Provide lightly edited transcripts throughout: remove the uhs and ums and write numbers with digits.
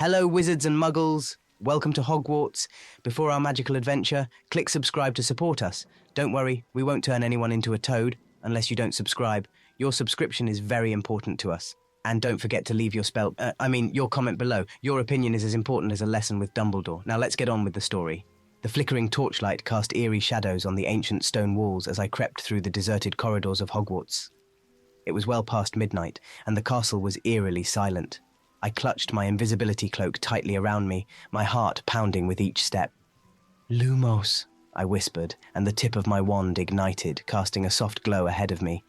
Hello, wizards and muggles. Welcome to Hogwarts. Before our magical adventure, click subscribe to support us. Don't worry, we won't turn anyone into a toad unless you don't subscribe. Your subscription is very important to us. And don't forget to leave your your comment below. Your opinion is as important as a lesson with Dumbledore. Now let's get on with the story. The flickering torchlight cast eerie shadows on the ancient stone walls as I crept through the deserted corridors of Hogwarts. It was well past midnight, and the castle was eerily silent. I clutched my invisibility cloak tightly around me, my heart pounding with each step. "Lumos," I whispered, and the tip of my wand ignited, casting a soft glow ahead of me.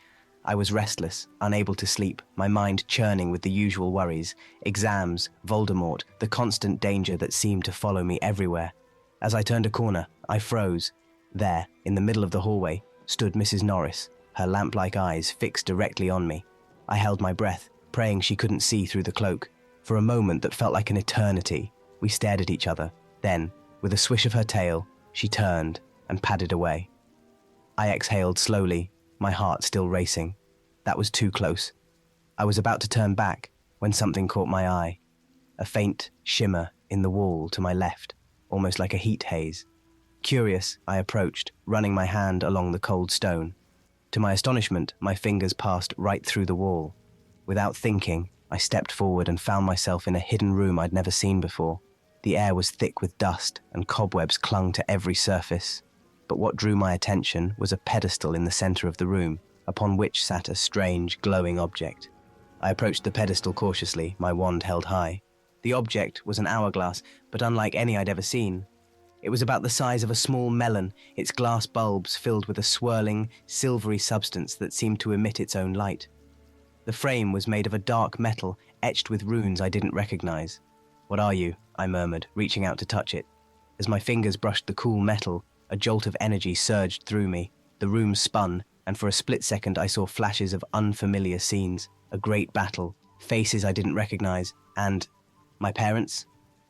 I was restless, unable to sleep, my mind churning with the usual worries, exams, Voldemort, the constant danger that seemed to follow me everywhere. As I turned a corner, I froze. There, in the middle of the hallway, stood Mrs. Norris, her lamp-like eyes fixed directly on me. I held my breath, praying she couldn't see through the cloak. For a moment that felt like an eternity, we stared at each other. Then, with a swish of her tail, she turned and padded away. I exhaled slowly, my heart still racing. That was too close. I was about to turn back when something caught my eye. A faint shimmer in the wall to my left, almost like a heat haze. Curious, I approached, running my hand along the cold stone. To my astonishment, my fingers passed right through the wall. Without thinking, I stepped forward and found myself in a hidden room I'd never seen before. The air was thick with dust, and cobwebs clung to every surface. But what drew my attention was a pedestal in the center of the room, upon which sat a strange, glowing object. I approached the pedestal cautiously, my wand held high. The object was an hourglass, but unlike any I'd ever seen. It was about the size of a small melon, its glass bulbs filled with a swirling, silvery substance that seemed to emit its own light. The frame was made of a dark metal, etched with runes I didn't recognize. "What are you?" I murmured, reaching out to touch it. As my fingers brushed the cool metal, a jolt of energy surged through me. The room spun, and for a split second I saw flashes of unfamiliar scenes. A great battle, faces I didn't recognize, and... my parents?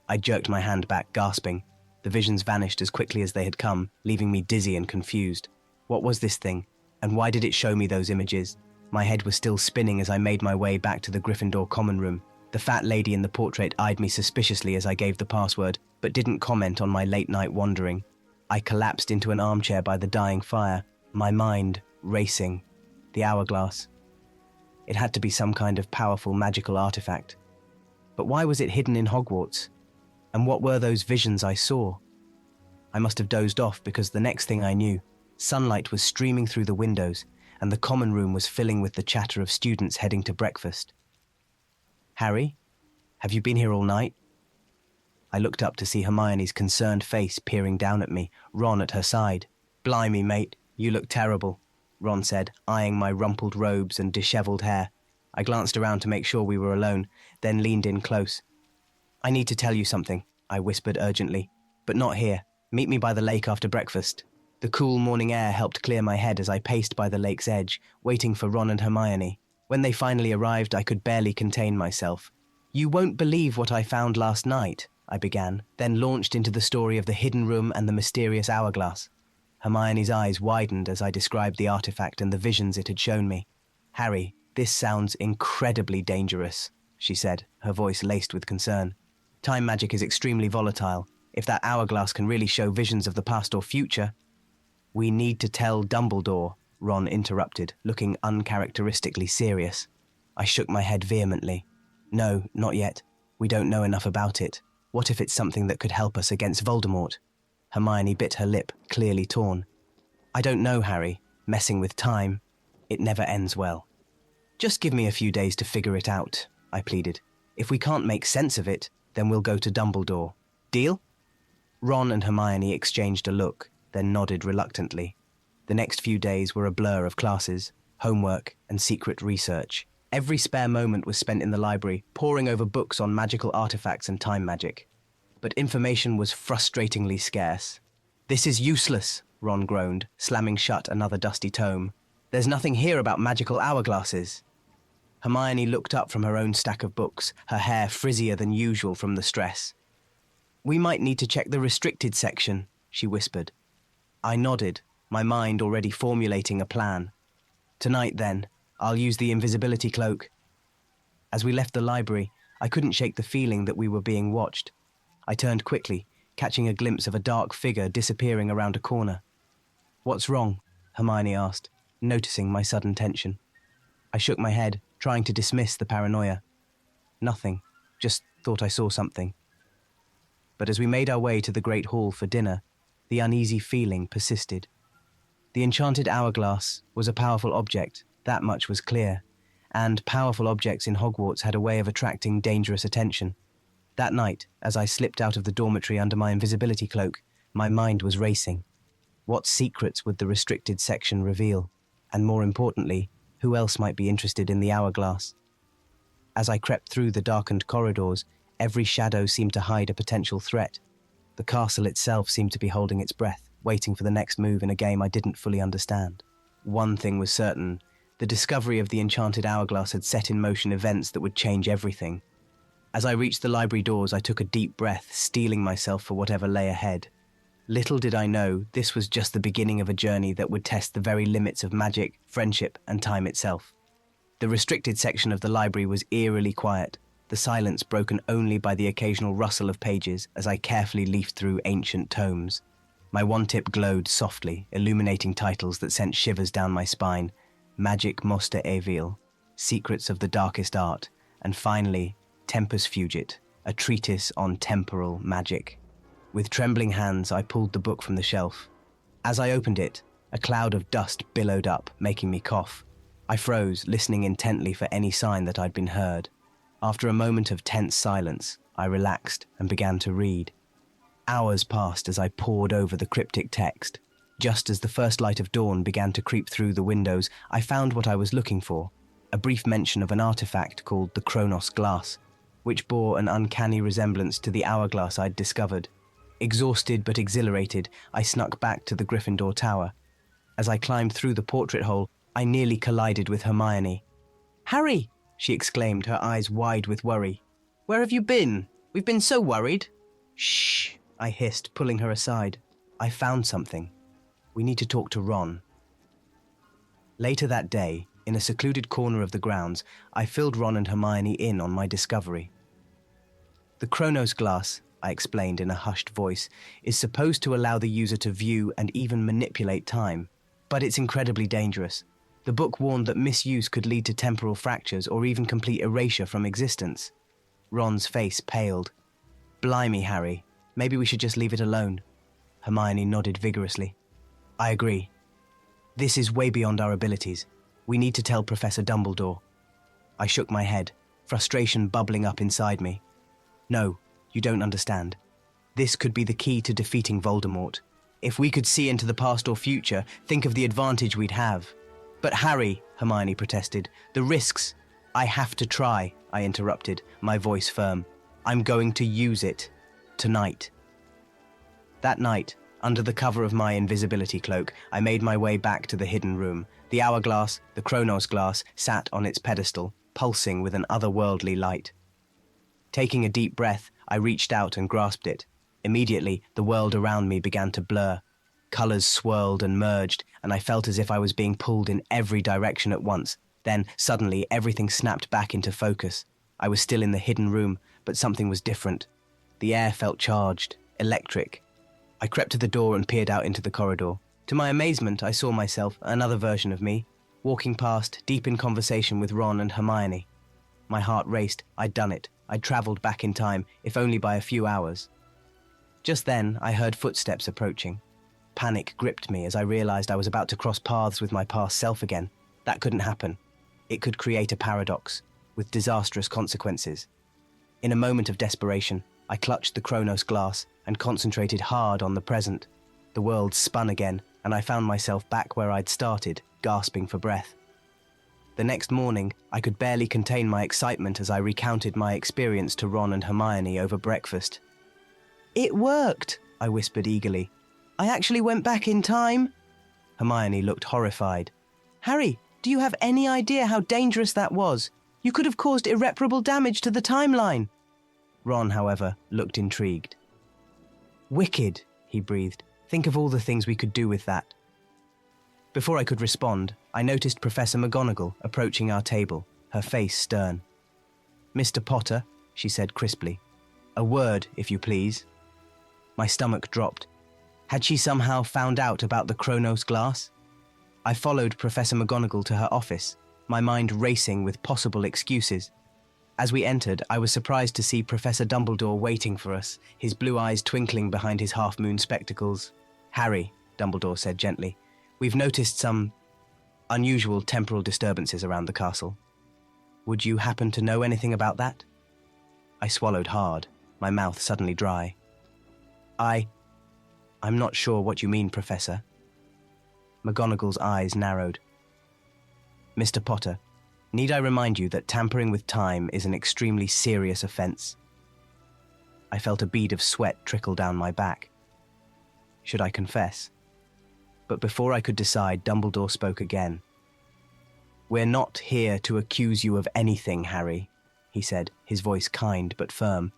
I jerked my hand back, gasping. The visions vanished as quickly as they had come, leaving me dizzy and confused. What was this thing? And why did it show me those images? My head was still spinning as I made my way back to the Gryffindor common room. The fat lady in the portrait eyed me suspiciously as I gave the password, but didn't comment on my late-night wandering. I collapsed into an armchair by the dying fire, my mind racing. The hourglass. It had to be some kind of powerful magical artifact. But why was it hidden in Hogwarts? And what were those visions I saw? I must have dozed off because the next thing I knew, sunlight was streaming through the windows, and the common room was filling with the chatter of students heading to breakfast. "Harry, have you been here all night?" I looked up to see Hermione's concerned face peering down at me, Ron at her side. "Blimey, mate, you look terrible," Ron said, eyeing my rumpled robes and disheveled hair. I glanced around to make sure we were alone, then leaned in close. "I need to tell you something," I whispered urgently. "But not here. Meet me by the lake after breakfast." The cool morning air helped clear my head as I paced by the lake's edge, waiting for Ron and Hermione. When they finally arrived, I could barely contain myself. "You won't believe what I found last night," I began, then launched into the story of the hidden room and the mysterious hourglass. Hermione's eyes widened as I described the artifact and the visions it had shown me. "Harry, this sounds incredibly dangerous," she said, her voice laced with concern. "Time magic is extremely volatile. If that hourglass can really show visions of the past or future..." "We need to tell Dumbledore," Ron interrupted, looking uncharacteristically serious. I shook my head vehemently. "No, not yet. We don't know enough about it. What if it's something that could help us against Voldemort?" Hermione bit her lip, clearly torn. "I don't know, Harry. Messing with time, it never ends well." "Just give me a few days to figure it out," I pleaded. "If we can't make sense of it, then we'll go to Dumbledore. Deal?" Ron and Hermione exchanged a look, then nodded reluctantly. The next few days were a blur of classes, homework, and secret research. Every spare moment was spent in the library, poring over books on magical artifacts and time magic. But information was frustratingly scarce. "This is useless," Ron groaned, slamming shut another dusty tome. "There's nothing here about magical hourglasses." Hermione looked up from her own stack of books, her hair frizzier than usual from the stress. "We might need to check the restricted section," she whispered. I nodded, my mind already formulating a plan. "Tonight, then, I'll use the invisibility cloak." As we left the library, I couldn't shake the feeling that we were being watched. I turned quickly, catching a glimpse of a dark figure disappearing around a corner. "What's wrong?" Hermione asked, noticing my sudden tension. I shook my head, trying to dismiss the paranoia. "Nothing, just thought I saw something." But as we made our way to the Great Hall for dinner, the uneasy feeling persisted. The enchanted hourglass was a powerful object, that much was clear, and powerful objects in Hogwarts had a way of attracting dangerous attention. That night, as I slipped out of the dormitory under my invisibility cloak, my mind was racing. What secrets would the restricted section reveal? And more importantly, who else might be interested in the hourglass? As I crept through the darkened corridors, every shadow seemed to hide a potential threat. The castle itself seemed to be holding its breath, waiting for the next move in a game I didn't fully understand. One thing was certain: the discovery of the enchanted hourglass had set in motion events that would change everything. As I reached the library doors, I took a deep breath, steeling myself for whatever lay ahead. Little did I know, this was just the beginning of a journey that would test the very limits of magic, friendship, and time itself. The restricted section of the library was eerily quiet, the silence broken only by the occasional rustle of pages as I carefully leafed through ancient tomes. My wand-tip glowed softly, illuminating titles that sent shivers down my spine: Magic Moster Evil, Secrets of the Darkest Art, and finally, Tempus Fugit, a treatise on temporal magic. With trembling hands, I pulled the book from the shelf. As I opened it, a cloud of dust billowed up, making me cough. I froze, listening intently for any sign that I'd been heard. After a moment of tense silence, I relaxed and began to read. Hours passed as I pored over the cryptic text. Just as the first light of dawn began to creep through the windows, I found what I was looking for: a brief mention of an artifact called the Chronos Glass, which bore an uncanny resemblance to the hourglass I'd discovered. Exhausted but exhilarated, I snuck back to the Gryffindor Tower. As I climbed through the portrait hole, I nearly collided with Hermione. "Harry!" she exclaimed, her eyes wide with worry. "Where have you been? We've been so worried." "Shh," I hissed, pulling her aside. "I found something. We need to talk to Ron." Later that day, in a secluded corner of the grounds, I filled Ron and Hermione in on my discovery. "The Chronos Glass," I explained in a hushed voice, "is supposed to allow the user to view and even manipulate time. But it's incredibly dangerous. The book warned that misuse could lead to temporal fractures or even complete erasure from existence." Ron's face paled. "Blimey, Harry, maybe we should just leave it alone." Hermione nodded vigorously. "I agree. This is way beyond our abilities. We need to tell Professor Dumbledore." I shook my head, frustration bubbling up inside me. "No, you don't understand. This could be the key to defeating Voldemort. If we could see into the past or future, think of the advantage we'd have." "But Harry," Hermione protested, "the risks." "I have to try," I interrupted, my voice firm. "I'm going to use it. Tonight." That night, under the cover of my invisibility cloak, I made my way back to the hidden room. The hourglass, the Chronos Glass, sat on its pedestal, pulsing with an otherworldly light. Taking a deep breath, I reached out and grasped it. Immediately, the world around me began to blur. Colors swirled and merged, and I felt as if I was being pulled in every direction at once. Then, suddenly, everything snapped back into focus. I was still in the hidden room, but something was different. The air felt charged, electric. I crept to the door and peered out into the corridor. To my amazement, I saw myself, another version of me, walking past, deep in conversation with Ron and Hermione. My heart raced. I'd done it. I'd traveled back in time, if only by a few hours. Just then, I heard footsteps approaching. Panic gripped me as I realized I was about to cross paths with my past self again. That couldn't happen. It could create a paradox, with disastrous consequences. In a moment of desperation, I clutched the Chronos Glass and concentrated hard on the present. The world spun again, and I found myself back where I'd started, gasping for breath. The next morning, I could barely contain my excitement as I recounted my experience to Ron and Hermione over breakfast. "It worked," I whispered eagerly. "I actually went back in time." Hermione looked horrified. "Harry, do you have any idea how dangerous that was? You could have caused irreparable damage to the timeline." Ron, however, looked intrigued. "Wicked," he breathed. "Think of all the things we could do with that." Before I could respond, I noticed Professor McGonagall approaching our table, her face stern. "Mr. Potter, she said crisply. A word, if you please. My stomach dropped. Had she somehow found out about the Kronos glass? I followed Professor McGonagall to her office, my mind racing with possible excuses. As we entered, I was surprised to see Professor Dumbledore waiting for us, his blue eyes twinkling behind his half-moon spectacles. Harry, Dumbledore said gently, we've noticed some unusual temporal disturbances around the castle. Would you happen to know anything about that? I swallowed hard, my mouth suddenly dry. I'm not sure what you mean, Professor. McGonagall's eyes narrowed. Mr. Potter, need I remind you that tampering with time is an extremely serious offense? I felt a bead of sweat trickle down my back. Should I confess? But before I could decide, Dumbledore spoke again. We're not here to accuse you of anything, Harry, he said, his voice kind but firm.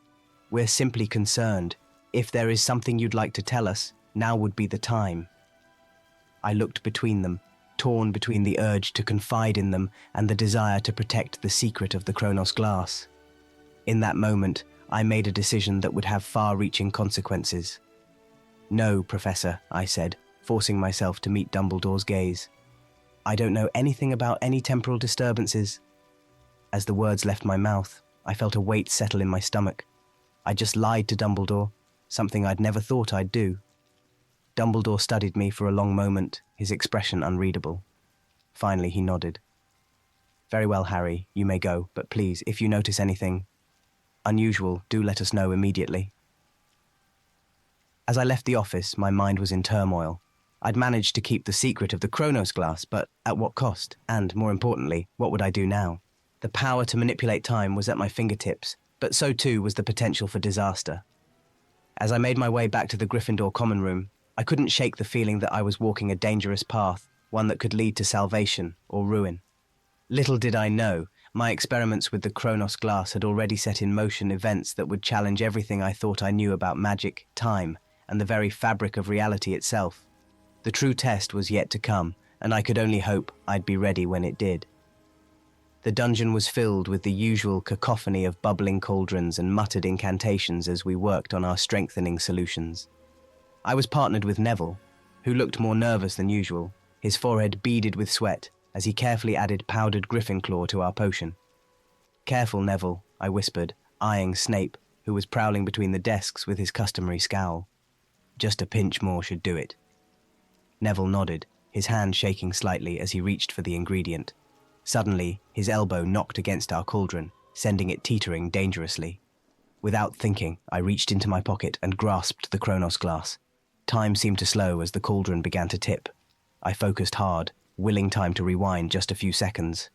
We're simply concerned. If there is something you'd like to tell us, now would be the time. I looked between them, torn between the urge to confide in them and the desire to protect the secret of the Kronos glass. In that moment, I made a decision that would have far-reaching consequences. No, Professor, I said, forcing myself to meet Dumbledore's gaze. I don't know anything about any temporal disturbances. As the words left my mouth, I felt a weight settle in my stomach. I just lied to Dumbledore, something I'd never thought I'd do. Dumbledore studied me for a long moment, his expression unreadable. Finally, he nodded. Very well, Harry, you may go, but please, if you notice anything unusual, do let us know immediately. As I left the office, my mind was in turmoil. I'd managed to keep the secret of the Kronos glass, but at what cost? And, more importantly, what would I do now? The power to manipulate time was at my fingertips, but so too was the potential for disaster. As I made my way back to the Gryffindor common room, I couldn't shake the feeling that I was walking a dangerous path, one that could lead to salvation or ruin. Little did I know, my experiments with the Kronos glass had already set in motion events that would challenge everything I thought I knew about magic, time, and the very fabric of reality itself. The true test was yet to come, and I could only hope I'd be ready when it did. The dungeon was filled with the usual cacophony of bubbling cauldrons and muttered incantations as we worked on our strengthening solutions. I was partnered with Neville, who looked more nervous than usual, his forehead beaded with sweat as he carefully added powdered Gryffindor to our potion. Careful, Neville, I whispered, eyeing Snape, who was prowling between the desks with his customary scowl. Just a pinch more should do it. Neville nodded, his hand shaking slightly as he reached for the ingredient. Suddenly, his elbow knocked against our cauldron, sending it teetering dangerously. Without thinking, I reached into my pocket and grasped the Kronos glass. Time seemed to slow as the cauldron began to tip. I focused hard, willing time to rewind just a few seconds.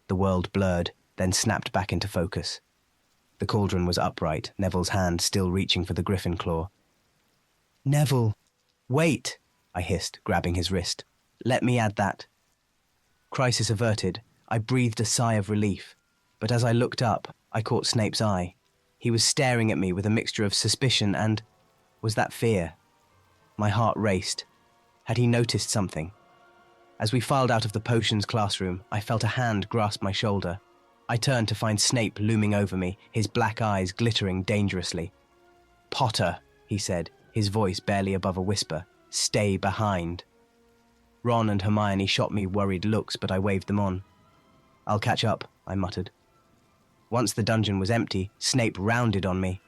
The world blurred, then snapped back into focus. The cauldron was upright, Neville's hand still reaching for the griffin claw. Neville! Wait! I hissed, grabbing his wrist. Let me add that. Crisis averted, I breathed a sigh of relief. But as I looked up, I caught Snape's eye. He was staring at me with a mixture of suspicion and... was that fear? My heart raced. Had he noticed something? As we filed out of the potions classroom, I felt a hand grasp my shoulder. I turned to find Snape looming over me, his black eyes glittering dangerously. Potter, he said, his voice barely above a whisper. Stay behind. Ron and Hermione shot me worried looks, but I waved them on. I'll catch up, I muttered. Once the dungeon was empty, Snape rounded on me.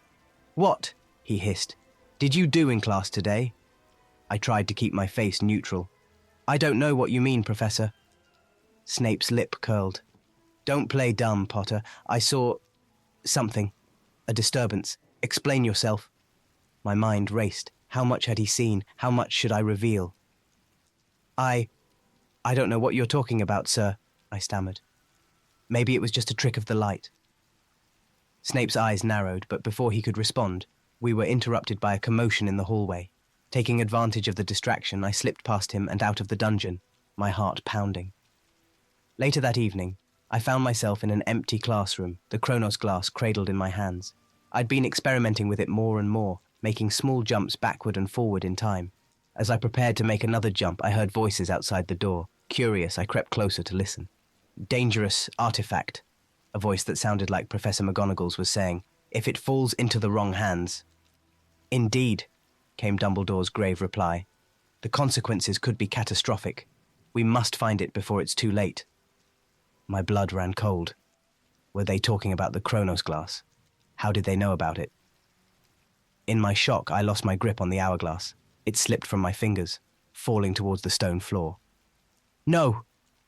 What? He hissed. Did you do in class today? I tried to keep my face neutral. I don't know what you mean, Professor. Snape's lip curled. Don't play dumb, Potter. I saw... something. A disturbance. Explain yourself. My mind raced. How much had he seen? How much should I reveal? I don't know what you're talking about, sir, I stammered. Maybe it was just a trick of the light. Snape's eyes narrowed, but before he could respond, we were interrupted by a commotion in the hallway. Taking advantage of the distraction, I slipped past him and out of the dungeon, my heart pounding. Later that evening, I found myself in an empty classroom, the Kronos glass cradled in my hands. I'd been experimenting with it more and more, making small jumps backward and forward in time. As I prepared to make another jump, I heard voices outside the door. Curious, I crept closer to listen. Dangerous artifact, a voice that sounded like Professor McGonagall's was saying. if it falls into the wrong hands. Indeed, came Dumbledore's grave reply. The consequences could be catastrophic. We must find it before it's too late. My blood ran cold. Were they talking about the Chronos glass? How did they know about it? In my shock, I lost my grip on the hourglass. It slipped from my fingers, falling towards the stone floor. No!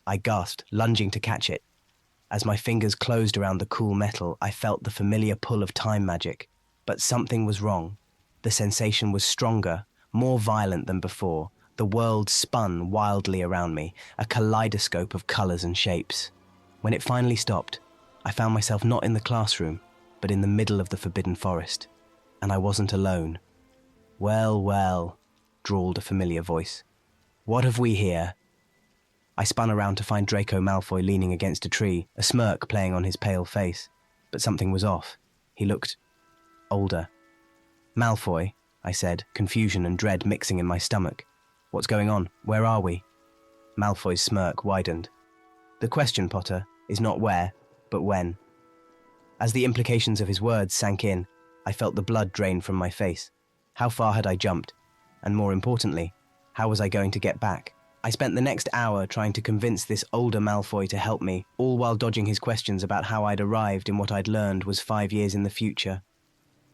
I gasped, lunging to catch it. As my fingers closed around the cool metal, I felt the familiar pull of time magic. But something was wrong. The sensation was stronger, more violent than before. The world spun wildly around me, a kaleidoscope of colors and shapes. When it finally stopped, I found myself not in the classroom, but in the middle of the forbidden forest. And I wasn't alone. Well, well, drawled a familiar voice. What have we here? I spun around to find Draco Malfoy leaning against a tree, a smirk playing on his pale face. But something was off. He looked older. Malfoy, I said, confusion and dread mixing in my stomach. What's going on? Where are we? Malfoy's smirk widened. The question, Potter, is not where, but when. As the implications of his words sank in, I felt the blood drain from my face. How far had I jumped? And more importantly, how was I going to get back? I spent the next hour trying to convince this older Malfoy to help me, all while dodging his questions about how I'd arrived in what I'd learned was 5 years in the future.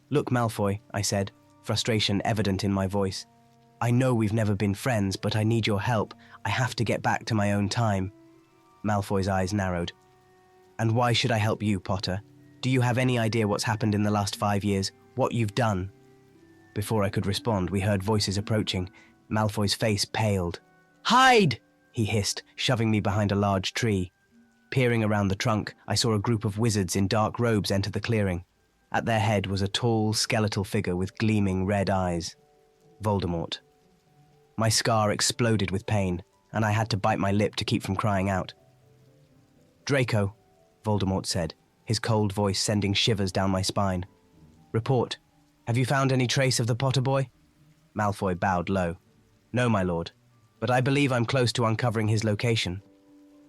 Look, Malfoy, I said, frustration evident in my voice. I know we've never been friends, but I need your help. I have to get back to my own time. Malfoy's eyes narrowed. And why should I help you, Potter? Do you have any idea what's happened in the last 5 years? What you've done? Before I could respond, we heard voices approaching. Malfoy's face paled. Hide! He hissed, shoving me behind a large tree. Peering around the trunk, I saw a group of wizards in dark robes enter the clearing. At their head was a tall, skeletal figure with gleaming red eyes. Voldemort. My scar exploded with pain, and I had to bite my lip to keep from crying out. Draco, Voldemort said, his cold voice sending shivers down my spine. Report. Have you found any trace of the Potter boy? Malfoy bowed low. No, my lord, but I believe I'm close to uncovering his location.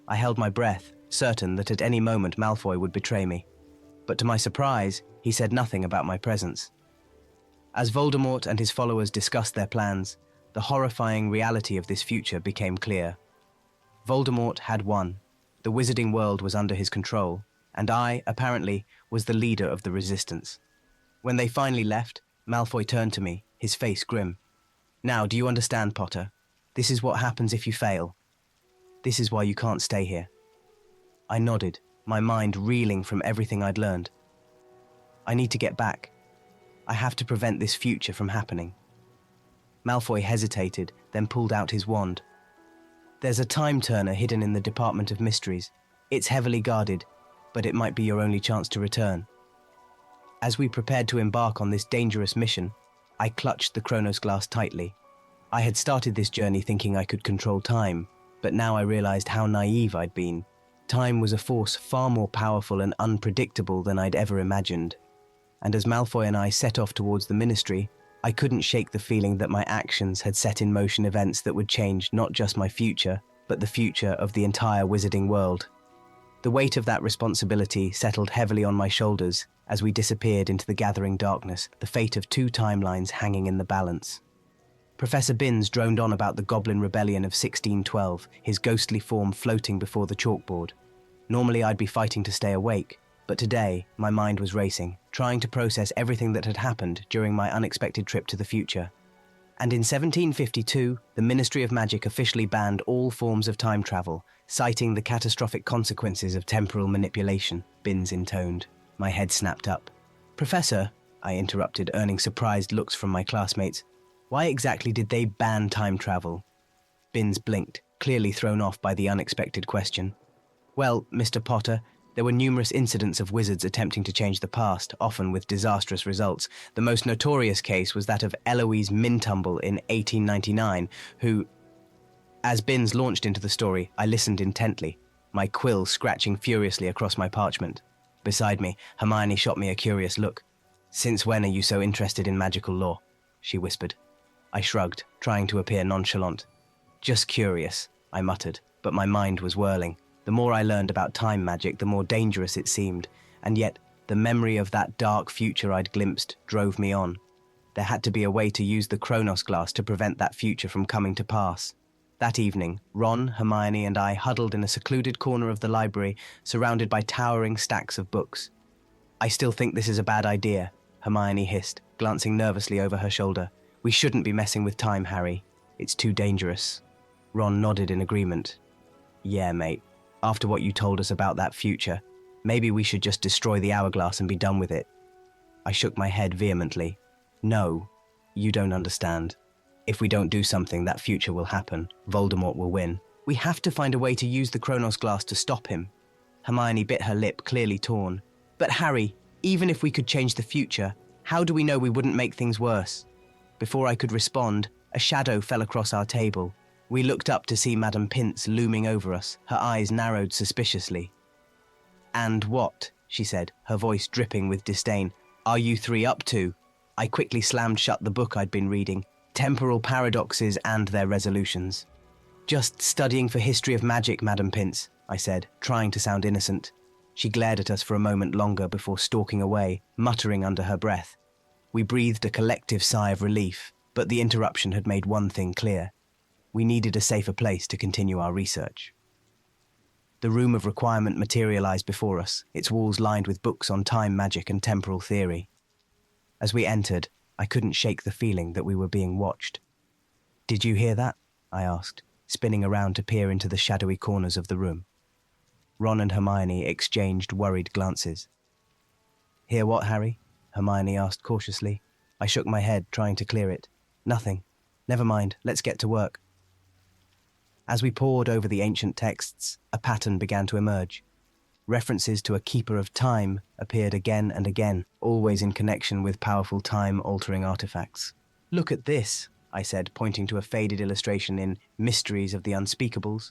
I held my breath, certain that at any moment Malfoy would betray me. But to my surprise, he said nothing about my presence. As Voldemort and his followers discussed their plans, the horrifying reality of this future became clear. Voldemort had won. The wizarding world was under his control, and I, apparently, was the leader of the resistance. When they finally left, Malfoy turned to me, his face grim. Now, do you understand, Potter? This is what happens if you fail. This is why you can't stay here. I nodded, my mind reeling from everything I'd learned. I need to get back. I have to prevent this future from happening. Malfoy hesitated, then pulled out his wand. There's a time turner hidden in the Department of Mysteries. It's heavily guarded, but it might be your only chance to return. As we prepared to embark on this dangerous mission, I clutched the Chronos glass tightly. I had started this journey thinking I could control time, but now I realized how naive I'd been. Time was a force far more powerful and unpredictable than I'd ever imagined. And as Malfoy and I set off towards the Ministry, I couldn't shake the feeling that my actions had set in motion events that would change not just my future, but the future of the entire wizarding world. The weight of that responsibility settled heavily on my shoulders as we disappeared into the gathering darkness, the fate of 2 timelines hanging in the balance. Professor Binns droned on about the Goblin Rebellion of 1612, his ghostly form floating before the chalkboard. Normally I'd be fighting to stay awake, but today my mind was racing, trying to process everything that had happened during my unexpected trip to the future. And in 1752, the Ministry of Magic officially banned all forms of time travel, citing the catastrophic consequences of temporal manipulation, Binns intoned. My head snapped up. Professor, I interrupted, earning surprised looks from my classmates. Why exactly did they ban time travel? Binns blinked, clearly thrown off by the unexpected question. Well, Mr. Potter, there were numerous incidents of wizards attempting to change the past, often with disastrous results. The most notorious case was that of Eloise Mintumble in 1899, who... As Binns launched into the story, I listened intently, my quill scratching furiously across my parchment. Beside me, Hermione shot me a curious look. Since when are you so interested in magical lore? She whispered. I shrugged, trying to appear nonchalant. Just curious, I muttered, but my mind was whirling. The more I learned about time magic, the more dangerous it seemed, and yet The memory of that dark future I'd glimpsed drove me on. There had to be a way to use the Chronos glass to prevent that future from coming to pass. That evening, Ron, Hermione, and I huddled in a secluded corner of the library, surrounded by towering stacks of books. "I still think this is a bad idea," Hermione hissed, glancing nervously over her shoulder. "We shouldn't be messing with time, Harry. It's too dangerous." Ron nodded in agreement. "Yeah, mate. After what you told us about that future, maybe we should just destroy the hourglass and be done with it." I shook my head vehemently. "No, you don't understand. If we don't do something, that future will happen. Voldemort will win. We have to find a way to use the Chronos glass to stop him." Hermione bit her lip, clearly torn. "But Harry, even if we could change the future, how do we know we wouldn't make things worse?" Before I could respond, a shadow fell across our table. We looked up to see Madame Pince looming over us, her eyes narrowed suspiciously. "And what," she said, her voice dripping with disdain, "are you three up to?" I quickly slammed shut the book I'd been reading, Temporal Paradoxes and Their Resolutions. "Just studying for history of magic, Madame Pince," I said, trying to sound innocent. She glared at us for a moment longer before stalking away, muttering under her breath. We breathed a collective sigh of relief, but the interruption had made one thing clear. We needed a safer place to continue our research. The room of requirement materialized before us, its walls lined with books on time magic and temporal theory. As we entered, I couldn't shake the feeling that we were being watched. "Did you hear that?" I asked, spinning around to peer into the shadowy corners of the room. Ron and Hermione exchanged worried glances. "Hear what, Harry?" Hermione asked cautiously. I shook my head, trying to clear it. "Nothing. Never mind, let's get to work." As we pored over the ancient texts, a pattern began to emerge. References to a keeper of time appeared again and again, always in connection with powerful time-altering artifacts. "Look at this," I said, pointing to a faded illustration in Mysteries of the Unspeakables.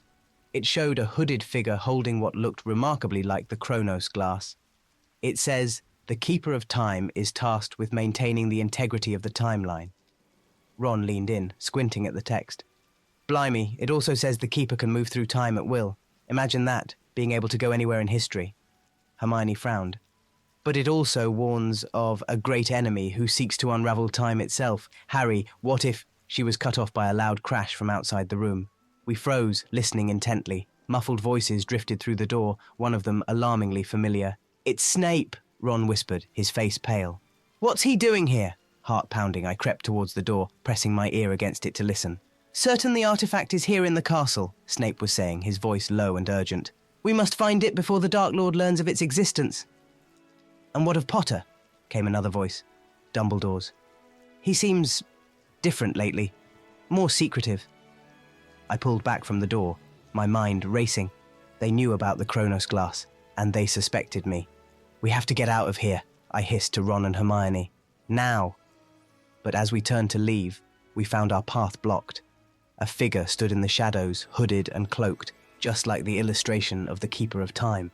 It showed a hooded figure holding what looked remarkably like the Chronos glass. It says, "The Keeper of Time is tasked with maintaining the integrity of the timeline." Ron leaned in, squinting at the text. "Blimey, it also says the Keeper can move through time at will. Imagine that, being able to go anywhere in history." Hermione frowned. "But it also warns of a great enemy who seeks to unravel time itself. Harry, what if—" She was cut off by a loud crash from outside the room. We froze, listening intently. Muffled voices drifted through the door, one of them alarmingly familiar. "It's Snape," Ron whispered, his face pale. "What's he doing here?" Heart pounding, I crept towards the door, pressing my ear against it to listen. "Certain the artifact is here in the castle," Snape was saying, his voice low and urgent. "We must find it before the Dark Lord learns of its existence." "And what of Potter?" came another voice. Dumbledore's. "He seems different lately. More secretive." I pulled back from the door, my mind racing. They knew about the Chronos glass, and they suspected me. "We have to get out of here," I hissed to Ron and Hermione. "Now!" But as we turned to leave, we found our path blocked. A figure stood in the shadows, hooded and cloaked, just like the illustration of the Keeper of Time.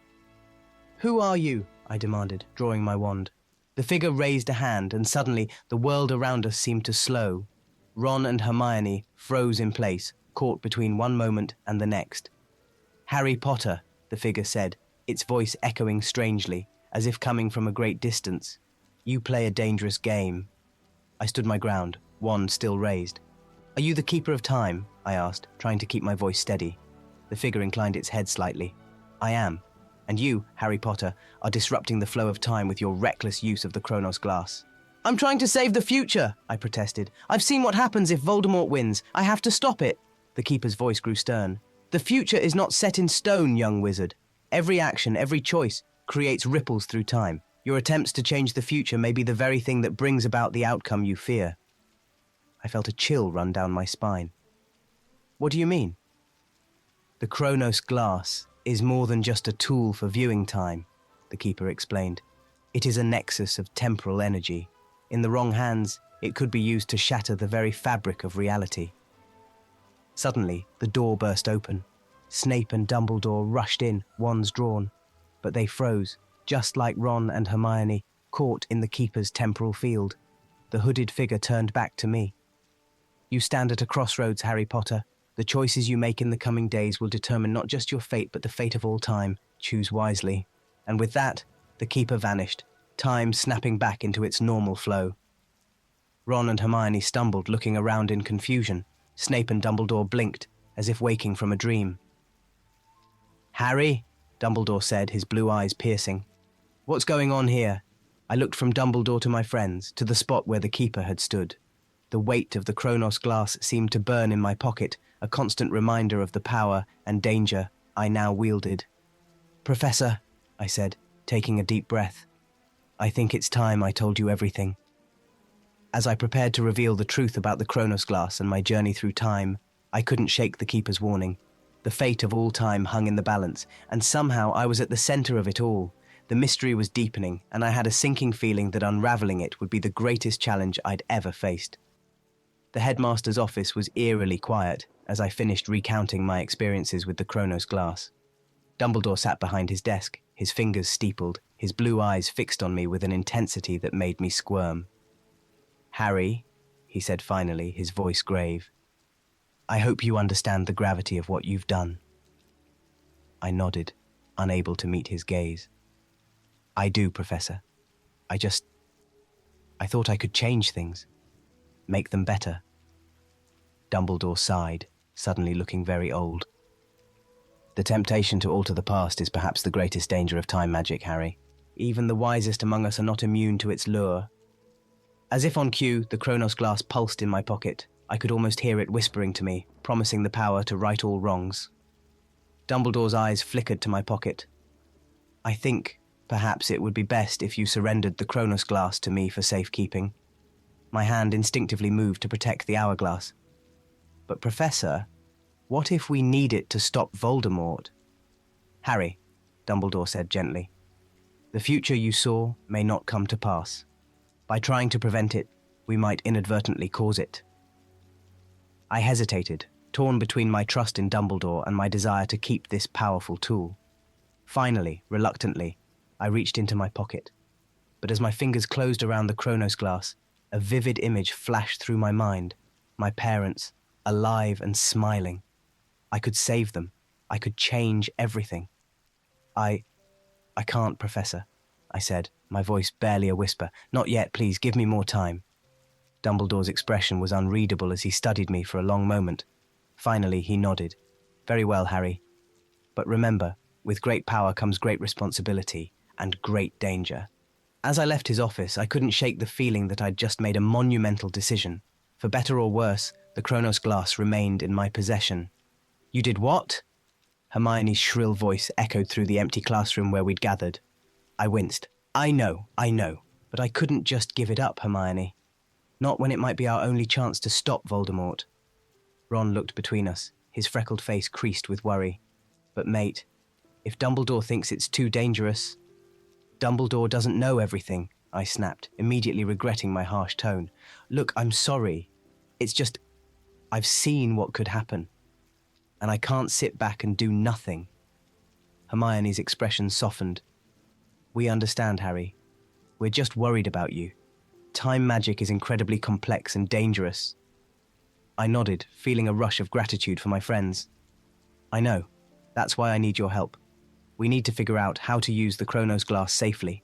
"Who are you?" I demanded, drawing my wand. The figure raised a hand, and suddenly the world around us seemed to slow. Ron and Hermione froze in place, caught between one moment and the next. "Harry Potter," the figure said, its voice echoing strangely, as if coming from a great distance. "You play a dangerous game." I stood my ground, wand still raised. "Are you the Keeper of Time?" I asked, trying to keep my voice steady. The figure inclined its head slightly. "I am. And you, Harry Potter, are disrupting the flow of time with your reckless use of the Chronos glass." "I'm trying to save the future," I protested. "I've seen what happens if Voldemort wins. I have to stop it." The Keeper's voice grew stern. "The future is not set in stone, young wizard. Every action, every choice, creates ripples through time. Your attempts to change the future may be the very thing that brings about the outcome you fear." I felt a chill run down my spine. "What do you mean?" "The Chronos glass is more than just a tool for viewing time," the Keeper explained. "It is a nexus of temporal energy. In the wrong hands, it could be used to shatter the very fabric of reality." Suddenly, the door burst open. Snape and Dumbledore rushed in, wands drawn. But they froze, just like Ron and Hermione, caught in the Keeper's temporal field. The hooded figure turned back to me. "You stand at a crossroads, Harry Potter. The choices you make in the coming days will determine not just your fate, but the fate of all time. Choose wisely." And with that, the Keeper vanished, time snapping back into its normal flow. Ron and Hermione stumbled, looking around in confusion. Snape and Dumbledore blinked, as if waking from a dream. "Harry," Dumbledore said, his blue eyes piercing. "What's going on here?" I looked from Dumbledore to my friends, to the spot where the keeper had stood. The weight of the Chronos glass seemed to burn in my pocket, a constant reminder of the power and danger I now wielded. "Professor," I said, taking a deep breath, "I think it's time I told you everything." As I prepared to reveal the truth about the Chronos glass and my journey through time, I couldn't shake the keeper's warning. The fate of all time hung in the balance, and somehow I was at the center of it all. The mystery was deepening, and I had a sinking feeling that unraveling it would be the greatest challenge I'd ever faced. The headmaster's office was eerily quiet as I finished recounting my experiences with the Chronos glass. Dumbledore sat behind his desk, his fingers steepled, his blue eyes fixed on me with an intensity that made me squirm. "Harry," he said finally, his voice grave, "I hope you understand the gravity of what you've done." I nodded, unable to meet his gaze. "I do, Professor. I thought I could change things, make them better." Dumbledore sighed, suddenly looking very old. "The temptation to alter the past is perhaps the greatest danger of time magic, Harry. Even the wisest among us are not immune to its lure." As if on cue, the Chronos glass pulsed in my pocket. I could almost hear it whispering to me, promising the power to right all wrongs. Dumbledore's eyes flickered to my pocket. "I think, perhaps it would be best if you surrendered the Chronos glass to me for safekeeping." My hand instinctively moved to protect the hourglass. "But Professor, what if we need it to stop Voldemort?" "Harry," Dumbledore said gently, "the future you saw may not come to pass. By trying to prevent it, we might inadvertently cause it." I hesitated, torn between my trust in Dumbledore and my desire to keep this powerful tool. Finally, reluctantly, I reached into my pocket. But as my fingers closed around the Chronos glass, a vivid image flashed through my mind. My parents, alive and smiling. I could save them. I could change everything. I can't, Professor," I said, my voice barely a whisper. "Not yet, please, give me more time." Dumbledore's expression was unreadable as he studied me for a long moment. Finally, he nodded. "Very well, Harry. But remember, with great power comes great responsibility and great danger." As I left his office, I couldn't shake the feeling that I'd just made a monumental decision. For better or worse, the Chronos glass remained in my possession. "You did what?" Hermione's shrill voice echoed through the empty classroom where we'd gathered. I winced. I know, but I couldn't just give it up, Hermione. Not when it might be our only chance to stop Voldemort." Ron looked between us, his freckled face creased with worry. "But mate, if Dumbledore thinks it's too dangerous..." "Dumbledore doesn't know everything," I snapped, immediately regretting my harsh tone. "Look, I'm sorry. It's just, I've seen what could happen. And I can't sit back and do nothing." Hermione's expression softened. "We understand, Harry. We're just worried about you. Time magic is incredibly complex and dangerous." I nodded, feeling a rush of gratitude for my friends. "I know. That's why I need your help. We need to figure out how to use the Chronos glass safely."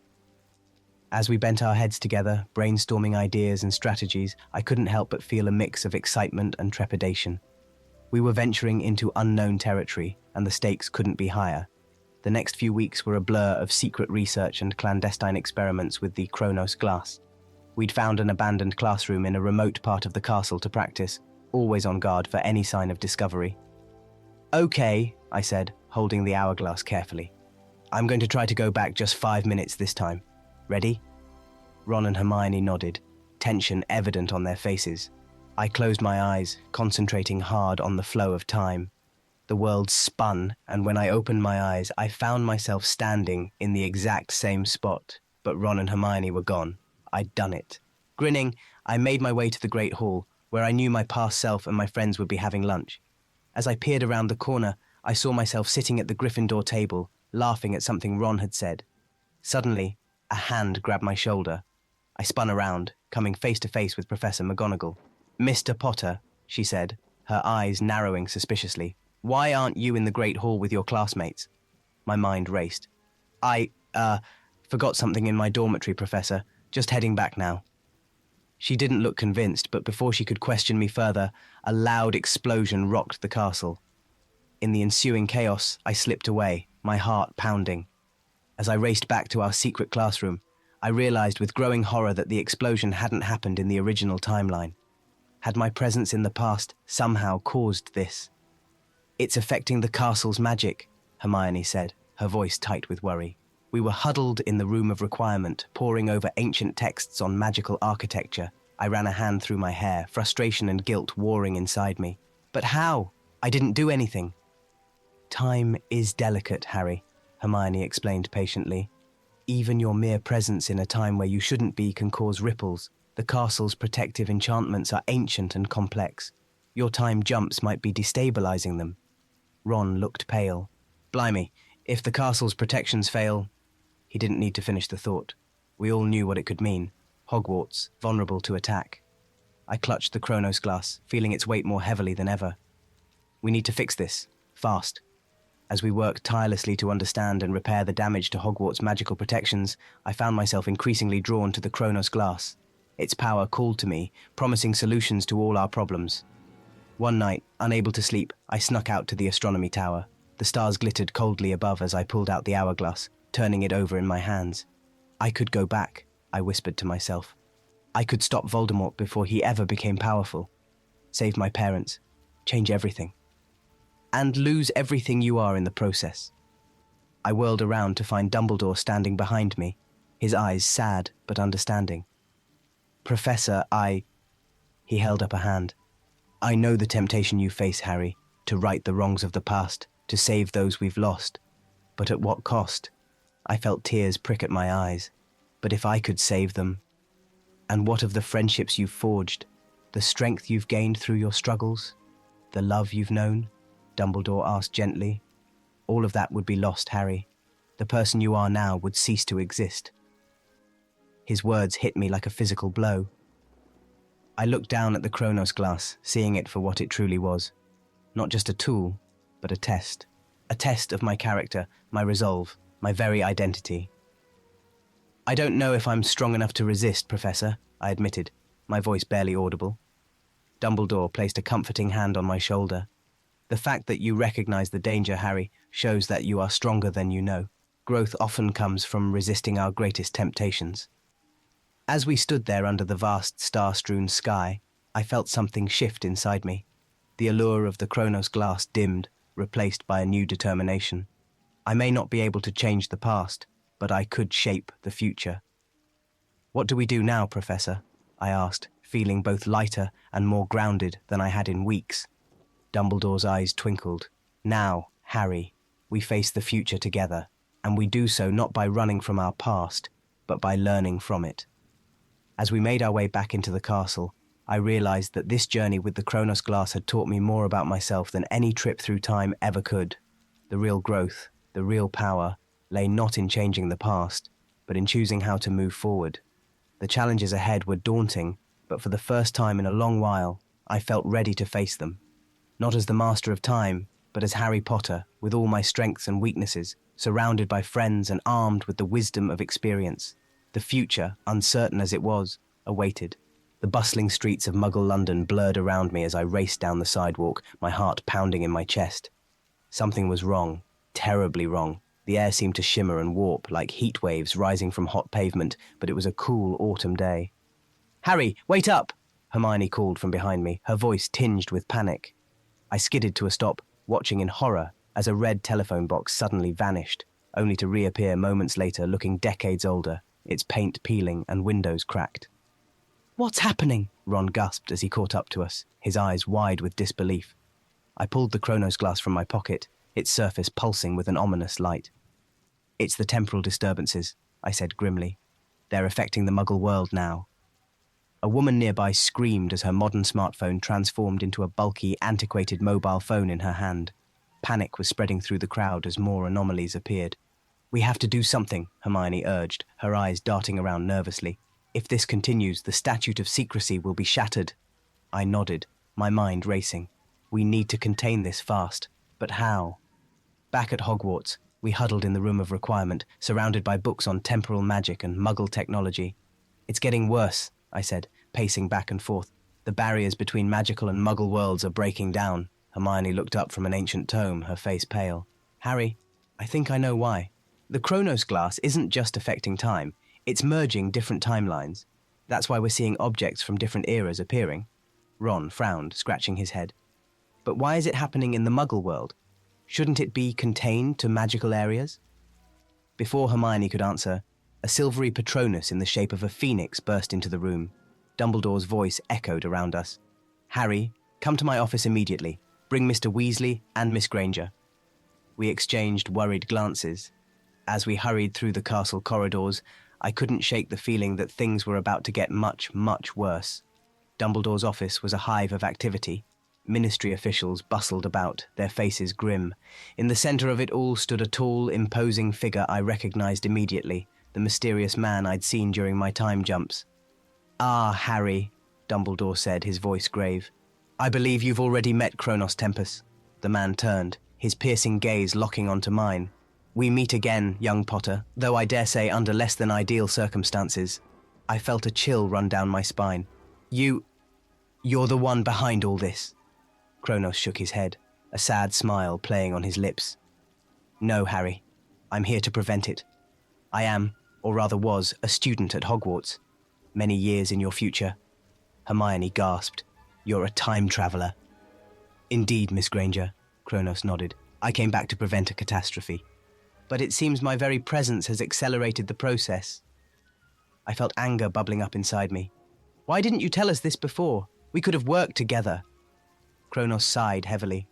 As we bent our heads together, brainstorming ideas and strategies, I couldn't help but feel a mix of excitement and trepidation. We were venturing into unknown territory, and the stakes couldn't be higher. The next few weeks were a blur of secret research and clandestine experiments with the Chronos glass. We'd found an abandoned classroom in a remote part of the castle to practice, always on guard for any sign of discovery. "Okay," I said, holding the hourglass carefully. "I'm going to try to go back just 5 minutes this time. Ready?" Ron and Hermione nodded, tension evident on their faces. I closed my eyes, concentrating hard on the flow of time. The world spun, and when I opened my eyes, I found myself standing in the exact same spot, but Ron and Hermione were gone. I'd done it. Grinning, I made my way to the Great Hall, where I knew my past self and my friends would be having lunch. As I peered around the corner, I saw myself sitting at the Gryffindor table, laughing at something Ron had said. Suddenly, a hand grabbed my shoulder. I spun around, coming face to face with Professor McGonagall. "Mr. Potter," she said, her eyes narrowing suspiciously, "why aren't you in the Great Hall with your classmates?" My mind raced. Forgot something in my dormitory, Professor. Just heading back now. She didn't look convinced, but before she could question me further, a loud explosion rocked the castle. In the ensuing chaos, I slipped away, my heart pounding. As I raced back to our secret classroom, I realized with growing horror that the explosion hadn't happened in the original timeline. Had my presence in the past somehow caused this? "It's affecting the castle's magic," Hermione said, her voice tight with worry. We were huddled in the room of requirement, poring over ancient texts on magical architecture. I ran a hand through my hair, frustration and guilt warring inside me. "But how? I didn't do anything." "Time is delicate, Harry," Hermione explained patiently. "Even your mere presence in a time where you shouldn't be can cause ripples. The castle's protective enchantments are ancient and complex. Your time jumps might be destabilizing them." Ron looked pale. "Blimey, if the castle's protections fail..." He didn't need to finish the thought. We all knew what it could mean. Hogwarts, vulnerable to attack. I clutched the Chronos glass, feeling its weight more heavily than ever. "We need to fix this. Fast." As we worked tirelessly to understand and repair the damage to Hogwarts' magical protections, I found myself increasingly drawn to the Chronos glass. Its power called to me, promising solutions to all our problems. One night, unable to sleep, I snuck out to the astronomy tower. The stars glittered coldly above as I pulled out the hourglass, turning it over in my hands. "I could go back," I whispered to myself. "I could stop Voldemort before he ever became powerful. Save my parents. Change everything. And lose everything you are in the process." I whirled around to find Dumbledore standing behind me, his eyes sad but understanding. "Professor, He held up a hand. "I know the temptation you face, Harry, to right the wrongs of the past, to save those we've lost. But at what cost?" I felt tears prick at my eyes. "But if I could save them..." "And what of the friendships you've forged, the strength you've gained through your struggles, the love you've known?" Dumbledore asked gently. "All of that would be lost, Harry. The person you are now would cease to exist." His words hit me like a physical blow. I looked down at the Chronos glass, seeing it for what it truly was. Not just a tool, but a test. A test of my character, my resolve, my very identity. "I don't know if I'm strong enough to resist, Professor," I admitted, my voice barely audible. Dumbledore placed a comforting hand on my shoulder. "The fact that you recognize the danger, Harry, shows that you are stronger than you know. Growth often comes from resisting our greatest temptations." As we stood there under the vast star-strewn sky, I felt something shift inside me. The allure of the Chronos glass dimmed, replaced by a new determination. I may not be able to change the past, but I could shape the future. "What do we do now, Professor?" I asked, feeling both lighter and more grounded than I had in weeks. Dumbledore's eyes twinkled. "Now, Harry, we face the future together, and we do so not by running from our past, but by learning from it." As we made our way back into the castle, I realized that this journey with the Chronos glass had taught me more about myself than any trip through time ever could. The real growth, the real power, lay not in changing the past, but in choosing how to move forward. The challenges ahead were daunting, but for the first time in a long while, I felt ready to face them. Not as the master of time, but as Harry Potter, with all my strengths and weaknesses, surrounded by friends and armed with the wisdom of experience. The future, uncertain as it was, awaited. The bustling streets of Muggle London blurred around me as I raced down the sidewalk, my heart pounding in my chest. Something was wrong, terribly wrong. The air seemed to shimmer and warp like heat waves rising from hot pavement, but it was a cool autumn day. "Harry, wait up!" Hermione called from behind me, her voice tinged with panic. I skidded to a stop, watching in horror as a red telephone box suddenly vanished, only to reappear moments later looking decades older, its paint peeling and windows cracked. "What's happening?" Ron gasped as he caught up to us, his eyes wide with disbelief. I pulled the Chronos glass from my pocket, its surface pulsing with an ominous light. "It's the temporal disturbances," I said grimly. "They're affecting the Muggle world now." A woman nearby screamed as her modern smartphone transformed into a bulky, antiquated mobile phone in her hand. Panic was spreading through the crowd as more anomalies appeared. "We have to do something," Hermione urged, her eyes darting around nervously. "If this continues, the statute of secrecy will be shattered." I nodded, my mind racing. "We need to contain this fast. But how?" Back at Hogwarts, We huddled in the room of requirement, surrounded by books on temporal magic and muggle technology. It's getting worse, I said, pacing back and forth. The barriers between magical and muggle worlds are breaking down. Hermione looked up from an ancient tome, her face pale. Harry, I think I know why. The Chronos glass isn't just affecting time, it's merging different timelines. That's why we're seeing objects from different eras appearing. Ron frowned, scratching his head. But why is it happening in the muggle world? Shouldn't it be contained to magical areas? Before Hermione could answer, a silvery Patronus in the shape of a phoenix burst into the room. Dumbledore's voice echoed around us. Harry, come to my office immediately. Bring Mr. Weasley and Miss Granger. We exchanged worried glances. As we hurried through the castle corridors, I couldn't shake the feeling that things were about to get much, much worse. Dumbledore's office was a hive of activity. Ministry officials bustled about, their faces grim. In the center of it all stood a tall, imposing figure I recognized immediately, the mysterious man I'd seen during my time jumps. Ah, Harry, Dumbledore said, his voice grave. I believe you've already met Chronos Tempus. The man turned, his piercing gaze locking onto mine. We meet again, young Potter, though I dare say under less than ideal circumstances. I felt a chill run down my spine. You're the one behind all this. Chronos shook his head, a sad smile playing on his lips. No, Harry. I'm here to prevent it. I am, or rather was, a student at Hogwarts. Many years in your future. Hermione gasped. You're a time traveler. Indeed, Miss Granger, Chronos nodded. I came back to prevent a catastrophe. But it seems my very presence has accelerated the process. I felt anger bubbling up inside me. Why didn't you tell us this before? We could have worked together. Chronos sighed heavily.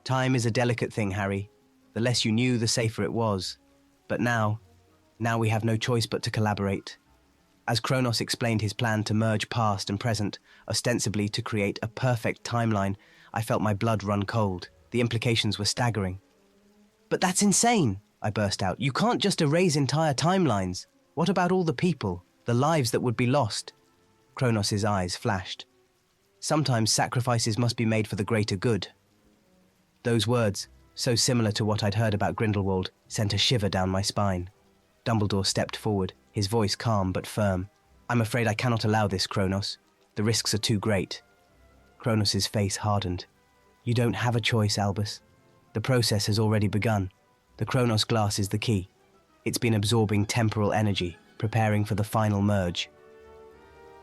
Time is a delicate thing, Harry. The less you knew, the safer it was. But now we have no choice but to collaborate. As Chronos explained his plan to merge past and present, ostensibly to create a perfect timeline, I felt my blood run cold. The implications were staggering. But that's insane, I burst out. You can't just erase entire timelines. What about all the people, the lives that would be lost? Chronos' eyes flashed. Sometimes sacrifices must be made for the greater good. Those words, so similar to what I'd heard about Grindelwald, sent a shiver down my spine. Dumbledore stepped forward, his voice calm but firm. I'm afraid I cannot allow this, Chronos. The risks are too great. Chronos' face hardened. You don't have a choice, Albus. The process has already begun. The Chronos glass is the key. It's been absorbing temporal energy, preparing for the final merge.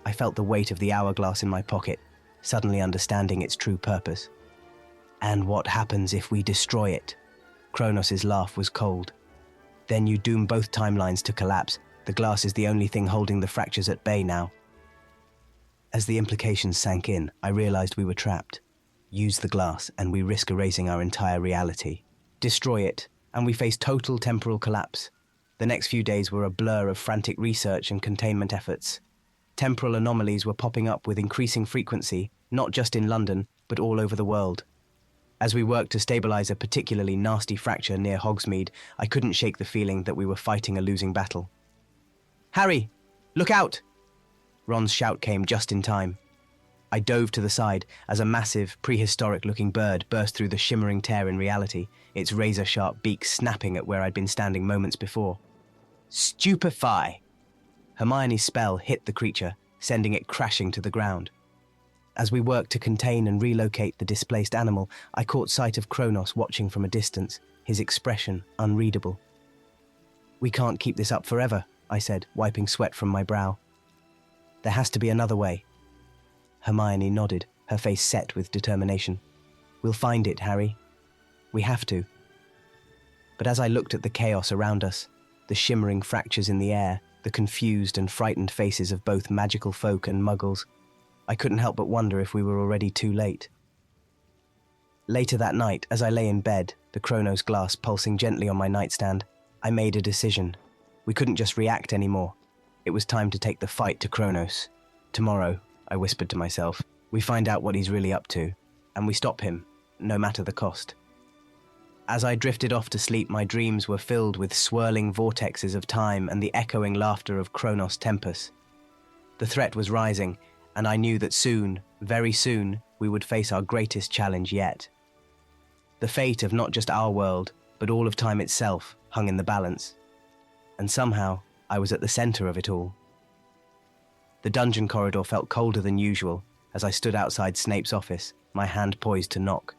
I felt the weight of the hourglass in my pocket, suddenly understanding its true purpose. And what happens if we destroy it? Chronos' laugh was cold. Then you doom both timelines to collapse. The glass is the only thing holding the fractures at bay now. As the implications sank in, I realized we were trapped. Use the glass, and we risk erasing our entire reality. Destroy it, and we face total temporal collapse. The next few days were a blur of frantic research and containment efforts. Temporal anomalies were popping up with increasing frequency, not just in London, but all over the world. As we worked to stabilize a particularly nasty fracture near Hogsmeade, I couldn't shake the feeling that we were fighting a losing battle. Harry, look out! Ron's shout came just in time. I dove to the side as a massive, prehistoric-looking bird burst through the shimmering tear in reality, its razor-sharp beak snapping at where I'd been standing moments before. Stupefy! Hermione's spell hit the creature, sending it crashing to the ground. As we worked to contain and relocate the displaced animal, I caught sight of Chronos watching from a distance, his expression unreadable. We can't keep this up forever, I said, wiping sweat from my brow. There has to be another way. Hermione nodded, her face set with determination. We'll find it, Harry. We have to. But as I looked at the chaos around us, the shimmering fractures in the air, the confused and frightened faces of both magical folk and muggles, I couldn't help but wonder if we were already too late. Later that night, as I lay in bed, the Chronos glass pulsing gently on my nightstand, I made a decision. We couldn't just react anymore. It was time to take the fight to Chronos. Tomorrow, I whispered to myself, we find out what he's really up to, and we stop him, no matter the cost. As I drifted off to sleep, my dreams were filled with swirling vortexes of time and the echoing laughter of Chronos Tempus. The threat was rising, and I knew that soon, very soon, we would face our greatest challenge yet. The fate of not just our world, but all of time itself hung in the balance. And somehow, I was at the center of it all. The dungeon corridor felt colder than usual as I stood outside Snape's office, my hand poised to knock.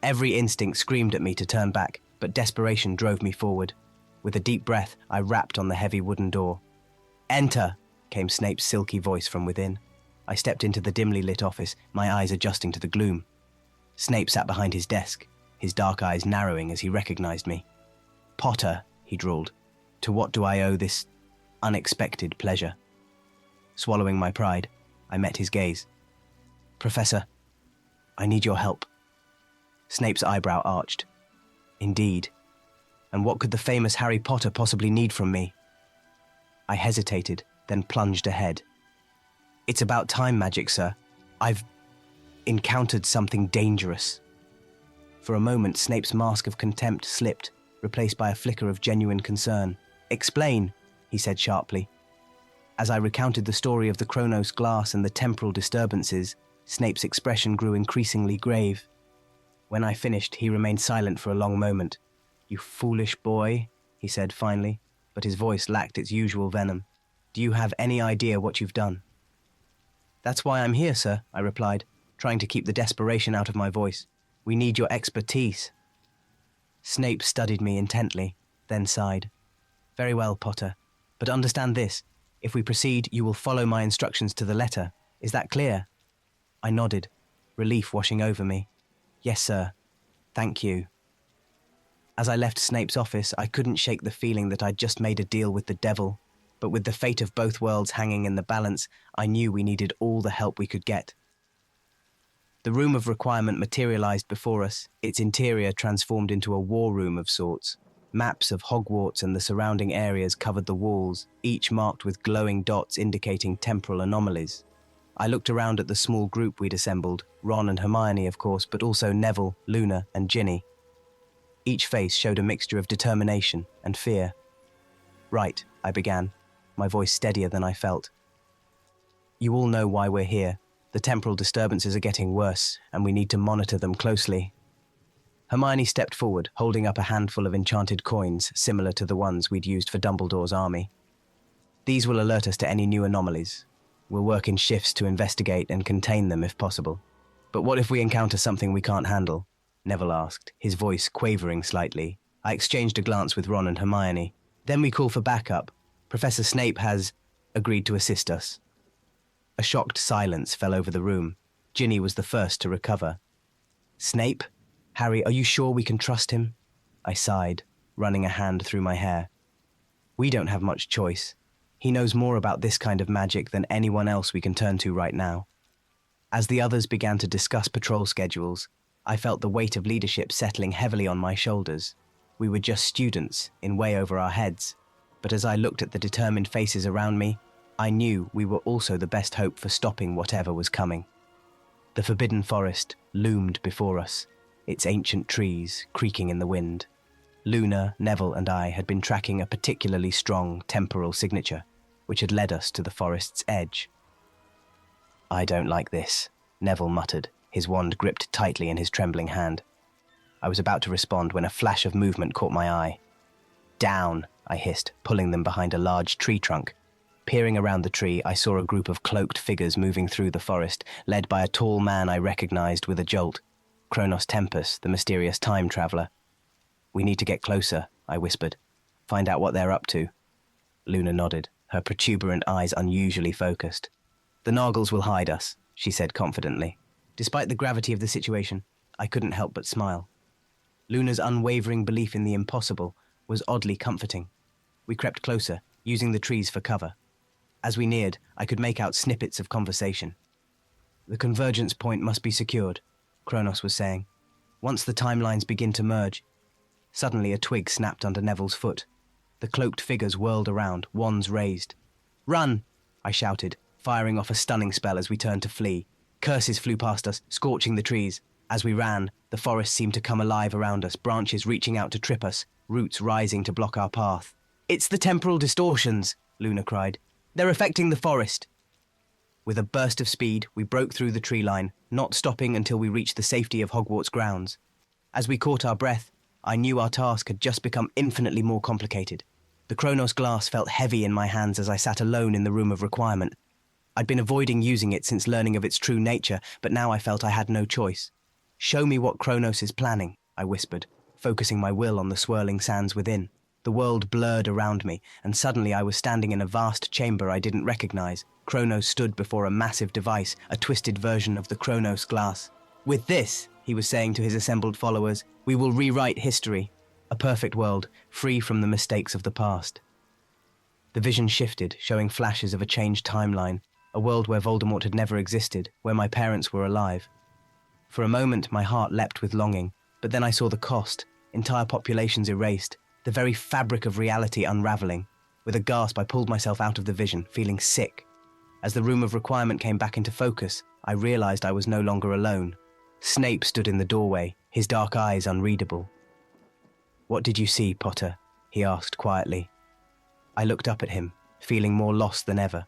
Every instinct screamed at me to turn back, but desperation drove me forward. With a deep breath, I rapped on the heavy wooden door. "Enter!" came Snape's silky voice from within. I stepped into the dimly lit office, my eyes adjusting to the gloom. Snape sat behind his desk, his dark eyes narrowing as he recognized me. "Potter," he drawled, "to what do I owe this unexpected pleasure?" Swallowing my pride, I met his gaze. "Professor, I need your help." Snape's eyebrow arched. "Indeed. And what could the famous Harry Potter possibly need from me?" I hesitated, then plunged ahead. "It's about time magic, sir. I've encountered something dangerous." For a moment, Snape's mask of contempt slipped, replaced by a flicker of genuine concern. "Explain," he said sharply. As I recounted the story of the Chronos glass and the temporal disturbances, Snape's expression grew increasingly grave. When I finished, he remained silent for a long moment. "You foolish boy," he said finally, but his voice lacked its usual venom. "Do you have any idea what you've done?" "That's why I'm here, sir," I replied, trying to keep the desperation out of my voice. "We need your expertise." Snape studied me intently, then sighed. "Very well, Potter, but understand this. If we proceed, you will follow my instructions to the letter. Is that clear?" I nodded, relief washing over me. "Yes, sir. Thank you." As I left Snape's office, I couldn't shake the feeling that I'd just made a deal with the devil. But with the fate of both worlds hanging in the balance, I knew we needed all the help we could get. The room of requirement materialized before us, its interior transformed into a war room of sorts. Maps of Hogwarts and the surrounding areas covered the walls, each marked with glowing dots indicating temporal anomalies. I looked around at the small group we'd assembled, Ron and Hermione, of course, but also Neville, Luna, and Ginny. Each face showed a mixture of determination and fear. "Right," I began, my voice steadier than I felt. "You all know why we're here. The temporal disturbances are getting worse, and we need to monitor them closely." Hermione stepped forward, holding up a handful of enchanted coins, similar to the ones we'd used for Dumbledore's army. "These will alert us to any new anomalies. We'll work in shifts to investigate and contain them if possible." "But what if we encounter something we can't handle?" Neville asked, his voice quavering slightly. I exchanged a glance with Ron and Hermione. "Then we call for backup. Professor Snape has agreed to assist us." A shocked silence fell over the room. Ginny was the first to recover. "Snape? Harry, are you sure we can trust him?" I sighed, running a hand through my hair. "We don't have much choice. He knows more about this kind of magic than anyone else we can turn to right now." As the others began to discuss patrol schedules, I felt the weight of leadership settling heavily on my shoulders. We were just students, in way over our heads. But as I looked at the determined faces around me, I knew we were also the best hope for stopping whatever was coming. The Forbidden Forest loomed before us, its ancient trees creaking in the wind. Luna, Neville, and I had been tracking a particularly strong temporal signature, which had led us to the forest's edge. "I don't like this," Neville muttered, his wand gripped tightly in his trembling hand. I was about to respond when a flash of movement caught my eye. "Down," I hissed, pulling them behind a large tree trunk. Peering around the tree, I saw a group of cloaked figures moving through the forest, led by a tall man I recognized with a jolt. Chronos Tempus, the mysterious time traveler. "We need to get closer," I whispered. "Find out what they're up to." Luna nodded, her protuberant eyes unusually focused. "The Nargles will hide us," she said confidently. Despite the gravity of the situation, I couldn't help but smile. Luna's unwavering belief in the impossible was oddly comforting. We crept closer, using the trees for cover. As we neared, I could make out snippets of conversation. "The convergence point must be secured," Kronos was saying. "Once the timelines begin to merge." Suddenly a twig snapped under Neville's foot. The cloaked figures whirled around, wands raised. "Run!" I shouted, firing off a stunning spell as we turned to flee. Curses flew past us, scorching the trees. As we ran, the forest seemed to come alive around us, branches reaching out to trip us, roots rising to block our path. "It's the temporal distortions," Luna cried. "They're affecting the forest." With a burst of speed, we broke through the tree line, not stopping until we reached the safety of Hogwarts grounds. As we caught our breath, I knew our task had just become infinitely more complicated. The Chronos glass felt heavy in my hands as I sat alone in the room of requirement. I'd been avoiding using it since learning of its true nature, but now I felt I had no choice. "Show me what Chronos is planning," I whispered, focusing my will on the swirling sands within. The world blurred around me, and suddenly I was standing in a vast chamber I didn't recognize. Chronos stood before a massive device, a twisted version of the Chronos glass. "With this," he was saying to his assembled followers, "we will rewrite history. A perfect world, free from the mistakes of the past." The vision shifted, showing flashes of a changed timeline, a world where Voldemort had never existed, where my parents were alive. For a moment, my heart leapt with longing, but then I saw the cost: entire populations erased, the very fabric of reality unraveling. With a gasp, I pulled myself out of the vision, feeling sick. As the room of requirement came back into focus, I realized I was no longer alone. Snape stood in the doorway, his dark eyes unreadable. "What did you see, Potter?" he asked quietly. I looked up at him, feeling more lost than ever.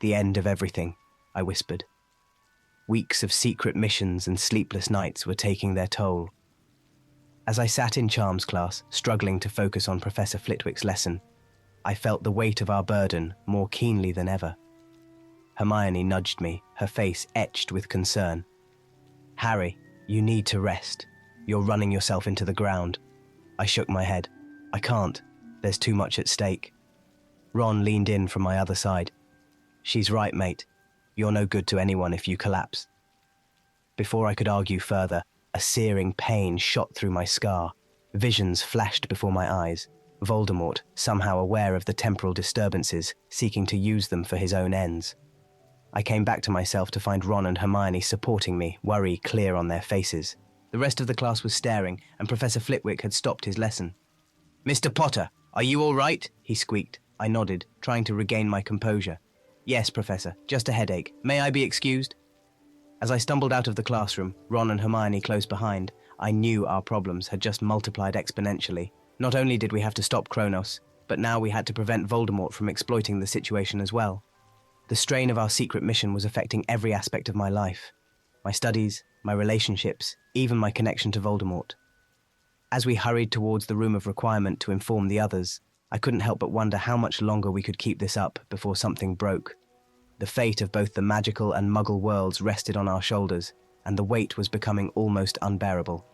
"The end of everything," I whispered. Weeks of secret missions and sleepless nights were taking their toll. As I sat in Charms class, struggling to focus on Professor Flitwick's lesson, I felt the weight of our burden more keenly than ever. Hermione nudged me, her face etched with concern. "Harry, you need to rest. You're running yourself into the ground." I shook my head. "I can't. There's too much at stake." Ron leaned in from my other side. "She's right, mate. You're no good to anyone if you collapse." Before I could argue further, a searing pain shot through my scar. Visions flashed before my eyes. Voldemort, somehow aware of the temporal disturbances, seeking to use them for his own ends. I came back to myself to find Ron and Hermione supporting me, worry clear on their faces. The rest of the class was staring, and Professor Flitwick had stopped his lesson. "Mr. Potter, are you all right?" he squeaked. I nodded, trying to regain my composure. "Yes, Professor, just a headache. May I be excused?" As I stumbled out of the classroom, Ron and Hermione close behind, I knew our problems had just multiplied exponentially. Not only did we have to stop Chronos, but now we had to prevent Voldemort from exploiting the situation as well. The strain of our secret mission was affecting every aspect of my life. My studies, my relationships, even my connection to Voldemort. As we hurried towards the room of requirement to inform the others, I couldn't help but wonder how much longer we could keep this up before something broke. The fate of both the magical and muggle worlds rested on our shoulders, and the weight was becoming almost unbearable.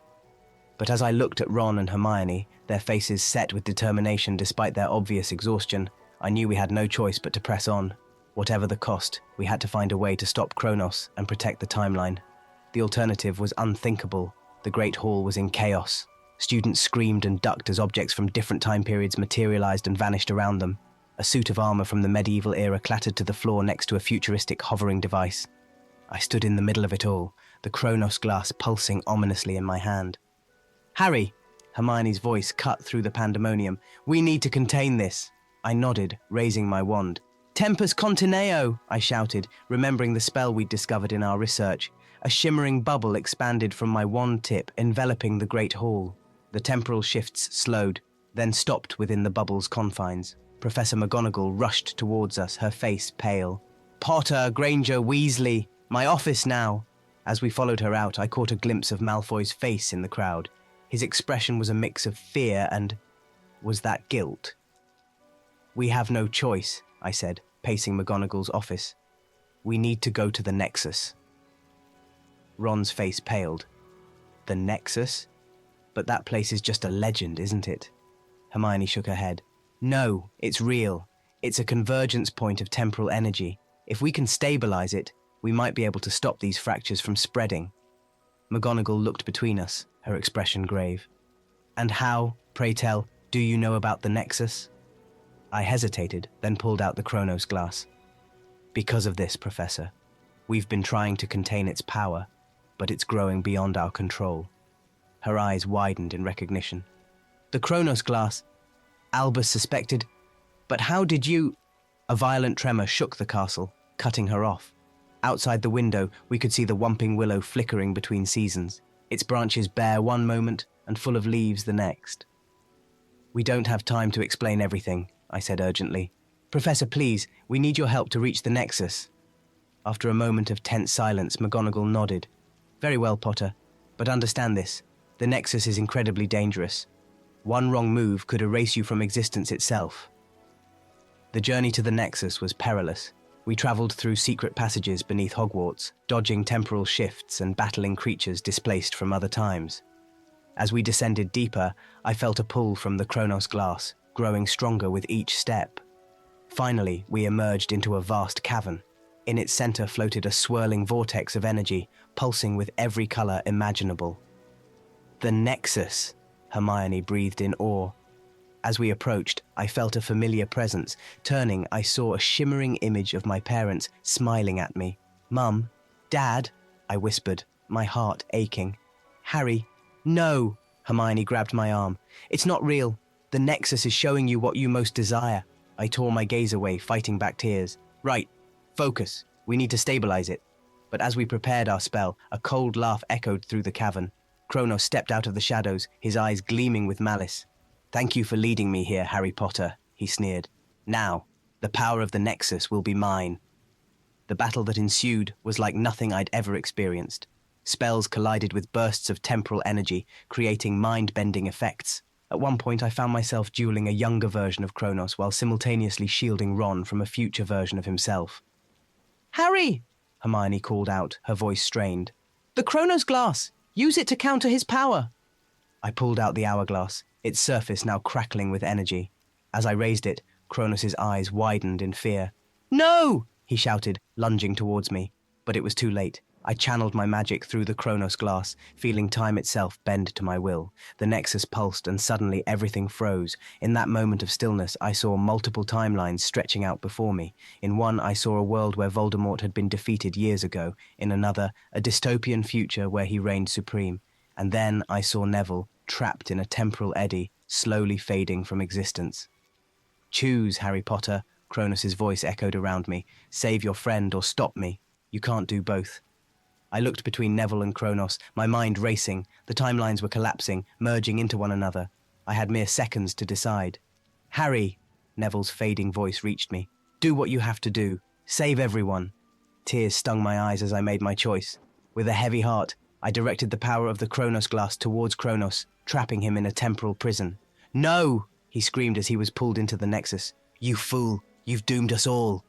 But as I looked at Ron and Hermione, their faces set with determination despite their obvious exhaustion, I knew we had no choice but to press on. Whatever the cost, we had to find a way to stop Chronos and protect the timeline. The alternative was unthinkable. The Great Hall was in chaos. Students screamed and ducked as objects from different time periods materialized and vanished around them. A suit of armor from the medieval era clattered to the floor next to a futuristic hovering device. I stood in the middle of it all, the Chronos glass pulsing ominously in my hand. "Harry!" Hermione's voice cut through the pandemonium. "We need to contain this." I nodded, raising my wand. "Tempus Contineo!" I shouted, remembering the spell we'd discovered in our research. A shimmering bubble expanded from my wand tip, enveloping the Great Hall. The temporal shifts slowed, then stopped within the bubble's confines. Professor McGonagall rushed towards us, her face pale. "Potter, Granger, Weasley, my office now!" As we followed her out, I caught a glimpse of Malfoy's face in the crowd. His expression was a mix of fear and... was that guilt? "We have no choice," I said, pacing McGonagall's office. "We need to go to the Nexus." Ron's face paled. "The Nexus? But that place is just a legend, isn't it?" Hermione shook her head. "No, it's real. It's a convergence point of temporal energy. If we can stabilize it, we might be able to stop these fractures from spreading." McGonagall looked between us, her expression grave. "And how, pray tell, do you know about the Nexus?" I hesitated, then pulled out the Chronos glass. "Because of this, Professor. We've been trying to contain its power, but it's growing beyond our control." Her eyes widened in recognition. "The Chronos glass," Albus suspected. "But how did you—" A violent tremor shook the castle, cutting her off. Outside the window, we could see the Whomping Willow flickering between seasons, its branches bare one moment and full of leaves the next. "We don't have time to explain everything," I said urgently. "Professor, please, we need your help to reach the Nexus." After a moment of tense silence, McGonagall nodded. "Very well, Potter, but understand this. The Nexus is incredibly dangerous. One wrong move could erase you from existence itself. The journey to the Nexus was perilous. We traveled through secret passages beneath Hogwarts, dodging temporal shifts and battling creatures displaced from other times. As we descended deeper, I felt a pull from the Chronos glass, growing stronger with each step. Finally, we emerged into a vast cavern. In its center floated a swirling vortex of energy, pulsing with every color imaginable. The Nexus, Hermione breathed in awe. As we approached, I felt a familiar presence. Turning, I saw a shimmering image of my parents smiling at me. "Mum, Dad," I whispered, my heart aching. "Harry, no!" Hermione grabbed my arm. "It's not real. The Nexus is showing you what you most desire." I tore my gaze away, fighting back tears. "Right, focus. We need to stabilize it." But as we prepared our spell, a cold laugh echoed through the cavern. Kronos stepped out of the shadows, his eyes gleaming with malice. "Thank you for leading me here, Harry Potter," he sneered. "Now, the power of the Nexus will be mine." The battle that ensued was like nothing I'd ever experienced. Spells collided with bursts of temporal energy, creating mind-bending effects. At one point, I found myself dueling a younger version of Kronos while simultaneously shielding Ron from a future version of himself. "Harry!" Hermione called out, her voice strained. "The Kronos glass! Use it to counter his power!" I pulled out the hourglass, its surface now crackling with energy. As I raised it, Kronos' eyes widened in fear. "No!" he shouted, lunging towards me. But it was too late. I channeled my magic through the Kronos glass, feeling time itself bend to my will. The Nexus pulsed, and suddenly everything froze. In that moment of stillness, I saw multiple timelines stretching out before me. In one, I saw a world where Voldemort had been defeated years ago. In another, a dystopian future where he reigned supreme. And then I saw Neville, trapped in a temporal eddy, slowly fading from existence. "Choose, Harry Potter," Kronos' voice echoed around me. "Save your friend or stop me. You can't do both." I looked between Neville and Kronos, my mind racing. The timelines were collapsing, merging into one another. I had mere seconds to decide. "Harry," Neville's fading voice reached me. "Do what you have to do. Save everyone." Tears stung my eyes as I made my choice. With a heavy heart, I directed the power of the Kronos glass towards Kronos, trapping him in a temporal prison. "No!" he screamed as he was pulled into the Nexus. "You fool! You've doomed us all!"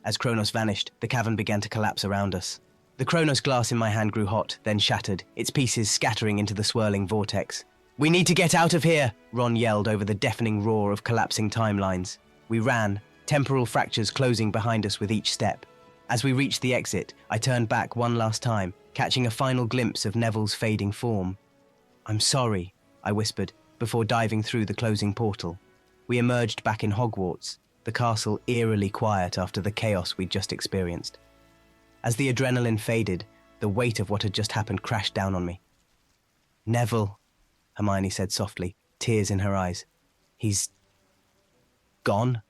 As Kronos vanished, the cavern began to collapse around us. The Kronos glass in my hand grew hot, then shattered, its pieces scattering into the swirling vortex. "We need to get out of here!" Ron yelled over the deafening roar of collapsing timelines. We ran, temporal fractures closing behind us with each step. As we reached the exit, I turned back one last time, catching a final glimpse of Neville's fading form. "I'm sorry," I whispered, before diving through the closing portal. We emerged back in Hogwarts, the castle eerily quiet after the chaos we'd just experienced. As the adrenaline faded, the weight of what had just happened crashed down on me. "Neville," Hermione said softly, tears in her eyes. "He's gone?"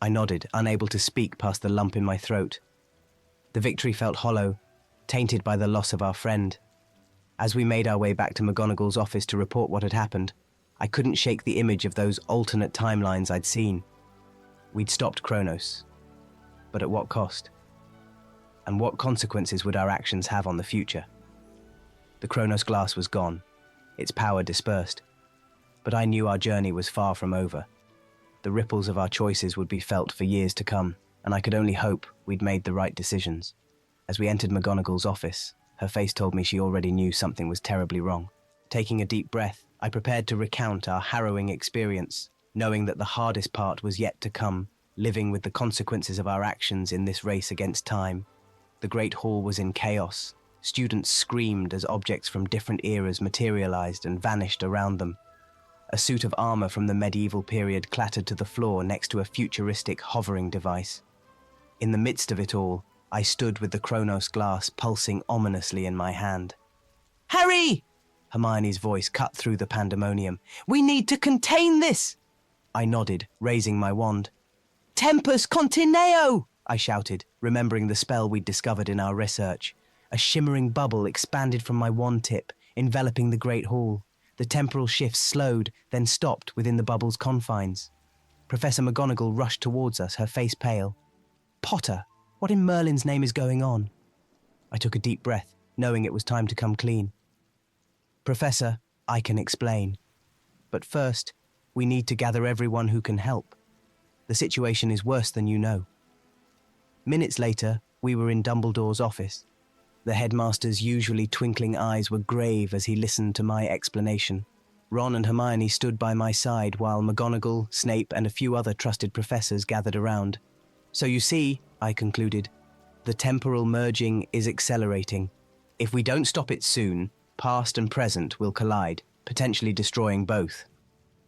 I nodded, unable to speak past the lump in my throat. The victory felt hollow, tainted by the loss of our friend. As we made our way back to McGonagall's office to report what had happened, I couldn't shake the image of those alternate timelines I'd seen. We'd stopped Kronos, but at what cost? And what consequences would our actions have on the future? The Kronos glass was gone, its power dispersed. But I knew our journey was far from over. The ripples of our choices would be felt for years to come, and I could only hope we'd made the right decisions. As we entered McGonagall's office, her face told me she already knew something was terribly wrong. Taking a deep breath, I prepared to recount our harrowing experience, knowing that the hardest part was yet to come, living with the consequences of our actions in this race against time. The Great Hall was in chaos. Students screamed as objects from different eras materialized and vanished around them. A suit of armor from the medieval period clattered to the floor next to a futuristic hovering device. In the midst of it all, I stood with the Kronos glass pulsing ominously in my hand. "Harry!" Hermione's voice cut through the pandemonium. "We need to contain this!" I nodded, raising my wand. "Tempus Contineo!" I shouted, remembering the spell we'd discovered in our research. A shimmering bubble expanded from my wand tip, enveloping the Great Hall. The temporal shifts slowed, then stopped within the bubble's confines. Professor McGonagall rushed towards us, her face pale. "Potter, what in Merlin's name is going on?" I took a deep breath, knowing it was time to come clean. Professor, I can explain. But first, we need to gather everyone who can help. The situation is worse than you know. Minutes later, we were in Dumbledore's office. The headmaster's usually twinkling eyes were grave as he listened to my explanation. Ron and Hermione stood by my side while McGonagall, Snape, and a few other trusted professors gathered around. So you see, I concluded, the temporal merging is accelerating. If we don't stop it soon, past and present will collide, potentially destroying both.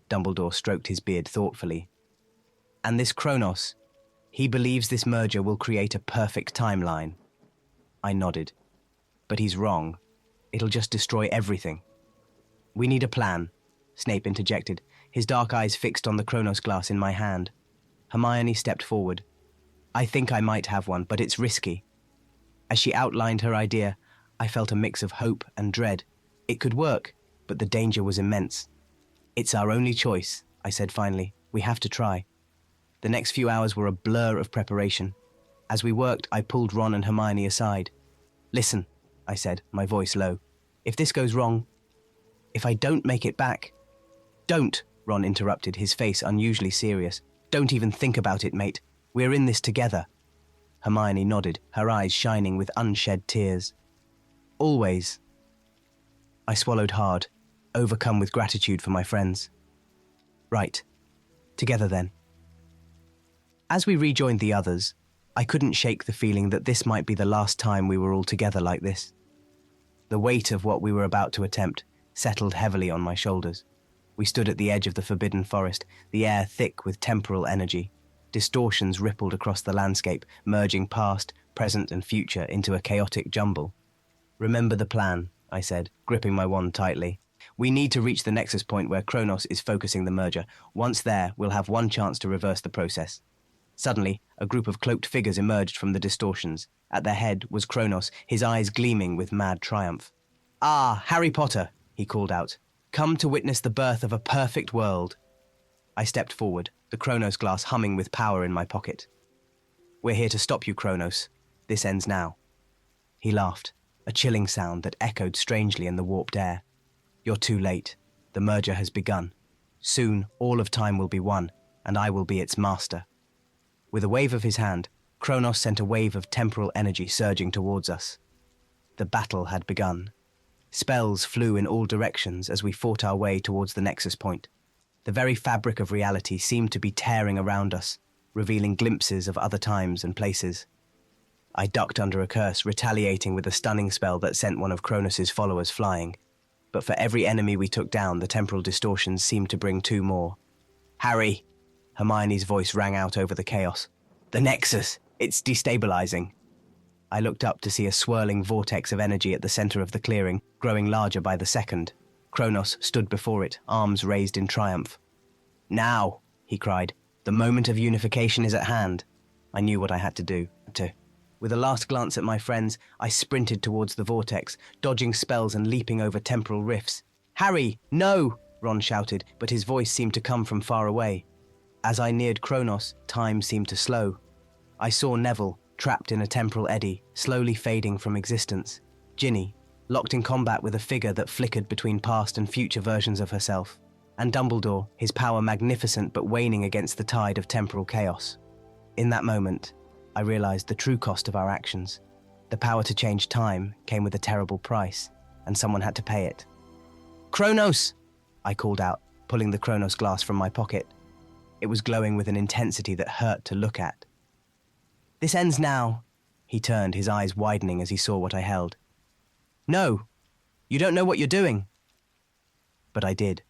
Dumbledore stroked his beard thoughtfully. And this Kronos, he believes this merger will create a perfect timeline. I nodded. But he's wrong. It'll just destroy everything. We need a plan, Snape interjected, his dark eyes fixed on the Kronos glass in my hand. Hermione stepped forward. I think I might have one, but it's risky. As she outlined her idea, I felt a mix of hope and dread. It could work, but the danger was immense. It's our only choice, I said finally. We have to try. The next few hours were a blur of preparation. As we worked, I pulled Ron and Hermione aside. Listen, I said, my voice low. If this goes wrong, if I don't make it back... Don't, Ron interrupted, his face unusually serious. Don't even think about it, mate. We're in this together. Hermione nodded, her eyes shining with unshed tears. Always. I swallowed hard, overcome with gratitude for my friends. Right. Together then. As we rejoined the others, I couldn't shake the feeling that this might be the last time we were all together like this. The weight of what we were about to attempt settled heavily on my shoulders. We stood at the edge of the forbidden forest, the air thick with temporal energy. Distortions rippled across the landscape, merging past, present, and future into a chaotic jumble. Remember the plan, I said, gripping my wand tightly. We need to reach the nexus point where Kronos is focusing the merger. Once there, we'll have one chance to reverse the process. Suddenly, a group of cloaked figures emerged from the distortions. At their head was Kronos, his eyes gleaming with mad triumph. Ah, Harry Potter, he called out. Come to witness the birth of a perfect world. I stepped forward, the Kronos glass humming with power in my pocket. We're here to stop you, Kronos. This ends now. He laughed, a chilling sound that echoed strangely in the warped air. You're too late. The merger has begun. Soon, all of time will be one, and I will be its master. With a wave of his hand, Kronos sent a wave of temporal energy surging towards us. The battle had begun. Spells flew in all directions as we fought our way towards the nexus point. The very fabric of reality seemed to be tearing around us, revealing glimpses of other times and places. I ducked under a curse, retaliating with a stunning spell that sent one of Kronos' followers flying. But for every enemy we took down, the temporal distortions seemed to bring two more. Harry! Hermione's voice rang out over the chaos. The Nexus! It's destabilizing. I looked up to see a swirling vortex of energy at the center of the clearing, growing larger by the second. Kronos stood before it, arms raised in triumph. Now, he cried, the moment of unification is at hand. I knew what I had to do. With a last glance at my friends, I sprinted towards the vortex, dodging spells and leaping over temporal rifts. Harry, no! Ron shouted, but his voice seemed to come from far away. As I neared Kronos, time seemed to slow. I saw Neville, trapped in a temporal eddy, slowly fading from existence. Ginny, locked in combat with a figure that flickered between past and future versions of herself. And Dumbledore, his power magnificent but waning against the tide of temporal chaos. In that moment, I realized the true cost of our actions. The power to change time came with a terrible price, and someone had to pay it. Kronos! I called out, pulling the Kronos glass from my pocket. It was glowing with an intensity that hurt to look at. This ends now. He turned, his eyes widening as he saw what I held. No, you don't know what you're doing. But I did.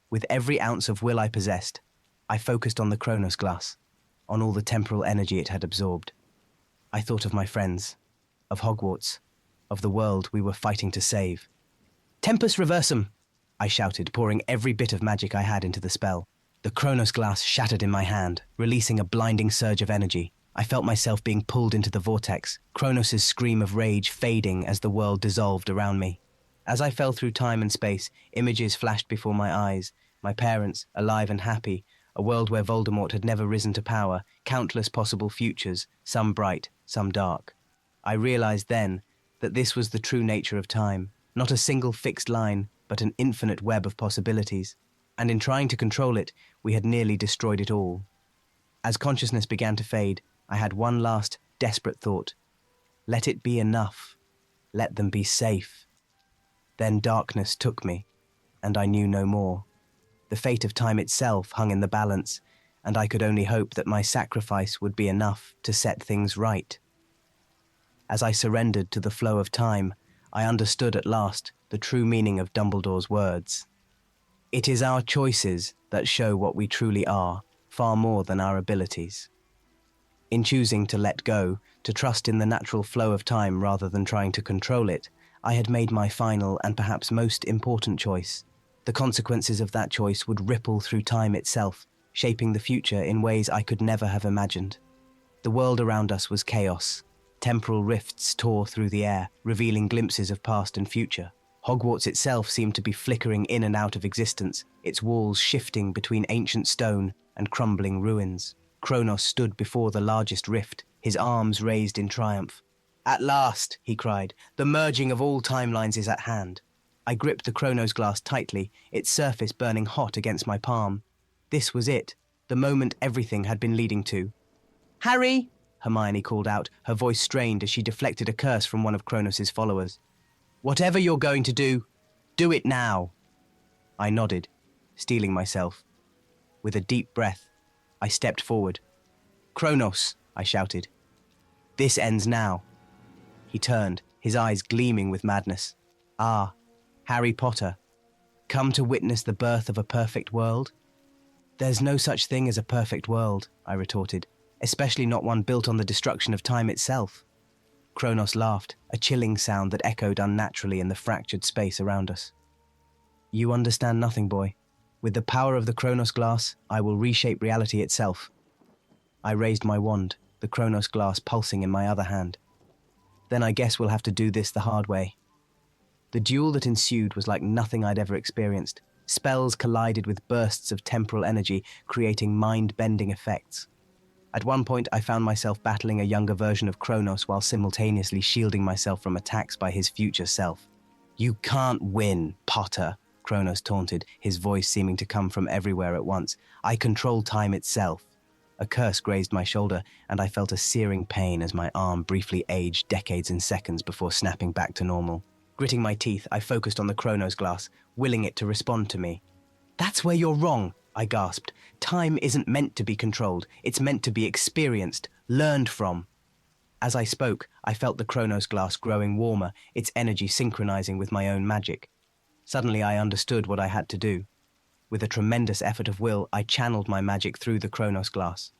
With every ounce of will I possessed, I focused on the Kronos glass, on all the temporal energy it had absorbed. I thought of my friends, of Hogwarts, of the world we were fighting to save. Tempus reversum, I shouted, pouring every bit of magic I had into the spell. The Kronos glass shattered in my hand, releasing a blinding surge of energy. I felt myself being pulled into the vortex, Kronos' scream of rage fading as the world dissolved around me. As I fell through time and space, images flashed before my eyes, my parents, alive and happy, a world where Voldemort had never risen to power, countless possible futures, some bright, some dark. I realized then that this was the true nature of time, not a single fixed line, but an infinite web of possibilities. And in trying to control it, we had nearly destroyed it all. As consciousness began to fade, I had one last, desperate thought. Let it be enough. Let them be safe. Then darkness took me, and I knew no more. The fate of time itself hung in the balance, and I could only hope that my sacrifice would be enough to set things right. As I surrendered to the flow of time, I understood at last the true meaning of Dumbledore's words. It is our choices that show what we truly are, far more than our abilities. In choosing to let go, to trust in the natural flow of time rather than trying to control it, I had made my final and perhaps most important choice. The consequences of that choice would ripple through time itself, shaping the future in ways I could never have imagined. The world around us was chaos. Temporal rifts tore through the air, revealing glimpses of past and future. Hogwarts itself seemed to be flickering in and out of existence, its walls shifting between ancient stone and crumbling ruins. Kronos stood before the largest rift, his arms raised in triumph. "At last," he cried, "the merging of all timelines is at hand." I gripped the Kronos glass tightly, its surface burning hot against my palm. This was it, the moment everything had been leading to. "Harry!" Hermione called out, her voice strained as she deflected a curse from one of Kronos' followers. "Whatever you're going to do it now." I nodded, steeling myself. With a deep breath, I stepped forward. "Kronos," I shouted. "This ends now." He turned, his eyes gleaming with madness. "Ah, Harry Potter, come to witness the birth of a perfect world?" "There's no such thing as a perfect world," I retorted, "especially not one built on the destruction of time itself." Kronos laughed, a chilling sound that echoed unnaturally in the fractured space around us. "You understand nothing, boy. With the power of the Kronos glass, I will reshape reality itself." I raised my wand, the Kronos glass pulsing in my other hand. "Then I guess we'll have to do this the hard way." The duel that ensued was like nothing I'd ever experienced. Spells collided with bursts of temporal energy, creating mind-bending effects. At one point, I found myself battling a younger version of Kronos while simultaneously shielding myself from attacks by his future self. "You can't win, Potter," Kronos taunted, his voice seeming to come from everywhere at once. "I control time itself." A curse grazed my shoulder, and I felt a searing pain as my arm briefly aged decades in seconds before snapping back to normal. Gritting my teeth, I focused on the Kronos glass, willing it to respond to me. "That's where you're wrong," I gasped. "Time isn't meant to be controlled. It's meant to be experienced, learned from." As I spoke, I felt the Kronos glass growing warmer, its energy synchronizing with my own magic. Suddenly I understood what I had to do. With a tremendous effort of will, I channeled my magic through the Kronos glass.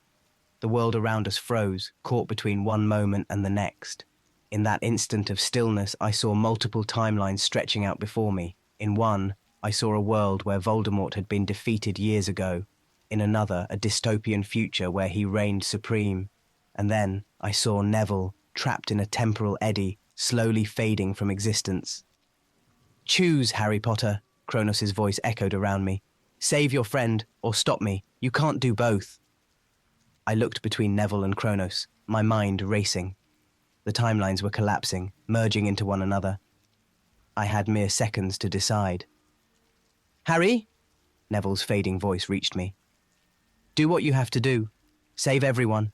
The world around us froze, caught between one moment and the next. In that instant of stillness, I saw multiple timelines stretching out before me. In one, I saw a world where Voldemort had been defeated years ago. In another, a dystopian future where he reigned supreme. And then, I saw Neville, trapped in a temporal eddy, slowly fading from existence. "Choose, Harry Potter," Kronos' voice echoed around me. "Save your friend, or stop me. You can't do both." I looked between Neville and Kronos, my mind racing. The timelines were collapsing, merging into one another. I had mere seconds to decide. "Harry?" Neville's fading voice reached me. "Do what you have to do. Save everyone."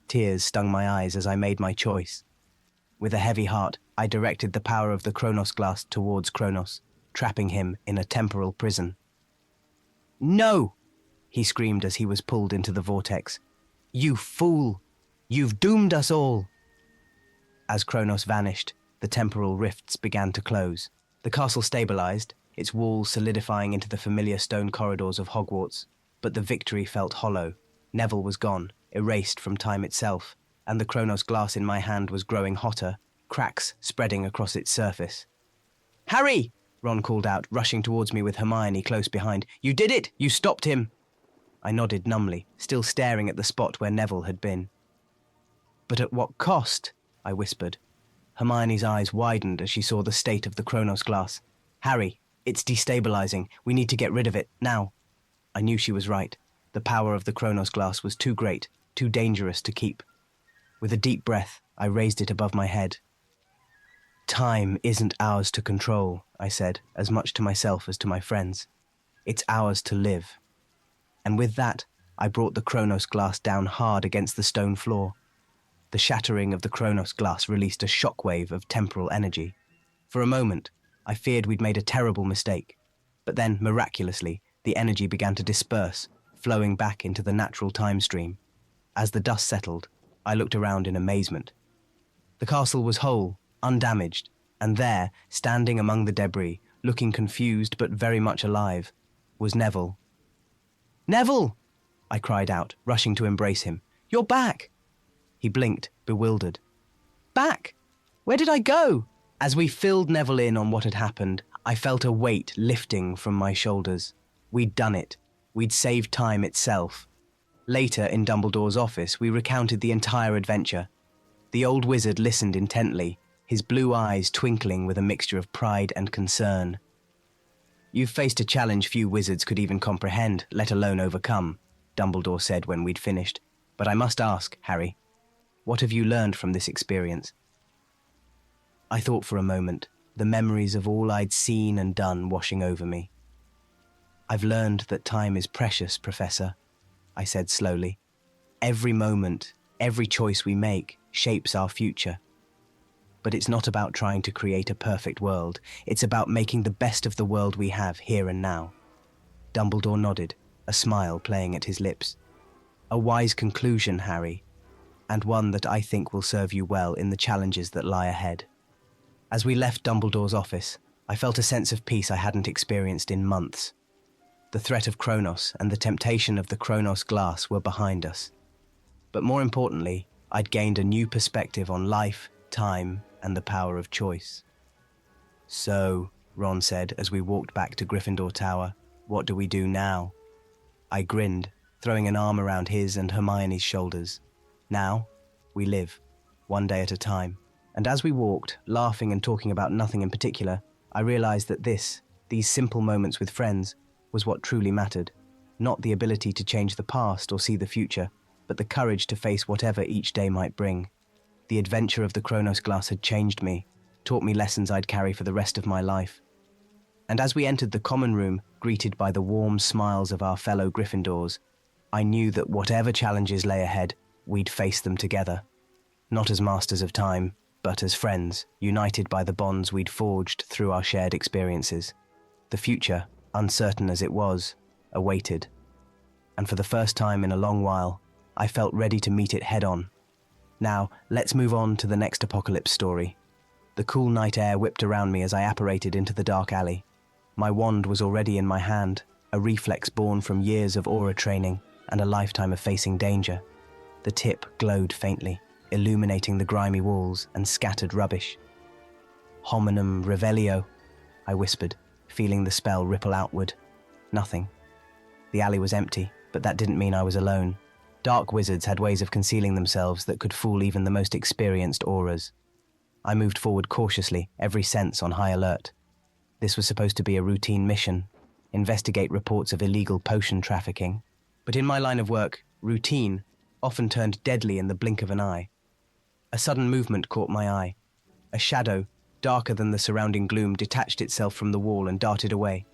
Tears stung my eyes as I made my choice. With a heavy heart, I directed the power of the Kronos glass towards Kronos, trapping him in a temporal prison. "No!" he screamed as he was pulled into the vortex. "You fool! You've doomed us all!" As Kronos vanished, the temporal rifts began to close. The castle stabilized, its walls solidifying into the familiar stone corridors of Hogwarts. But the victory felt hollow. Neville was gone, erased from time itself, and the Kronos glass in my hand was growing hotter, cracks spreading across its surface. "Harry!" Ron called out, rushing towards me with Hermione close behind. "You did it! You stopped him!" I nodded numbly, still staring at the spot where Neville had been. "But at what cost?" I whispered. Hermione's eyes widened as she saw the state of the Kronos glass. "Harry, it's destabilizing. We need to get rid of it, now." I knew she was right. The power of the Kronos glass was too great, too dangerous to keep. With a deep breath, I raised it above my head. Time isn't ours to control, I said, as much to myself as to my friends. It's ours to live. And with that, I brought the Chronos glass down hard against the stone floor. The shattering of the Chronos glass released a shockwave of temporal energy. For a moment, I feared we'd made a terrible mistake. But then, miraculously, the energy began to disperse, flowing back into the natural time stream. As the dust settled, I looked around in amazement. The castle was whole, undamaged, and there, standing among the debris, looking confused but very much alive, was Neville. "Neville!" I cried out, rushing to embrace him. "You're back!" He blinked, bewildered. "Back? Where did I go?" As we filled Neville in on what had happened, I felt a weight lifting from my shoulders. We'd done it. We'd saved time itself. Later, in Dumbledore's office, we recounted the entire adventure. The old wizard listened intently, his blue eyes twinkling with a mixture of pride and concern. "You've faced a challenge few wizards could even comprehend, let alone overcome," Dumbledore said when we'd finished. "But I must ask, Harry, what have you learned from this experience?" I thought for a moment, the memories of all I'd seen and done washing over me. "I've learned that time is precious, Professor," I said slowly. "Every moment, every choice we make shapes our future. But it's not about trying to create a perfect world. It's about making the best of the world we have here and now." Dumbledore nodded, a smile playing at his lips. "A wise conclusion, Harry, and one that I think will serve you well in the challenges that lie ahead." As we left Dumbledore's office, I felt a sense of peace I hadn't experienced in months. The threat of Chronos and the temptation of the Chronos glass were behind us. But more importantly, I'd gained a new perspective on life, time, and the power of choice. "So," Ron said as we walked back to Gryffindor Tower, "what do we do now?" I grinned, throwing an arm around his and Hermione's shoulders. "Now, we live, one day at a time." And as we walked, laughing and talking about nothing in particular, I realized that these simple moments with friends, was what truly mattered. Not the ability to change the past or see the future, but the courage to face whatever each day might bring. The adventure of the Chronos glass had changed me, taught me lessons I'd carry for the rest of my life. And as we entered the common room, greeted by the warm smiles of our fellow Gryffindors, I knew that whatever challenges lay ahead, we'd face them together. Not as masters of time, but as friends, united by the bonds we'd forged through our shared experiences. The future, uncertain as it was, awaited. And for the first time in a long while, I felt ready to meet it head-on. Now, let's move on to the next apocalypse story. The cool night air whipped around me as I apparated into the dark alley. My wand was already in my hand, a reflex born from years of aura training and a lifetime of facing danger. The tip glowed faintly, illuminating the grimy walls and scattered rubbish. "Hominum revelio," I whispered, feeling the spell ripple outward. Nothing. The alley was empty, but that didn't mean I was alone. Dark wizards had ways of concealing themselves that could fool even the most experienced auras. I moved forward cautiously, every sense on high alert. This was supposed to be a routine mission, investigate reports of illegal potion trafficking. But in my line of work, routine often turned deadly in the blink of an eye. A sudden movement caught my eye. A shadow, darker than the surrounding gloom, detached itself from the wall and darted away.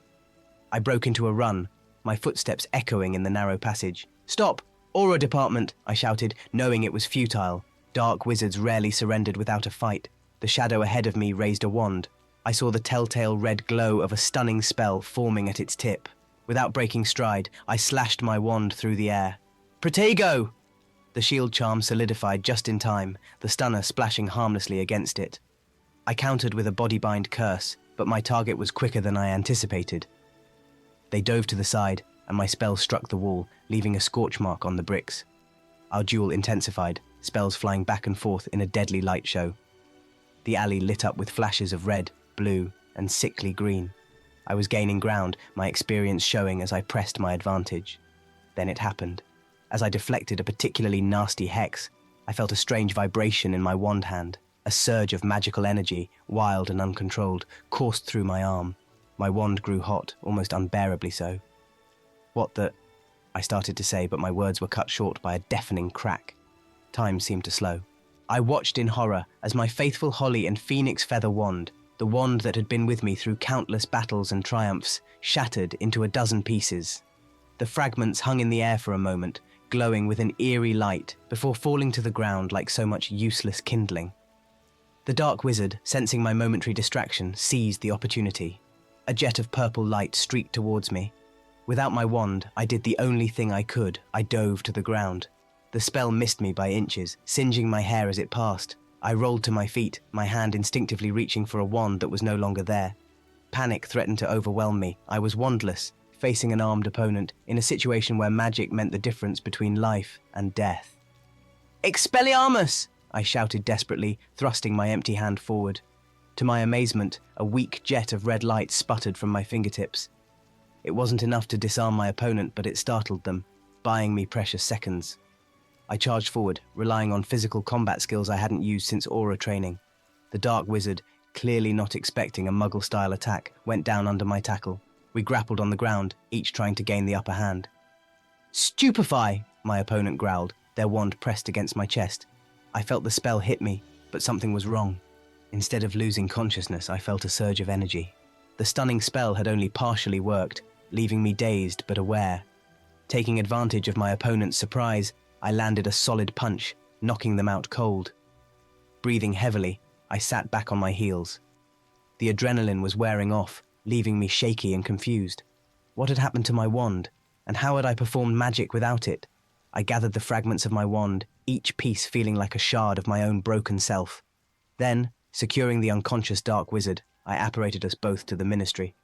I broke into a run, my footsteps echoing in the narrow passage. "Stop! Aura department!" I shouted, knowing it was futile. Dark wizards rarely surrendered without a fight. The shadow ahead of me raised a wand. I saw the telltale red glow of a stunning spell forming at its tip. Without breaking stride, I slashed my wand through the air. "Protego!" The shield charm solidified just in time, the stunner splashing harmlessly against it. I countered with a bodybind curse, but my target was quicker than I anticipated. They dove to the side, and my spell struck the wall, leaving a scorch mark on the bricks. Our duel intensified, spells flying back and forth in a deadly light show. The alley lit up with flashes of red, blue, and sickly green. I was gaining ground, my experience showing as I pressed my advantage. Then it happened. As I deflected a particularly nasty hex, I felt a strange vibration in my wand hand. A surge of magical energy, wild and uncontrolled, coursed through my arm. My wand grew hot, almost unbearably so. "What the—" I started to say, but my words were cut short by a deafening crack. Time seemed to slow. I watched in horror as my faithful holly and phoenix feather wand, the wand that had been with me through countless battles and triumphs, shattered into a dozen pieces. The fragments hung in the air for a moment, glowing with an eerie light before falling to the ground like so much useless kindling. The dark wizard, sensing my momentary distraction, seized the opportunity. A jet of purple light streaked towards me. Without my wand, I did the only thing I could. I dove to the ground. The spell missed me by inches, singeing my hair as it passed. I rolled to my feet, my hand instinctively reaching for a wand that was no longer there. Panic threatened to overwhelm me. I was wandless, facing an armed opponent, in a situation where magic meant the difference between life and death. "Expelliarmus!" I shouted desperately, thrusting my empty hand forward. To my amazement, a weak jet of red light sputtered from my fingertips. It wasn't enough to disarm my opponent, but it startled them, buying me precious seconds. I charged forward, relying on physical combat skills I hadn't used since aura training. The dark wizard, clearly not expecting a Muggle-style attack, went down under my tackle. We grappled on the ground, each trying to gain the upper hand. "Stupefy!" my opponent growled, their wand pressed against my chest. I felt the spell hit me, but something was wrong. Instead of losing consciousness, I felt a surge of energy. The stunning spell had only partially worked, leaving me dazed but aware. Taking advantage of my opponent's surprise, I landed a solid punch, knocking them out cold. Breathing heavily, I sat back on my heels. The adrenaline was wearing off, leaving me shaky and confused. What had happened to my wand, and how had I performed magic without it? I gathered the fragments of my wand, each piece feeling like a shard of my own broken self. Then, securing the unconscious dark wizard, I apparated us both to the ministry.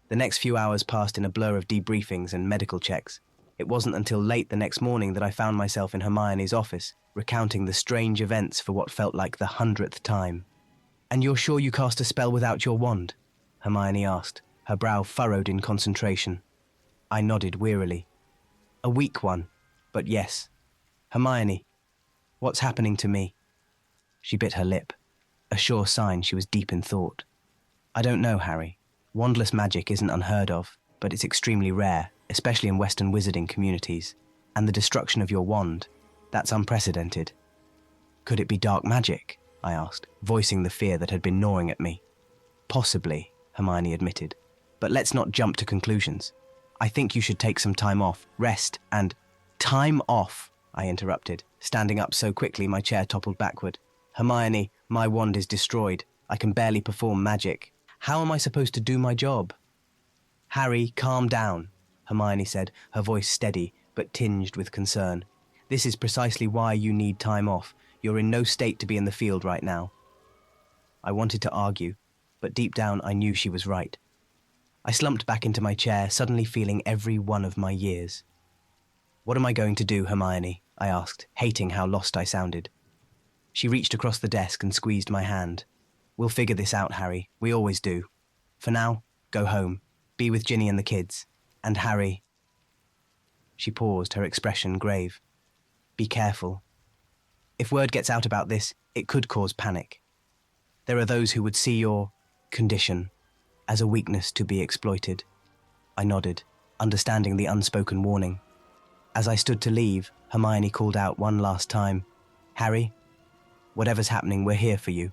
The next few hours passed in a blur of debriefings and medical checks. It wasn't until late the next morning that I found myself in Hermione's office, recounting the strange events for what felt like the 100th time. "And you're sure you cast a spell without your wand?" Hermione asked, her brow furrowed in concentration. I nodded wearily. "A weak one, but yes." "Hermione, what's happening to me?" She bit her lip, a sure sign she was deep in thought. "I don't know, Harry. Wandless magic isn't unheard of, but it's extremely rare, especially in Western wizarding communities. And the destruction of your wand, that's unprecedented." "Could it be dark magic?" I asked, voicing the fear that had been gnawing at me. "Possibly," Hermione admitted, "but let's not jump to conclusions. I think you should take some time off, rest, and—" "Time off," I interrupted, standing up so quickly my chair toppled backward. "Hermione, my wand is destroyed. I can barely perform magic. How am I supposed to do my job?" "Harry, calm down," Hermione said, her voice steady but tinged with concern. "This is precisely why you need time off. You're in no state to be in the field right now." I wanted to argue, but deep down I knew she was right. I slumped back into my chair, suddenly feeling every one of my years. "What am I going to do, Hermione?" I asked, hating how lost I sounded. She reached across the desk and squeezed my hand. "We'll figure this out, Harry. We always do. For now, go home. Be with Ginny and the kids. And Harry—" She paused, her expression grave. "Be careful. If word gets out about this, it could cause panic. There are those who would see your condition as a weakness to be exploited." I nodded, understanding the unspoken warning. As I stood to leave, Hermione called out one last time, "Harry, whatever's happening, we're here for you.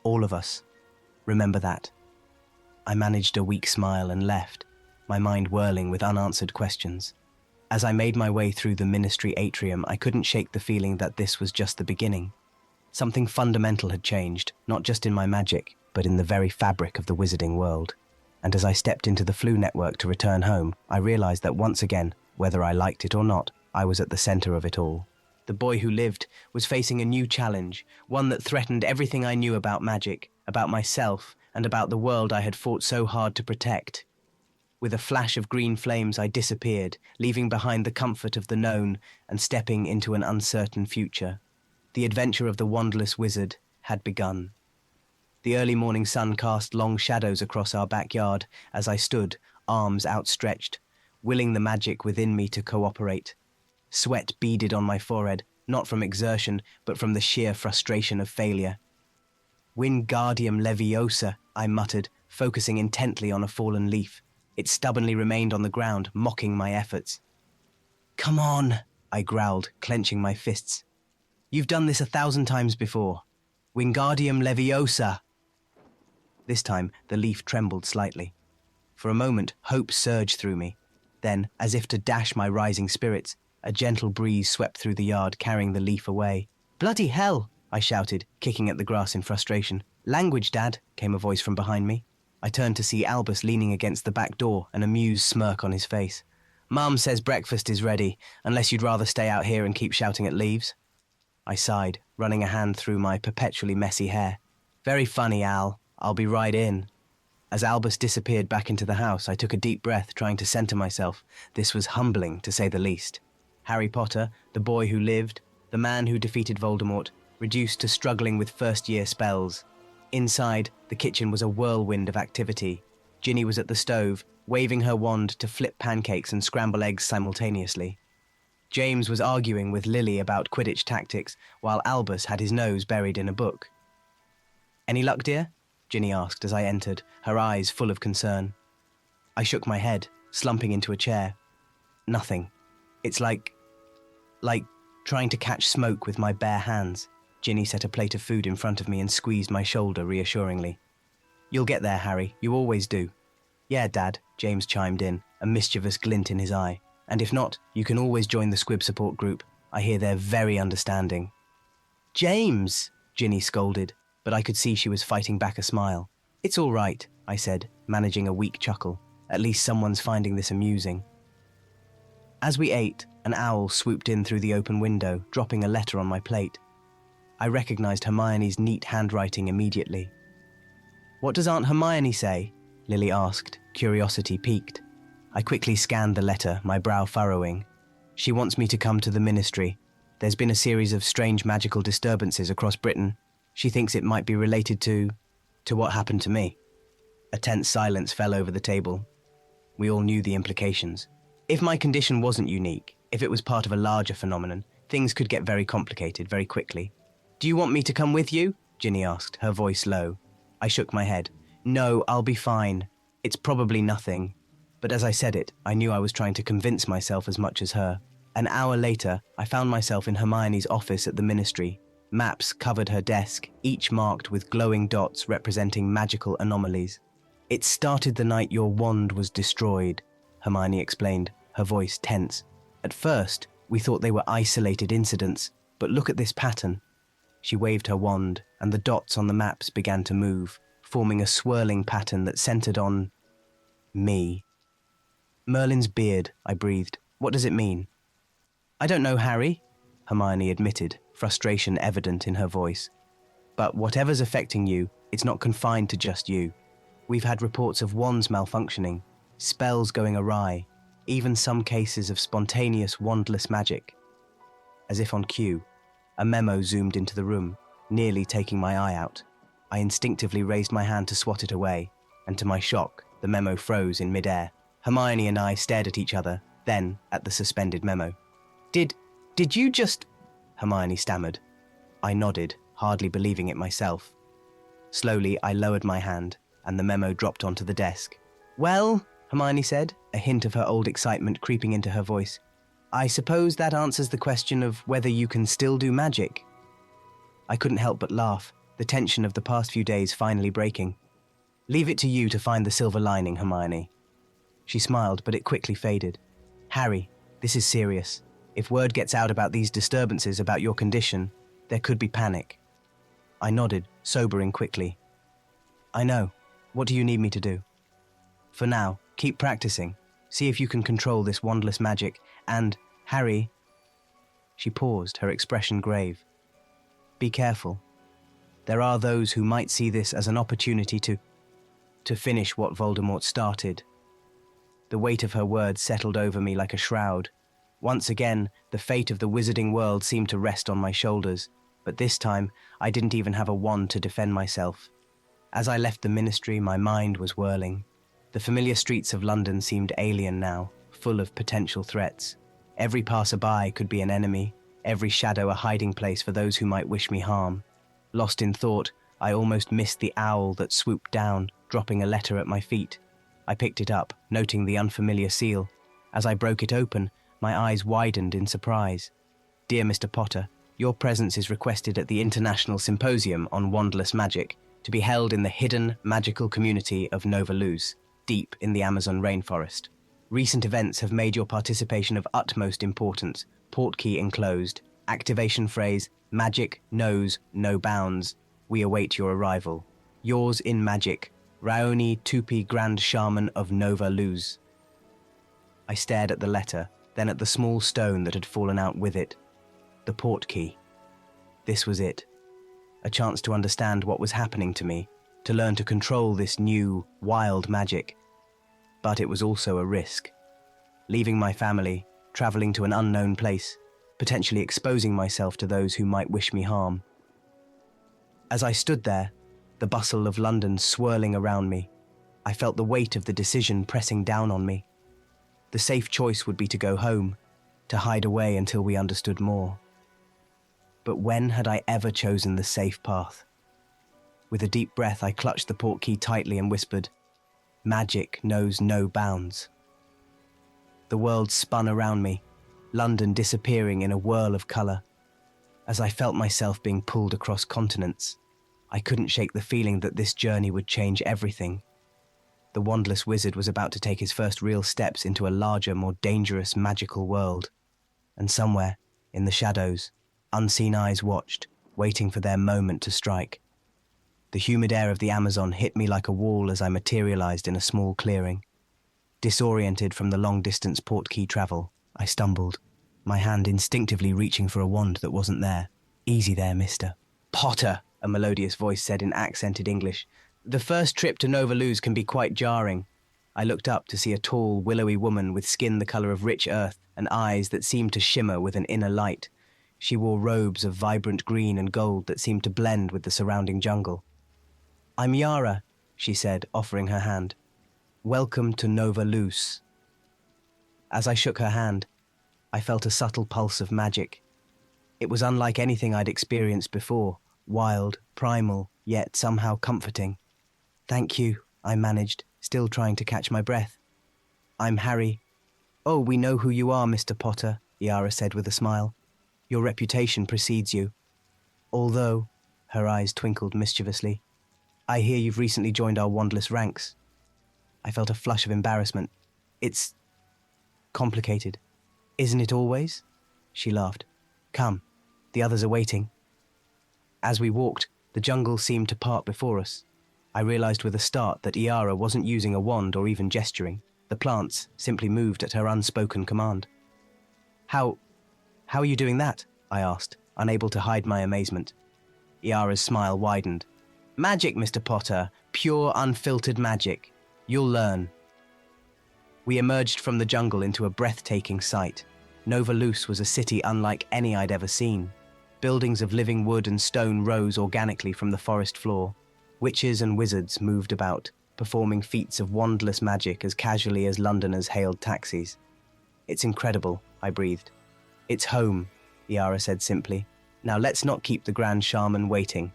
All of us. Remember that." I managed a weak smile and left, my mind whirling with unanswered questions. As I made my way through the ministry atrium, I couldn't shake the feeling that this was just the beginning. Something fundamental had changed, not just in my magic, but in the very fabric of the wizarding world. And as I stepped into the Flu network to return home, I realized that once again, whether I liked it or not, I was at the center of it all. The boy who lived was facing a new challenge, one that threatened everything I knew about magic, about myself, and about the world I had fought so hard to protect. With a flash of green flames, I disappeared, leaving behind the comfort of the known and stepping into an uncertain future. The adventure of the wandless wizard had begun. The early morning sun cast long shadows across our backyard as I stood, arms outstretched, willing the magic within me to cooperate. Sweat beaded on my forehead, not from exertion, but from the sheer frustration of failure. "Wingardium Leviosa," I muttered, focusing intently on a fallen leaf. It stubbornly remained on the ground, mocking my efforts. "Come on," I growled, clenching my fists. You've done this 1,000 times before. Wingardium Leviosa. This time, the leaf trembled slightly. For a moment, hope surged through me. Then, as if to dash my rising spirits, a gentle breeze swept through the yard, carrying the leaf away. Bloody hell! I shouted, kicking at the grass in frustration. Language, Dad, came a voice from behind me. I turned to see Albus leaning against the back door, an amused smirk on his face. Mum says breakfast is ready, unless you'd rather stay out here and keep shouting at leaves. I sighed, running a hand through my perpetually messy hair. Very funny, Al. I'll be right in. As Albus disappeared back into the house, I took a deep breath, trying to center myself. This was humbling, to say the least. Harry Potter, the boy who lived, the man who defeated Voldemort, reduced to struggling with first-year spells. Inside, the kitchen was a whirlwind of activity. Ginny was at the stove, waving her wand to flip pancakes and scramble eggs simultaneously. James was arguing with Lily about Quidditch tactics, while Albus had his nose buried in a book. Any luck, dear? Ginny asked as I entered, her eyes full of concern. I shook my head, slumping into a chair. Nothing. It's like trying to catch smoke with my bare hands. Ginny set a plate of food in front of me and squeezed my shoulder reassuringly. You'll get there, Harry. You always do. Yeah, Dad, James chimed in, a mischievous glint in his eye. And if not, you can always join the Squib support group. I hear they're very understanding. James! Ginny scolded, but I could see she was fighting back a smile. It's all right, I said, managing a weak chuckle. At least someone's finding this amusing. As we ate, an owl swooped in through the open window, dropping a letter on my plate. I recognized Hermione's neat handwriting immediately. What does Aunt Hermione say? Lily asked, curiosity piqued. I quickly scanned the letter, my brow furrowing. She wants me to come to the ministry. There's been a series of strange magical disturbances across Britain. She thinks it might be related to what happened to me. A tense silence fell over the table. We all knew the implications. If my condition wasn't unique, if it was part of a larger phenomenon, things could get very complicated very quickly. Do you want me to come with you? Ginny asked, her voice low. I shook my head. No, I'll be fine. It's probably nothing. But as I said it, I knew I was trying to convince myself as much as her. An hour later, I found myself in Hermione's office at the ministry. Maps covered her desk, each marked with glowing dots representing magical anomalies. It started the night your wand was destroyed, Hermione explained, her voice tense. At first, we thought they were isolated incidents, but look at this pattern. She waved her wand, and the dots on the maps began to move, forming a swirling pattern that centered on me. Merlin's beard, I breathed. What does it mean? I don't know, Harry, Hermione admitted, frustration evident in her voice. But whatever's affecting you, it's not confined to just you. We've had reports of wands malfunctioning, spells going awry, even some cases of spontaneous wandless magic. As if on cue, a memo zoomed into the room, nearly taking my eye out. I instinctively raised my hand to swat it away, and to my shock, the memo froze in midair. Hermione and I stared at each other, then at the suspended memo. Did you just... Hermione stammered. I nodded, hardly believing it myself. Slowly, I lowered my hand, and the memo dropped onto the desk. Well, Hermione said, a hint of her old excitement creeping into her voice. I suppose that answers the question of whether you can still do magic. I couldn't help but laugh, the tension of the past few days finally breaking. Leave it to you to find the silver lining, Hermione. She smiled, but it quickly faded. Harry, this is serious. If word gets out about these disturbances about your condition, there could be panic. I nodded, sobering quickly. I know. What do you need me to do? For now, keep practicing. See if you can control this wandless magic. And, Harry... She paused, her expression grave. Be careful. There are those who might see this as an opportunity to finish what Voldemort started. The weight of her words settled over me like a shroud. Once again, the fate of the wizarding world seemed to rest on my shoulders, but this time I didn't even have a wand to defend myself. As I left the ministry, my mind was whirling. The familiar streets of London seemed alien now, full of potential threats. Every passerby could be an enemy, every shadow a hiding place for those who might wish me harm. Lost in thought, I almost missed the owl that swooped down, dropping a letter at my feet. I picked it up, noting the unfamiliar seal. As I broke it open, my eyes widened in surprise. Dear Mr. Potter, Your presence is requested at the International Symposium on Wandless Magic, to be held in the hidden magical community of Nova Luz, deep in the Amazon rainforest. Recent events have made your participation of utmost importance. Portkey enclosed. Activation phrase, magic knows no bounds. We await your arrival. Yours in magic, Raoni Tupi, Grand Shaman of Nova Luz. I stared at the letter, then at the small stone that had fallen out with it. The portkey. This was it. A chance to understand what was happening to me, to learn to control this new, wild magic. But it was also a risk. Leaving my family, traveling to an unknown place, potentially exposing myself to those who might wish me harm. As I stood there, the bustle of London swirling around me, I felt the weight of the decision pressing down on me. The safe choice would be to go home, to hide away until we understood more. But when had I ever chosen the safe path? With a deep breath, I clutched the portkey tightly and whispered, "Magic knows no bounds." The world spun around me, London disappearing in a whirl of colour. As I felt myself being pulled across continents, I couldn't shake the feeling that this journey would change everything. The wandless wizard was about to take his first real steps into a larger, more dangerous, magical world. And somewhere, in the shadows, unseen eyes watched, waiting for their moment to strike. The humid air of the Amazon hit me like a wall as I materialized in a small clearing. Disoriented from the long-distance portkey travel, I stumbled, my hand instinctively reaching for a wand that wasn't there. "Easy there, mister." "Potter," a melodious voice said in accented English. "The first trip to Nova Luz can be quite jarring." I looked up to see a tall, willowy woman with skin the color of rich earth and eyes that seemed to shimmer with an inner light. She wore robes of vibrant green and gold that seemed to blend with the surrounding jungle. "I'm Yara," she said, offering her hand. "Welcome to Nova Luz." As I shook her hand, I felt a subtle pulse of magic. It was unlike anything I'd experienced before, wild, primal, yet somehow comforting. "Thank you," I managed, still trying to catch my breath. "I'm Harry." "Oh, we know who you are, Mr. Potter," Yara said with a smile. "Your reputation precedes you. Although," her eyes twinkled mischievously, "I hear you've recently joined our wandless ranks." I felt a flush of embarrassment. "It's complicated. Isn't it always?" She laughed. "Come, the others are waiting." As we walked, the jungle seemed to part before us. I realized with a start that Iara wasn't using a wand or even gesturing. The plants simply moved at her unspoken command. How are you doing that?" I asked, unable to hide my amazement. Iara's smile widened. "Magic, Mr. Potter. Pure, unfiltered magic. You'll learn." We emerged from the jungle into a breathtaking sight. Nova Luz was a city unlike any I'd ever seen. Buildings of living wood and stone rose organically from the forest floor. Witches and wizards moved about, performing feats of wandless magic as casually as Londoners hailed taxis. "It's incredible," I breathed. "It's home," Iara said simply. "Now let's not keep the Grand Shaman waiting."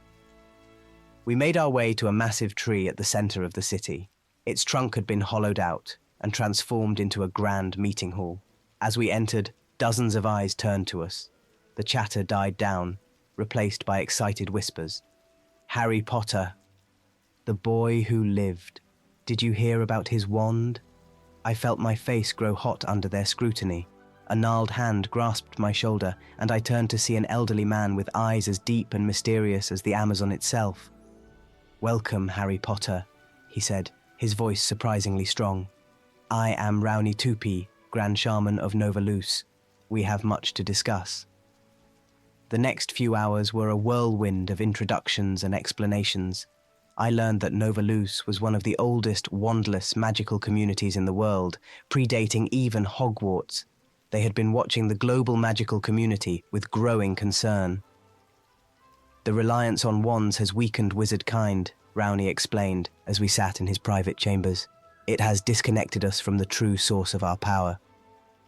We made our way to a massive tree at the center of the city. Its trunk had been hollowed out and transformed into a grand meeting hall. As we entered, dozens of eyes turned to us. The chatter died down, replaced by excited whispers. "Harry Potter, the boy who lived. Did you hear about his wand?" I felt my face grow hot under their scrutiny. A gnarled hand grasped my shoulder, and I turned to see an elderly man with eyes as deep and mysterious as the Amazon itself. "Welcome, Harry Potter," he said, his voice surprisingly strong. "I am Raoni Tupi, Grand Shaman of Nova Luz. We have much to discuss." The next few hours were a whirlwind of introductions and explanations. I learned that Nova Luz was one of the oldest wandless magical communities in the world, predating even Hogwarts. They had been watching the global magical community with growing concern. "The reliance on wands has weakened wizard kind," Raoni explained as we sat in his private chambers. "It has disconnected us from the true source of our power."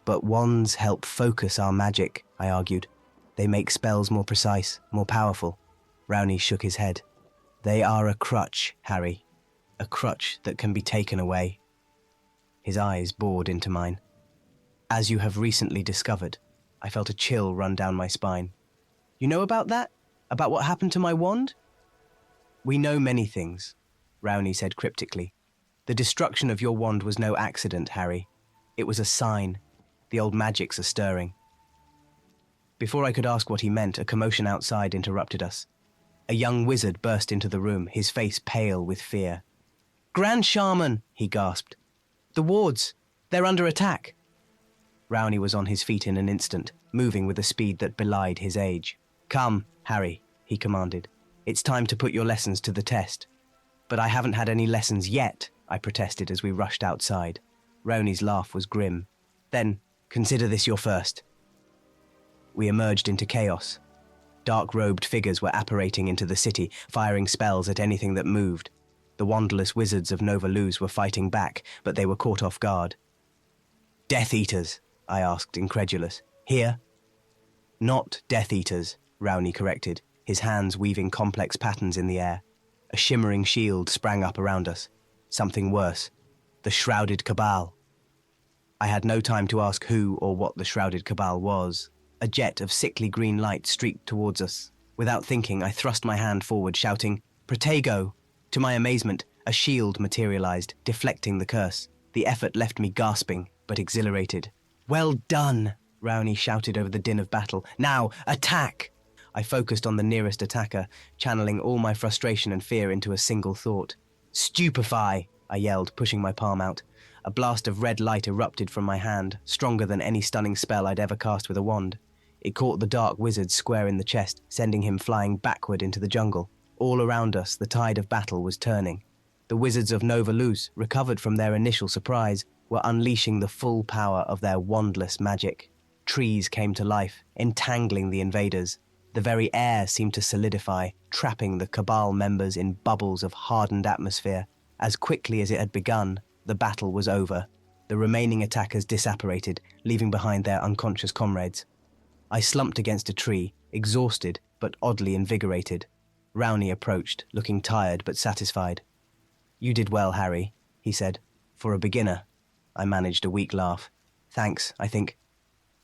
"But wands help focus our magic," I argued. "They make spells more precise, more powerful." Raoni shook his head. "They are a crutch, Harry. A crutch that can be taken away." His eyes bored into mine. "As you have recently discovered." I felt a chill run down my spine. You know about that? About what happened to my wand? We know many things, Rowney said cryptically. The destruction of your wand was no accident, Harry. It was a sign. The old magics are stirring. Before I could ask what he meant, a commotion outside interrupted us. A young wizard burst into the room, his face pale with fear. Grand Shaman, he gasped. The wards, they're under attack. Rowney was on his feet in an instant, moving with a speed that belied his age. Come, Harry, he commanded. It's time to put your lessons to the test. But I haven't had any lessons yet, I protested as we rushed outside. Rowney's laugh was grim. Then, consider this your first. We emerged into chaos. Dark-robed figures were apparating into the city, firing spells at anything that moved. The wandless wizards of Nova Luz were fighting back, but they were caught off guard. Death Eaters, I asked, incredulous. Here? Not Death Eaters, Rowney corrected, his hands weaving complex patterns in the air. A shimmering shield sprang up around us. Something worse. The Shrouded Cabal. I had no time to ask who or what the Shrouded Cabal was. A jet of sickly green light streaked towards us. Without thinking, I thrust my hand forward, shouting, Protego! To my amazement, a shield materialized, deflecting the curse. The effort left me gasping, but exhilarated. Well done, Rowney shouted over the din of battle. Now, attack! I focused on the nearest attacker, channeling all my frustration and fear into a single thought. Stupefy! I yelled, pushing my palm out. A blast of red light erupted from my hand, stronger than any stunning spell I'd ever cast with a wand. It caught the dark wizard square in the chest, sending him flying backward into the jungle. All around us, the tide of battle was turning. The wizards of Nova Luz, recovered from their initial surprise, were unleashing the full power of their wandless magic. Trees came to life, entangling the invaders. The very air seemed to solidify, trapping the Cabal members in bubbles of hardened atmosphere. As quickly as it had begun, the battle was over. The remaining attackers disapparated, leaving behind their unconscious comrades. I slumped against a tree, exhausted but oddly invigorated. Rowney approached, looking tired but satisfied. You did well, Harry, he said. For a beginner. I managed a weak laugh. Thanks, I think.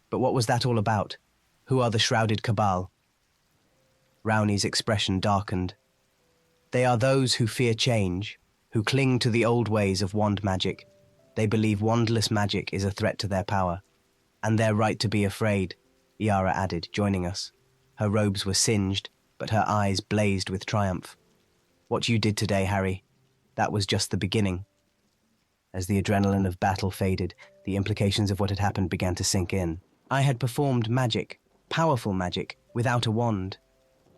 But what was that all about? Who are the Shrouded Cabal? Rowney's expression darkened. They are those who fear change, who cling to the old ways of wand magic. They believe wandless magic is a threat to their power. And they're right to be afraid, Yara added, joining us. Her robes were singed, but her eyes blazed with triumph. What you did today, Harry, that was just the beginning. As the adrenaline of battle faded, the implications of what had happened began to sink in. I had performed magic, powerful magic, without a wand.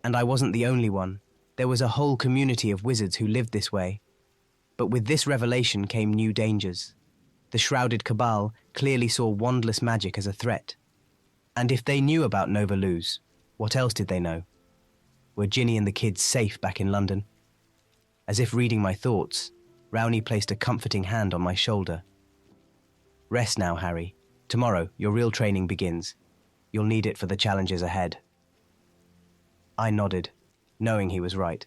And I wasn't the only one. There was a whole community of wizards who lived this way. But with this revelation came new dangers. The Shrouded Cabal clearly saw wandless magic as a threat. And if they knew about Nova Luz, what else did they know? Were Ginny and the kids safe back in London? As if reading my thoughts, Rowney placed a comforting hand on my shoulder. Rest now, Harry. Tomorrow, your real training begins. You'll need it for the challenges ahead. I nodded, knowing he was right.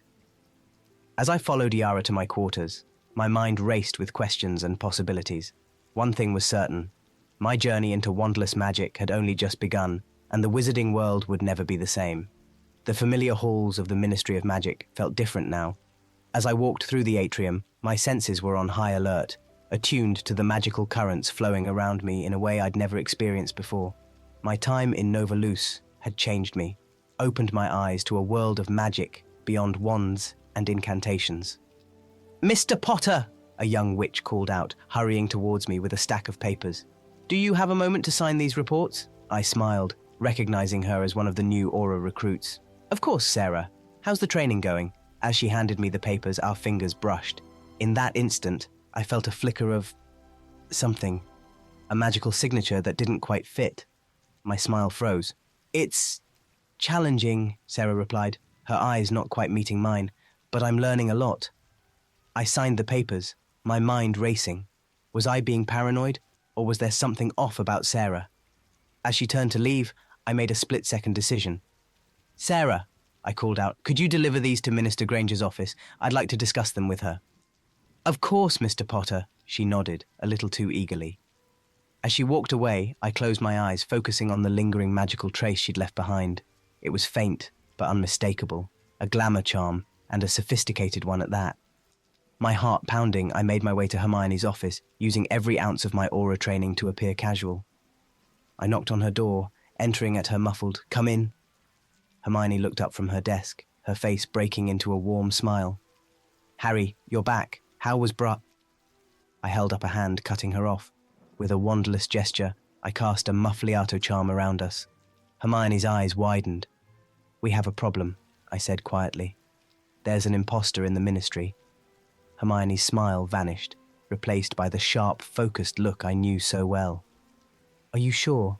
As I followed Yara to my quarters, my mind raced with questions and possibilities. One thing was certain. My journey into wandless magic had only just begun, and the wizarding world would never be the same. The familiar halls of the Ministry of Magic felt different now. As I walked through the atrium, my senses were on high alert, attuned to the magical currents flowing around me in a way I'd never experienced before. My time in Nova Luz had changed me, opened my eyes to a world of magic beyond wands and incantations. Mr. Potter, a young witch called out, hurrying towards me with a stack of papers. Do you have a moment to sign these reports? I smiled, recognizing her as one of the new Aura recruits. Of course, Sarah. How's the training going? As she handed me the papers, our fingers brushed. In that instant, I felt a flicker of something, a magical signature that didn't quite fit. My smile froze. It's challenging, Sarah replied, her eyes not quite meeting mine, but I'm learning a lot. I signed the papers, my mind racing. Was I being paranoid, or was there something off about Sarah? As she turned to leave, I made a split-second decision. Sarah, I called out, could you deliver these to Minister Granger's office? I'd like to discuss them with her. Of course, Mr. Potter, she nodded, a little too eagerly. As she walked away, I closed my eyes, focusing on the lingering magical trace she'd left behind. It was faint, but unmistakable, a glamour charm, and a sophisticated one at that. My heart pounding, I made my way to Hermione's office, using every ounce of my aura training to appear casual. I knocked on her door, entering at her muffled, "Come in." Hermione looked up from her desk, her face breaking into a warm smile. "Harry, you're back. How was I held up a hand, cutting her off. With a wandless gesture, I cast a muffliato charm around us. Hermione's eyes widened. "We have a problem," I said quietly. "There's an imposter in the Ministry." Hermione's smile vanished, replaced by the sharp, focused look I knew so well. "Are you sure?"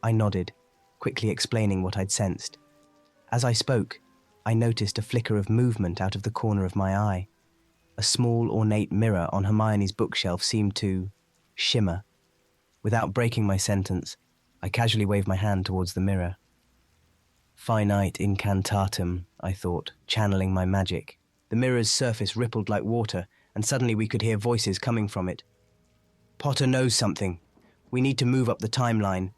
I nodded, quickly explaining what I'd sensed. As I spoke, I noticed a flicker of movement out of the corner of my eye. A small, ornate mirror on Hermione's bookshelf seemed to shimmer. Without breaking my sentence, I casually waved my hand towards the mirror. "Finite incantatem," I thought, channeling my magic. The mirror's surface rippled like water, and suddenly we could hear voices coming from it. "Potter knows something. We need to move up the timeline."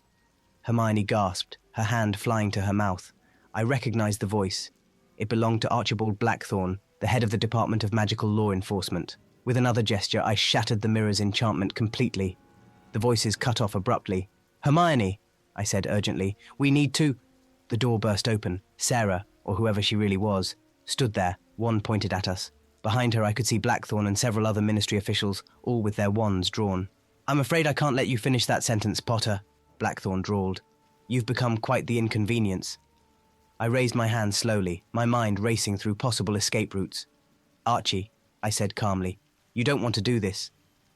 Hermione gasped, her hand flying to her mouth. I recognized the voice. It belonged to Archibald Blackthorne, the head of the Department of Magical Law Enforcement. With another gesture, I shattered the mirror's enchantment completely. The voices cut off abruptly. "Hermione," I said urgently, "we need to—" The door burst open. Sarah, or whoever she really was, stood there, wand pointed at us. Behind her I could see Blackthorne and several other Ministry officials, all with their wands drawn. "I'm afraid I can't let you finish that sentence, Potter," Blackthorne drawled. "You've become quite the inconvenience." I raised my hand slowly, my mind racing through possible escape routes. "Archie," I said calmly, "you don't want to do this.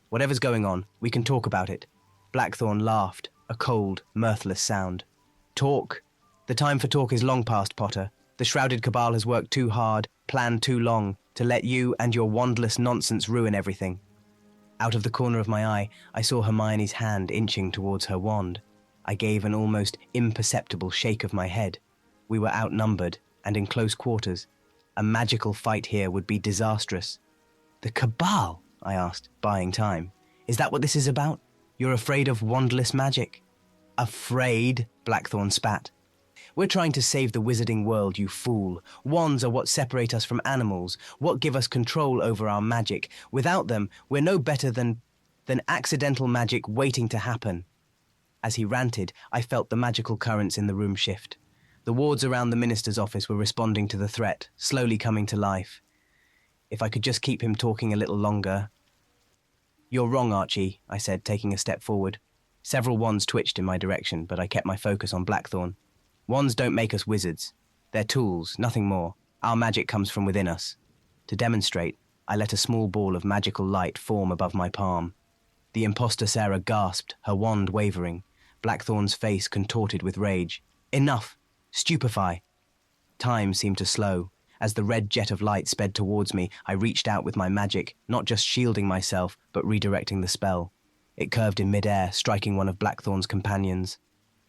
Whatever's going on, we can talk about it." Blackthorne laughed, a cold, mirthless sound. "Talk? The time for talk is long past, Potter. The shrouded cabal has worked too hard, planned too long, to let you and your wandless nonsense ruin everything." Out of the corner of my eye, I saw Hermione's hand inching towards her wand. I gave an almost imperceptible shake of my head. We were outnumbered, and in close quarters. A magical fight here would be disastrous. "The cabal?" I asked, buying time. "Is that what this is about? You're afraid of wandless magic?" "Afraid?" Blackthorne spat. "We're trying to save the wizarding world, you fool. Wands are what separate us from animals, what give us control over our magic. Without them, we're no better than accidental magic waiting to happen." As he ranted, I felt the magical currents in the room shift. The wards around the minister's office were responding to the threat, slowly coming to life. If I could just keep him talking a little longer. "You're wrong, Archie," I said, taking a step forward. Several wands twitched in my direction, but I kept my focus on Blackthorne. "Wands don't make us wizards. They're tools, nothing more. Our magic comes from within us." To demonstrate, I let a small ball of magical light form above my palm. The imposter Sarah gasped, her wand wavering. Blackthorne's face contorted with rage. "Enough! Stupefy!" Time seemed to slow. As the red jet of light sped towards me, I reached out with my magic, not just shielding myself, but redirecting the spell. It curved in midair, striking one of Blackthorne's companions.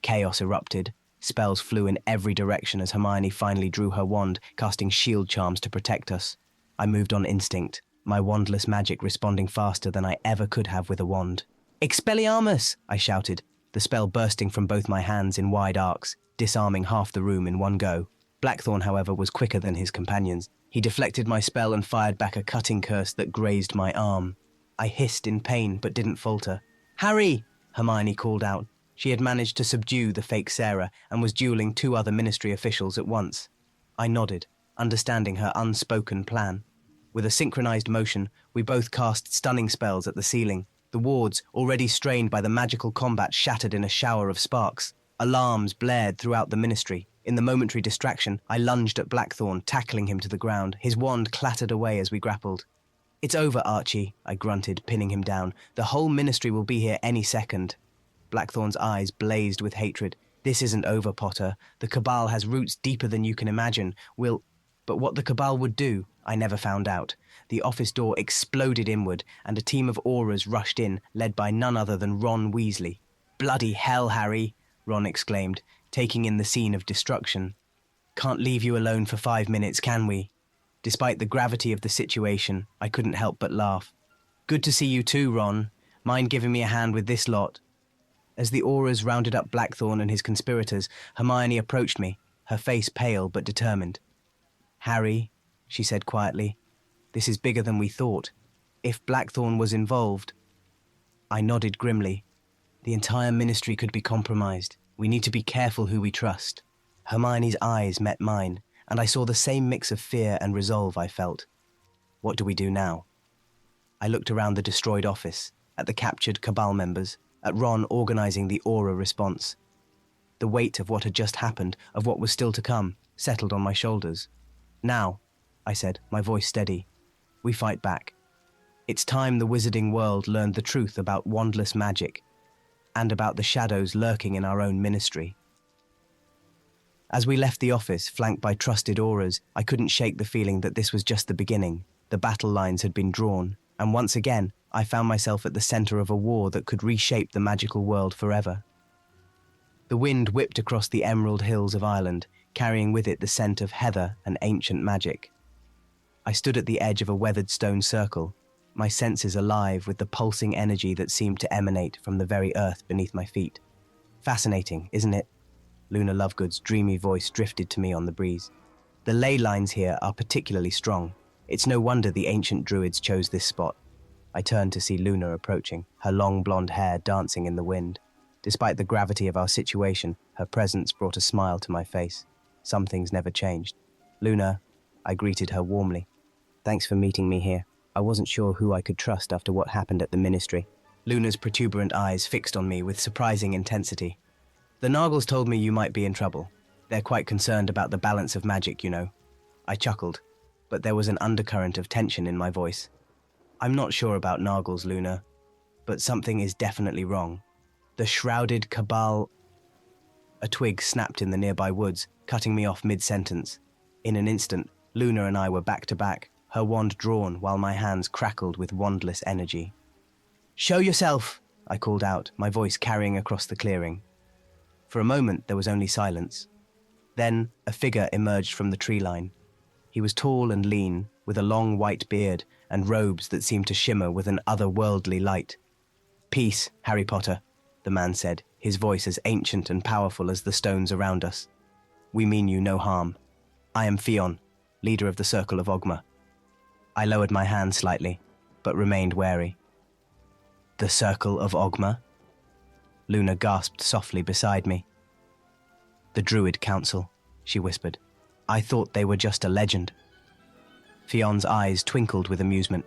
Chaos erupted. Spells flew in every direction as Hermione finally drew her wand, casting shield charms to protect us. I moved on instinct, my wandless magic responding faster than I ever could have with a wand. "Expelliarmus!" I shouted, the spell bursting from both my hands in wide arcs, disarming half the room in one go. Blackthorne, however, was quicker than his companions. He deflected my spell and fired back a cutting curse that grazed my arm. I hissed in pain, but didn't falter. "Harry!" Hermione called out. She had managed to subdue the fake Sarah and was dueling two other Ministry officials at once. I nodded, understanding her unspoken plan. With a synchronized motion, we both cast stunning spells at the ceiling. The wards, already strained by the magical combat, shattered in a shower of sparks. Alarms blared throughout the Ministry. In the momentary distraction, I lunged at Blackthorne, tackling him to the ground. His wand clattered away as we grappled. "It's over, Archie," I grunted, pinning him down. "The whole Ministry will be here any second." Blackthorne's eyes blazed with hatred. "This isn't over, Potter. The Cabal has roots deeper than you can imagine. But what the Cabal would do, I never found out. The office door exploded inward, and a team of aurors rushed in, led by none other than Ron Weasley. "Bloody hell, Harry!" Ron exclaimed, taking in the scene of destruction. "Can't leave you alone for 5 minutes, can we?" Despite the gravity of the situation, I couldn't help but laugh. "Good to see you too, Ron. Mind giving me a hand with this lot?" As the aurors rounded up Blackthorne and his conspirators, Hermione approached me, her face pale but determined. "Harry," she said quietly, "this is bigger than we thought. If Blackthorn was involved—" I nodded grimly. "The entire ministry could be compromised. We need to be careful who we trust." Hermione's eyes met mine, and I saw the same mix of fear and resolve I felt. What do we do now? I looked around the destroyed office, at the captured Cabal members, at Ron organizing the Aura response. The weight of what had just happened, of what was still to come, settled on my shoulders. "Now," I said, my voice steady, "we fight back. It's time the wizarding world learned the truth about wandless magic, and about the shadows lurking in our own ministry." As we left the office, flanked by trusted auras, I couldn't shake the feeling that this was just the beginning. The battle lines had been drawn, and once again, I found myself at the center of a war that could reshape the magical world forever. The wind whipped across the emerald hills of Ireland, carrying with it the scent of heather and ancient magic. I stood at the edge of a weathered stone circle, my senses alive with the pulsing energy that seemed to emanate from the very earth beneath my feet. "Fascinating, isn't it?" Luna Lovegood's dreamy voice drifted to me on the breeze. "The ley lines here are particularly strong. It's no wonder the ancient druids chose this spot." I turned to see Luna approaching, her long blonde hair dancing in the wind. Despite the gravity of our situation, her presence brought a smile to my face. Some things never changed. "Luna," I greeted her warmly. "Thanks for meeting me here. I wasn't sure who I could trust after what happened at the ministry." Luna's protuberant eyes fixed on me with surprising intensity. "The Nargles told me you might be in trouble. They're quite concerned about the balance of magic, you know." I chuckled, but there was an undercurrent of tension in my voice. "I'm not sure about Nargles, Luna, but something is definitely wrong. The shrouded Cabal—" A twig snapped in the nearby woods, cutting me off mid-sentence. In an instant, Luna and I were back to back, her wand drawn while my hands crackled with wandless energy. "Show yourself!" I called out, my voice carrying across the clearing. For a moment, there was only silence. Then, a figure emerged from the tree line. He was tall and lean, with a long white beard and robes that seemed to shimmer with an otherworldly light. "Peace, Harry Potter," the man said, his voice as ancient and powerful as the stones around us. "We mean you no harm. I am Fionn, leader of the Circle of Ogma." I lowered my hand slightly, but remained wary. "The Circle of Ogma?" Luna gasped softly beside me. "The Druid Council," she whispered. "I thought they were just a legend." Fionn's eyes twinkled with amusement.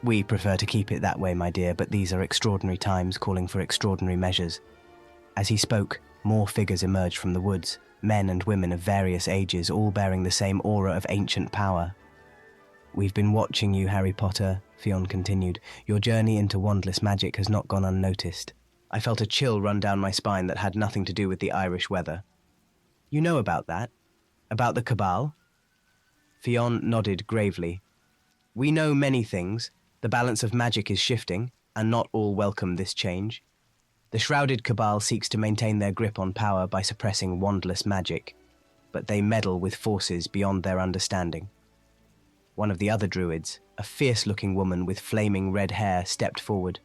"We prefer to keep it that way, my dear, but these are extraordinary times calling for extraordinary measures." As he spoke, more figures emerged from the woods, men and women of various ages, all bearing the same aura of ancient power. "We've been watching you, Harry Potter," Fionn continued. "Your journey into wandless magic has not gone unnoticed." I felt a chill run down my spine that had nothing to do with the Irish weather. "You know about that? About the Cabal?" Fionn nodded gravely. "We know many things. The balance of magic is shifting, and not all welcome this change. The shrouded Cabal seeks to maintain their grip on power by suppressing wandless magic, but they meddle with forces beyond their understanding." One of the other druids, a fierce-looking woman with flaming red hair, stepped forward.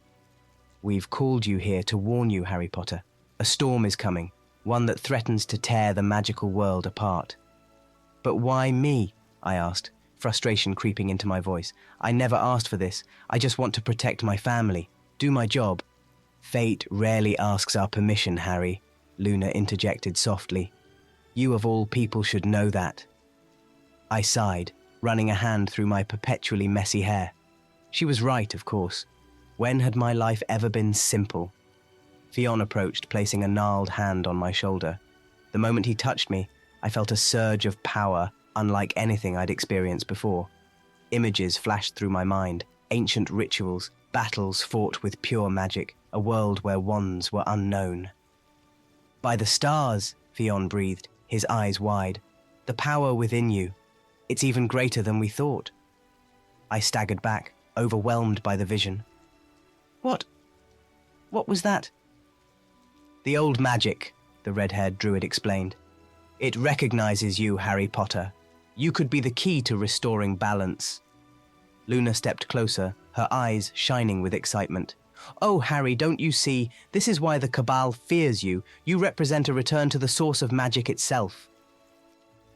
"We've called you here to warn you, Harry Potter. A storm is coming, one that threatens to tear the magical world apart." "But why me?" I asked, frustration creeping into my voice. "I never asked for this. I just want to protect my family, do my job." "Fate rarely asks our permission, Harry," Luna interjected softly. "You of all people should know that." I sighed, running a hand through my perpetually messy hair. She was right, of course. When had my life ever been simple? Fionn approached, placing a gnarled hand on my shoulder. The moment he touched me, I felt a surge of power unlike anything I'd experienced before. Images flashed through my mind, ancient rituals, battles fought with pure magic, a world where wands were unknown. "By the stars," Fionn breathed, his eyes wide. "The power within you. It's even greater than we thought." I staggered back, overwhelmed by the vision. What was that?" "The old magic," the red-haired druid explained. "It recognizes you, Harry Potter. You could be the key to restoring balance." Luna stepped closer, her eyes shining with excitement. "Oh, Harry, don't you see? This is why the Cabal fears you. You represent a return to the source of magic itself."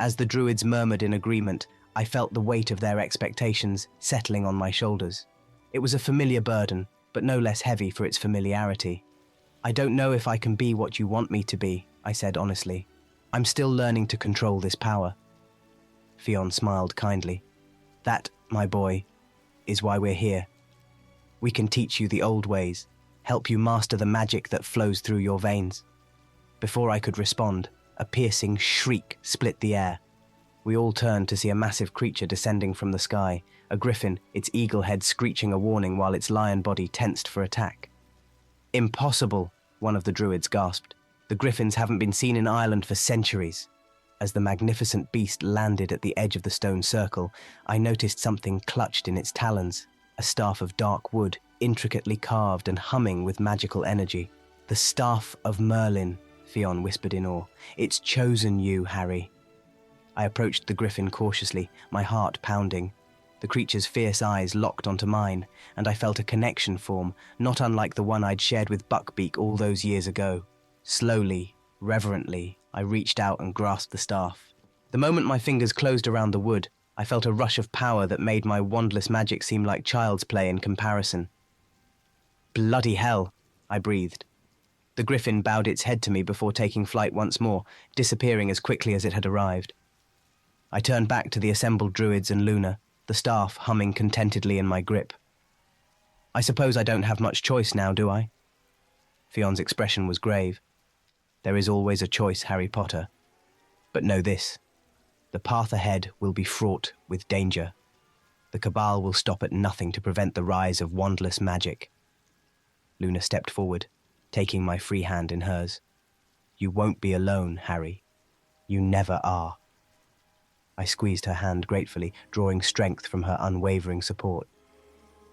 As the druids murmured in agreement, I felt the weight of their expectations settling on my shoulders. It was a familiar burden, but no less heavy for its familiarity. "I don't know if I can be what you want me to be," I said honestly. "I'm still learning to control this power." Fionn smiled kindly. "That, my boy, is why we're here. We can teach you the old ways, help you master the magic that flows through your veins." Before I could respond, a piercing shriek split the air. We all turned to see a massive creature descending from the sky, a griffin, its eagle head screeching a warning while its lion body tensed for attack. "Impossible," one of the druids gasped. "The griffins haven't been seen in Ireland for centuries." As the magnificent beast landed at the edge of the stone circle, I noticed something clutched in its talons, a staff of dark wood, intricately carved and humming with magical energy. "The Staff of Merlin," Fionn whispered in awe. "It's chosen you, Harry." I approached the griffin cautiously, my heart pounding. The creature's fierce eyes locked onto mine, and I felt a connection form, not unlike the one I'd shared with Buckbeak all those years ago. Slowly, reverently, I reached out and grasped the staff. The moment my fingers closed around the wood, I felt a rush of power that made my wandless magic seem like child's play in comparison. "Bloody hell," I breathed. The griffin bowed its head to me before taking flight once more, disappearing as quickly as it had arrived. I turned back to the assembled druids and Luna, the staff humming contentedly in my grip. "I suppose I don't have much choice now, do I?" Fionn's expression was grave. "There is always a choice, Harry Potter. But know this. The path ahead will be fraught with danger. The Cabal will stop at nothing to prevent the rise of wandless magic." Luna stepped forward, taking my free hand in hers. "You won't be alone, Harry. You never are." I squeezed her hand gratefully, drawing strength from her unwavering support.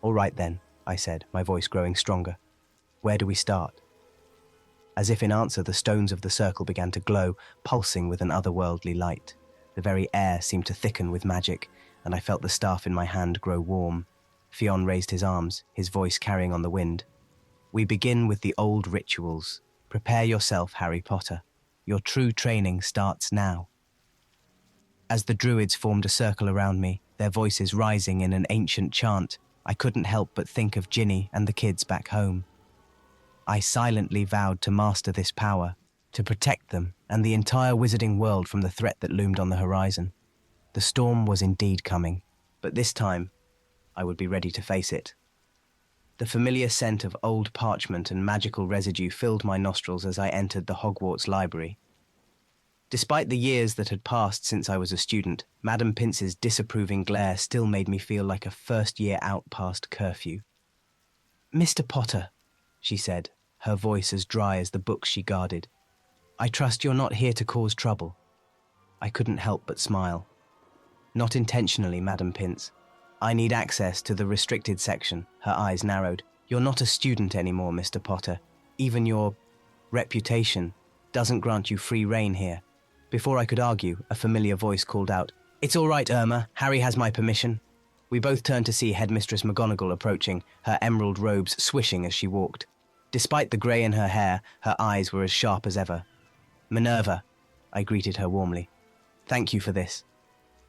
"All right then," I said, my voice growing stronger. "Where do we start?" As if in answer, the stones of the circle began to glow, pulsing with an otherworldly light. The very air seemed to thicken with magic, and I felt the staff in my hand grow warm. Fionn raised his arms, his voice carrying on the wind. "We begin with the old rituals. Prepare yourself, Harry Potter. Your true training starts now." As the druids formed a circle around me, their voices rising in an ancient chant, I couldn't help but think of Ginny and the kids back home. I silently vowed to master this power, to protect them and the entire wizarding world from the threat that loomed on the horizon. The storm was indeed coming, but this time I would be ready to face it. The familiar scent of old parchment and magical residue filled my nostrils as I entered the Hogwarts library. Despite the years that had passed since I was a student, Madam Pince's disapproving glare still made me feel like a first-year out past curfew. "Mr. Potter," she said, her voice as dry as the books she guarded. "I trust you're not here to cause trouble." I couldn't help but smile. "Not intentionally, Madam Pince. I need access to the restricted section." Her eyes narrowed. "You're not a student anymore, Mr. Potter. Even your reputation doesn't grant you free rein here." Before I could argue, a familiar voice called out, "It's all right, Irma. Harry has my permission." We both turned to see Headmistress McGonagall approaching, her emerald robes swishing as she walked. Despite the grey in her hair, her eyes were as sharp as ever. "Minerva," I greeted her warmly. "Thank you for this."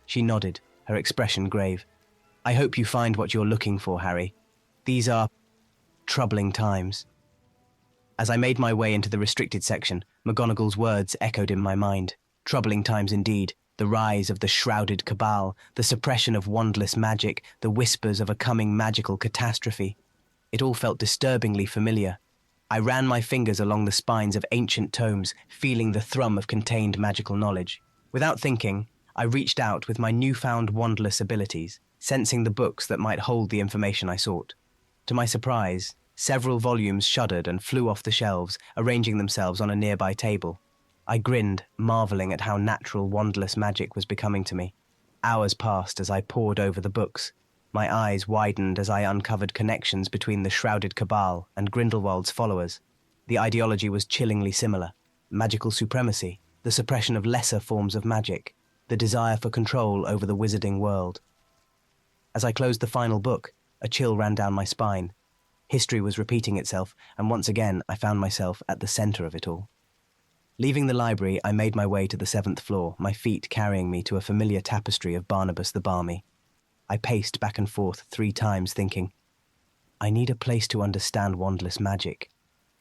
She nodded, her expression grave. "I hope you find what you're looking for, Harry. These are troubling times." As I made my way into the restricted section, McGonagall's words echoed in my mind. Troubling times indeed. The rise of the shrouded Cabal, the suppression of wandless magic, the whispers of a coming magical catastrophe. It all felt disturbingly familiar. I ran my fingers along the spines of ancient tomes, feeling the thrum of contained magical knowledge. Without thinking, I reached out with my newfound wandless abilities, sensing the books that might hold the information I sought. To my surprise, several volumes shuddered and flew off the shelves, arranging themselves on a nearby table. I grinned, marveling at how natural wandless magic was becoming to me. Hours passed as I pored over the books. My eyes widened as I uncovered connections between the shrouded Cabal and Grindelwald's followers. The ideology was chillingly similar. Magical supremacy, the suppression of lesser forms of magic, the desire for control over the wizarding world. As I closed the final book, a chill ran down my spine. History was repeating itself, and once again I found myself at the center of it all. Leaving the library, I made my way to the 7th floor, my feet carrying me to a familiar tapestry of Barnabas the Balmy. I paced back and forth 3 times, thinking, I need a place to understand wandless magic.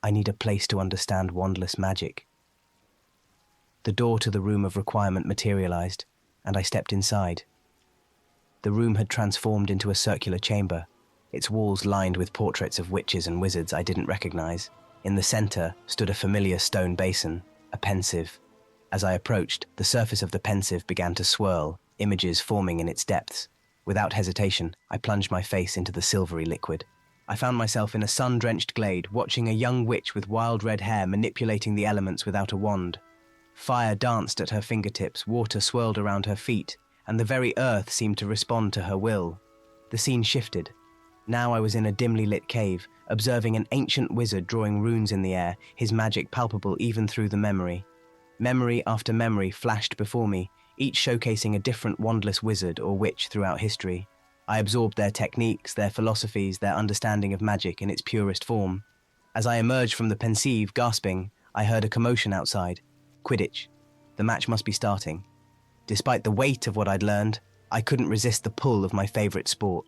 I need a place to understand wandless magic. The door to the room of requirement materialized, and I stepped inside. The room had transformed into a circular chamber, its walls lined with portraits of witches and wizards I didn't recognize. In the center stood a familiar stone basin, a pensive. As I approached, the surface of the pensive began to swirl, images forming in its depths. Without hesitation, I plunged my face into the silvery liquid. I found myself in a sun-drenched glade, watching a young witch with wild red hair manipulating the elements without a wand. Fire danced at her fingertips, water swirled around her feet, and the very earth seemed to respond to her will. The scene shifted. Now I was in a dimly lit cave, observing an ancient wizard drawing runes in the air, his magic palpable even through the memory. Memory after memory flashed before me, each showcasing a different wandless wizard or witch throughout history. I absorbed their techniques, their philosophies, their understanding of magic in its purest form. As I emerged from the pensive, gasping, I heard a commotion outside. Quidditch. The match must be starting. Despite the weight of what I'd learned, I couldn't resist the pull of my favorite sport.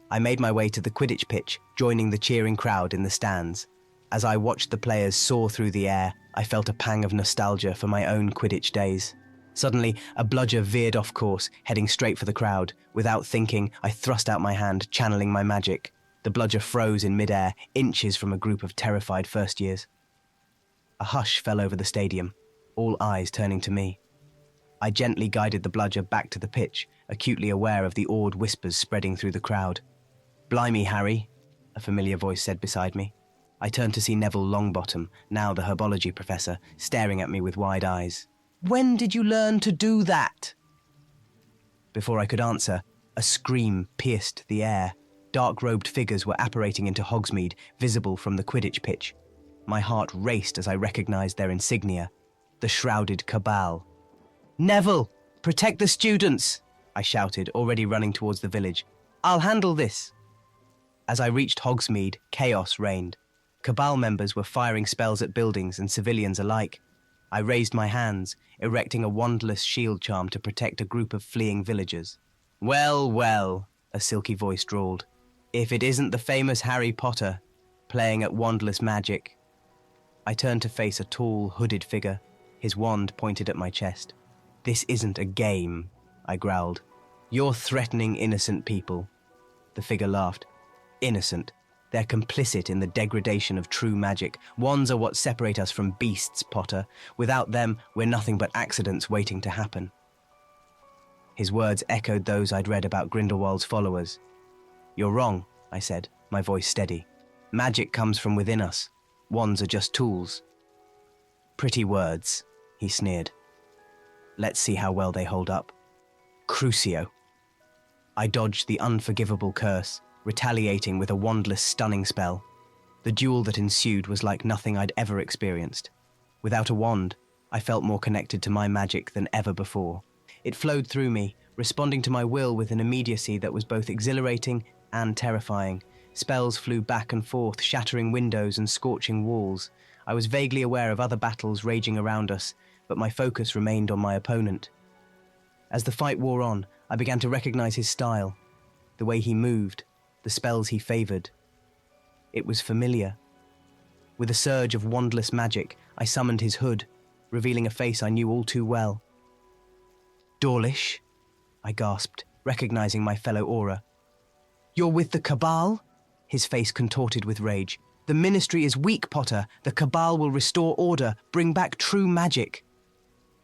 I made my way to the Quidditch pitch, joining the cheering crowd in the stands. As I watched the players soar through the air, I felt a pang of nostalgia for my own Quidditch days. Suddenly, a bludger veered off course, heading straight for the crowd. Without thinking, I thrust out my hand, channeling my magic. The bludger froze in midair, inches from a group of terrified first-years. A hush fell over the stadium, all eyes turning to me. I gently guided the bludger back to the pitch, acutely aware of the awed whispers spreading through the crowd. "Blimey, Harry," a familiar voice said beside me. I turned to see Neville Longbottom, now the herbology professor, staring at me with wide eyes. "When did you learn to do that?" Before I could answer, a scream pierced the air. Dark-robed figures were apparating into Hogsmeade, visible from the Quidditch pitch. My heart raced as I recognized their insignia, the shrouded Cabal. "Neville, protect the students!" I shouted, already running towards the village. "I'll handle this." As I reached Hogsmeade, chaos reigned. Cabal members were firing spells at buildings and civilians alike. I raised my hands, erecting a wandless shield charm to protect a group of fleeing villagers. "Well, well," a silky voice drawled. "If it isn't the famous Harry Potter, playing at wandless magic." I turned to face a tall, hooded figure, his wand pointed at my chest. "This isn't a game," I growled. "You're threatening innocent people." The figure laughed. "Innocent? They're complicit in the degradation of true magic. Wands are what separate us from beasts, Potter. Without them, we're nothing but accidents waiting to happen." His words echoed those I'd read about Grindelwald's followers. "You're wrong," I said, my voice steady. "Magic comes from within us. Wands are just tools." "Pretty words," he sneered. "Let's see how well they hold up." Crucio. I dodged the unforgivable curse, retaliating with a wandless stunning spell. The duel that ensued was like nothing I'd ever experienced. Without a wand, I felt more connected to my magic than ever before. It flowed through me, responding to my will with an immediacy that was both exhilarating and terrifying. Spells flew back and forth, shattering windows and scorching walls. I was vaguely aware of other battles raging around us, but my focus remained on my opponent. As the fight wore on, I began to recognize his style, the way he moved, the spells he favored. It was familiar. With a surge of wandless magic, I summoned his hood, revealing a face I knew all too well. "Dawlish," I gasped, recognizing my fellow aura. "You're with the Cabal?" His face contorted with rage. "The Ministry is weak, Potter. The Cabal will restore order, bring back true magic."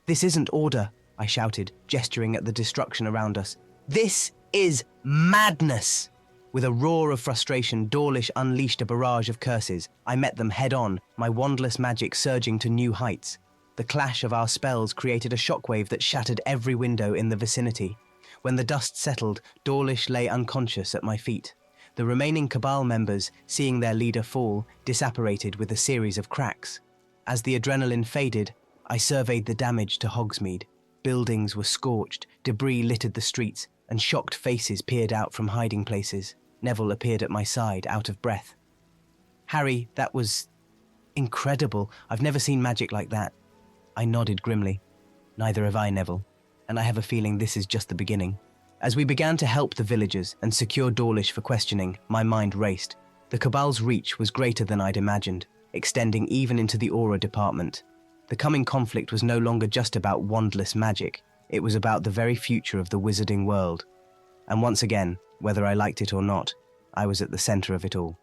"This isn't order," I shouted, gesturing at the destruction around us. "This is madness!" With a roar of frustration, Dawlish unleashed a barrage of curses. I met them head-on, my wandless magic surging to new heights. The clash of our spells created a shockwave that shattered every window in the vicinity. When the dust settled, Dawlish lay unconscious at my feet. The remaining Cabal members, seeing their leader fall, disapparated with a series of cracks. As the adrenaline faded, I surveyed the damage to Hogsmeade. Buildings were scorched, debris littered the streets, and shocked faces peered out from hiding places. Neville appeared at my side, out of breath. "Harry, that was incredible. I've never seen magic like that." I nodded grimly. Neither have I, Neville, and I have a feeling this is just the beginning. As we began to help the villagers and secure Dawlish for questioning, my mind raced. The Cabal's reach was greater than I'd imagined, extending even into the Aura department. The coming conflict was no longer just about wandless magic, it was about the very future of the wizarding world. And once again, whether I liked it or not, I was at the center of it all.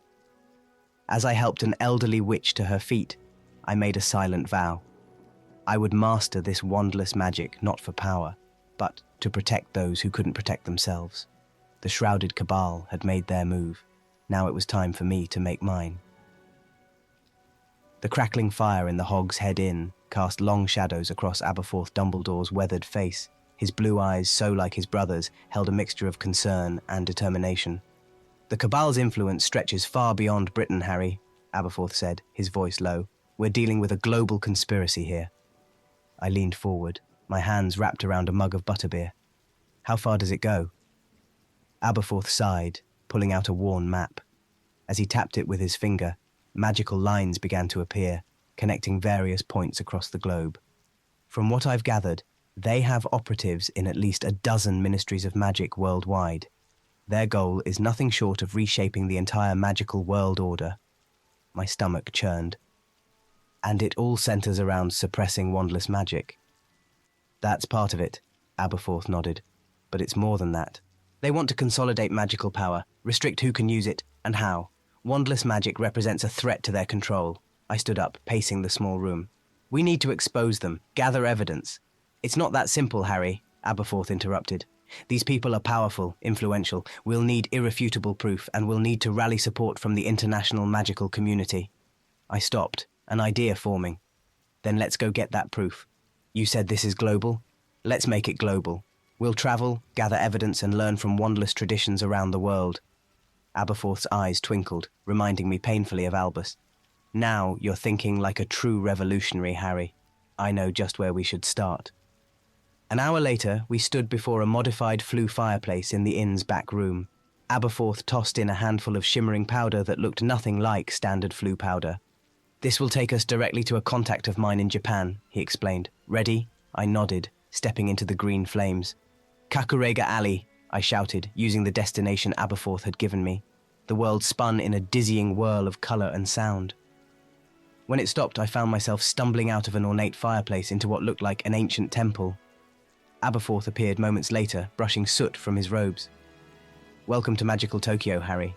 As I helped an elderly witch to her feet, I made a silent vow. I would master this wandless magic not for power, but to protect those who couldn't protect themselves. The shrouded Cabal had made their move. Now it was time for me to make mine. The crackling fire in the Hog's Head Inn cast long shadows across Aberforth Dumbledore's weathered face. His blue eyes, so like his brother's, held a mixture of concern and determination. The Cabal's influence stretches far beyond Britain, Harry, Aberforth said, his voice low. We're dealing with a global conspiracy here. I leaned forward, my hands wrapped around a mug of butterbeer. How far does it go? Aberforth sighed, pulling out a worn map. As he tapped it with his finger, magical lines began to appear, connecting various points across the globe. From what I've gathered, they have operatives in at least a dozen ministries of magic worldwide. Their goal is nothing short of reshaping the entire magical world order. My stomach churned. And it all centers around suppressing wandless magic. That's part of it, Aberforth nodded. But it's more than that. They want to consolidate magical power, restrict who can use it, and how. Wandless magic represents a threat to their control. I stood up, pacing the small room. We need to expose them, gather evidence. It's not that simple, Harry, Aberforth interrupted. These people are powerful, influential. We'll need irrefutable proof, and we'll need to rally support from the international magical community. I stopped, an idea forming. Then let's go get that proof. You said this is global? Let's make it global. We'll travel, gather evidence, and learn from wandless traditions around the world. Aberforth's eyes twinkled, reminding me painfully of Albus. Now you're thinking like a true revolutionary, Harry. I know just where we should start. An hour later, we stood before a modified flue fireplace in the inn's back room. Aberforth tossed in a handful of shimmering powder that looked nothing like standard flue powder. This will take us directly to a contact of mine in Japan, he explained. Ready? I nodded, stepping into the green flames. Kakurega Alley, I shouted, using the destination Aberforth had given me. The world spun in a dizzying whirl of colour and sound. When it stopped, I found myself stumbling out of an ornate fireplace into what looked like an ancient temple. Aberforth appeared moments later, brushing soot from his robes. Welcome to magical Tokyo, Harry.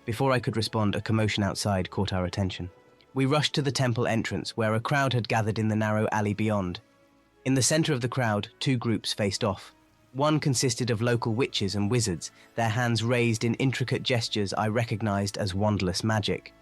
Before I could respond, a commotion outside caught our attention. We rushed to the temple entrance, where a crowd had gathered in the narrow alley beyond. In the center of the crowd, two groups faced off. One consisted of local witches and wizards, their hands raised in intricate gestures I recognized as wandless magic.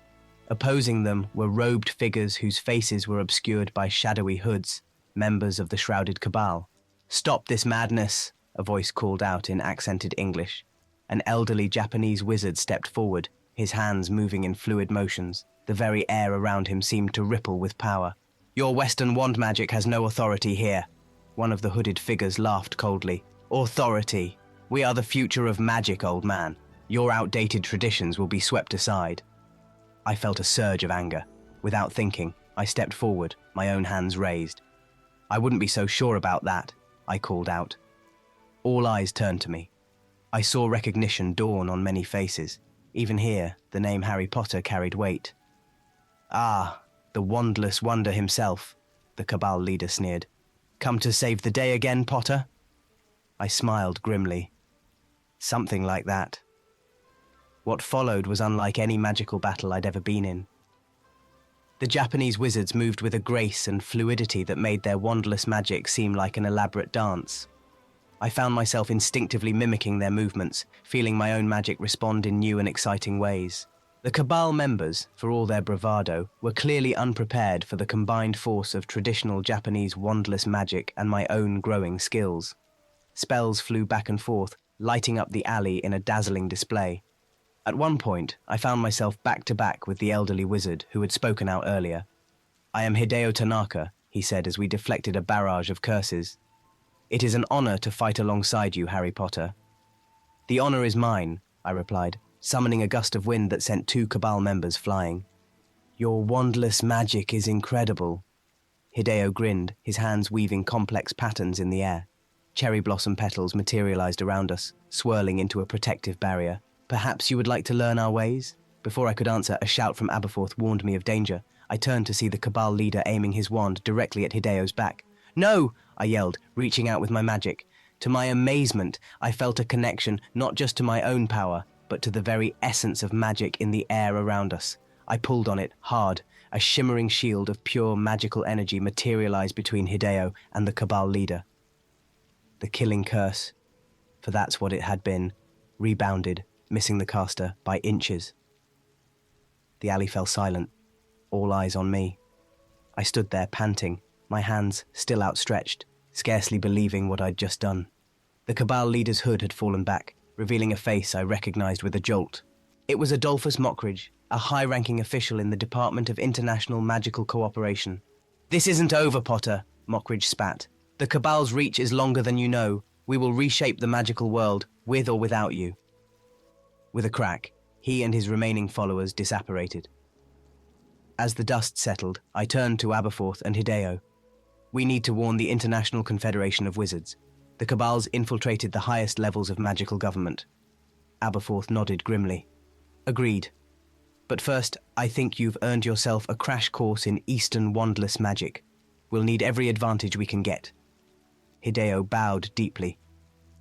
Opposing them were robed figures whose faces were obscured by shadowy hoods, members of the shrouded Cabal. Stop this madness, a voice called out in accented English. An elderly Japanese wizard stepped forward, his hands moving in fluid motions. The very air around him seemed to ripple with power. Your Western wand magic has no authority here. One of the hooded figures laughed coldly. Authority. We are the future of magic, old man. Your outdated traditions will be swept aside. I felt a surge of anger. Without thinking, I stepped forward, my own hands raised. I wouldn't be so sure about that, I called out. All eyes turned to me. I saw recognition dawn on many faces. Even here, the name Harry Potter carried weight. Ah, the wandless wonder himself, the Cabal leader sneered. Come to save the day again, Potter? I smiled grimly. Something like that. What followed was unlike any magical battle I'd ever been in. The Japanese wizards moved with a grace and fluidity that made their wandless magic seem like an elaborate dance. I found myself instinctively mimicking their movements, feeling my own magic respond in new and exciting ways. The Cabal members, for all their bravado, were clearly unprepared for the combined force of traditional Japanese wandless magic and my own growing skills. Spells flew back and forth, lighting up the alley in a dazzling display. At one point, I found myself back-to-back with the elderly wizard who had spoken out earlier. I am Hideo Tanaka, he said as we deflected a barrage of curses. It is an honor to fight alongside you, Harry Potter. The honor is mine, I replied, summoning a gust of wind that sent two Cabal members flying. Your wandless magic is incredible. Hideo grinned, his hands weaving complex patterns in the air. Cherry blossom petals materialized around us, swirling into a protective barrier. Perhaps you would like to learn our ways? Before I could answer, a shout from Aberforth warned me of danger. I turned to see the Cabal leader aiming his wand directly at Hideo's back. "No!" I yelled, reaching out with my magic. To my amazement, I felt a connection not just to my own power, but to the very essence of magic in the air around us. I pulled on it, hard. A shimmering shield of pure magical energy materialized between Hideo and the Cabal leader. The killing curse, for that's what it had been, rebounded, missing the caster by inches. The alley fell silent, all eyes on me. I stood there panting, my hands still outstretched, scarcely believing what I'd just done. The Cabal leader's hood had fallen back, revealing a face I recognized with a jolt. It was Adolphus Mockridge, a high-ranking official in the Department of International Magical Cooperation. "This isn't over, Potter," Mockridge spat. "The Cabal's reach is longer than you know. We will reshape the magical world, with or without you." With a crack, he and his remaining followers disapparated. As the dust settled, I turned to Aberforth and Hideo. "We need to warn the International Confederation of Wizards. The Cabal's infiltrated the highest levels of magical government." Aberforth nodded grimly. "Agreed. But first, I think you've earned yourself a crash course in Eastern wandless magic. We'll need every advantage we can get." Hideo bowed deeply.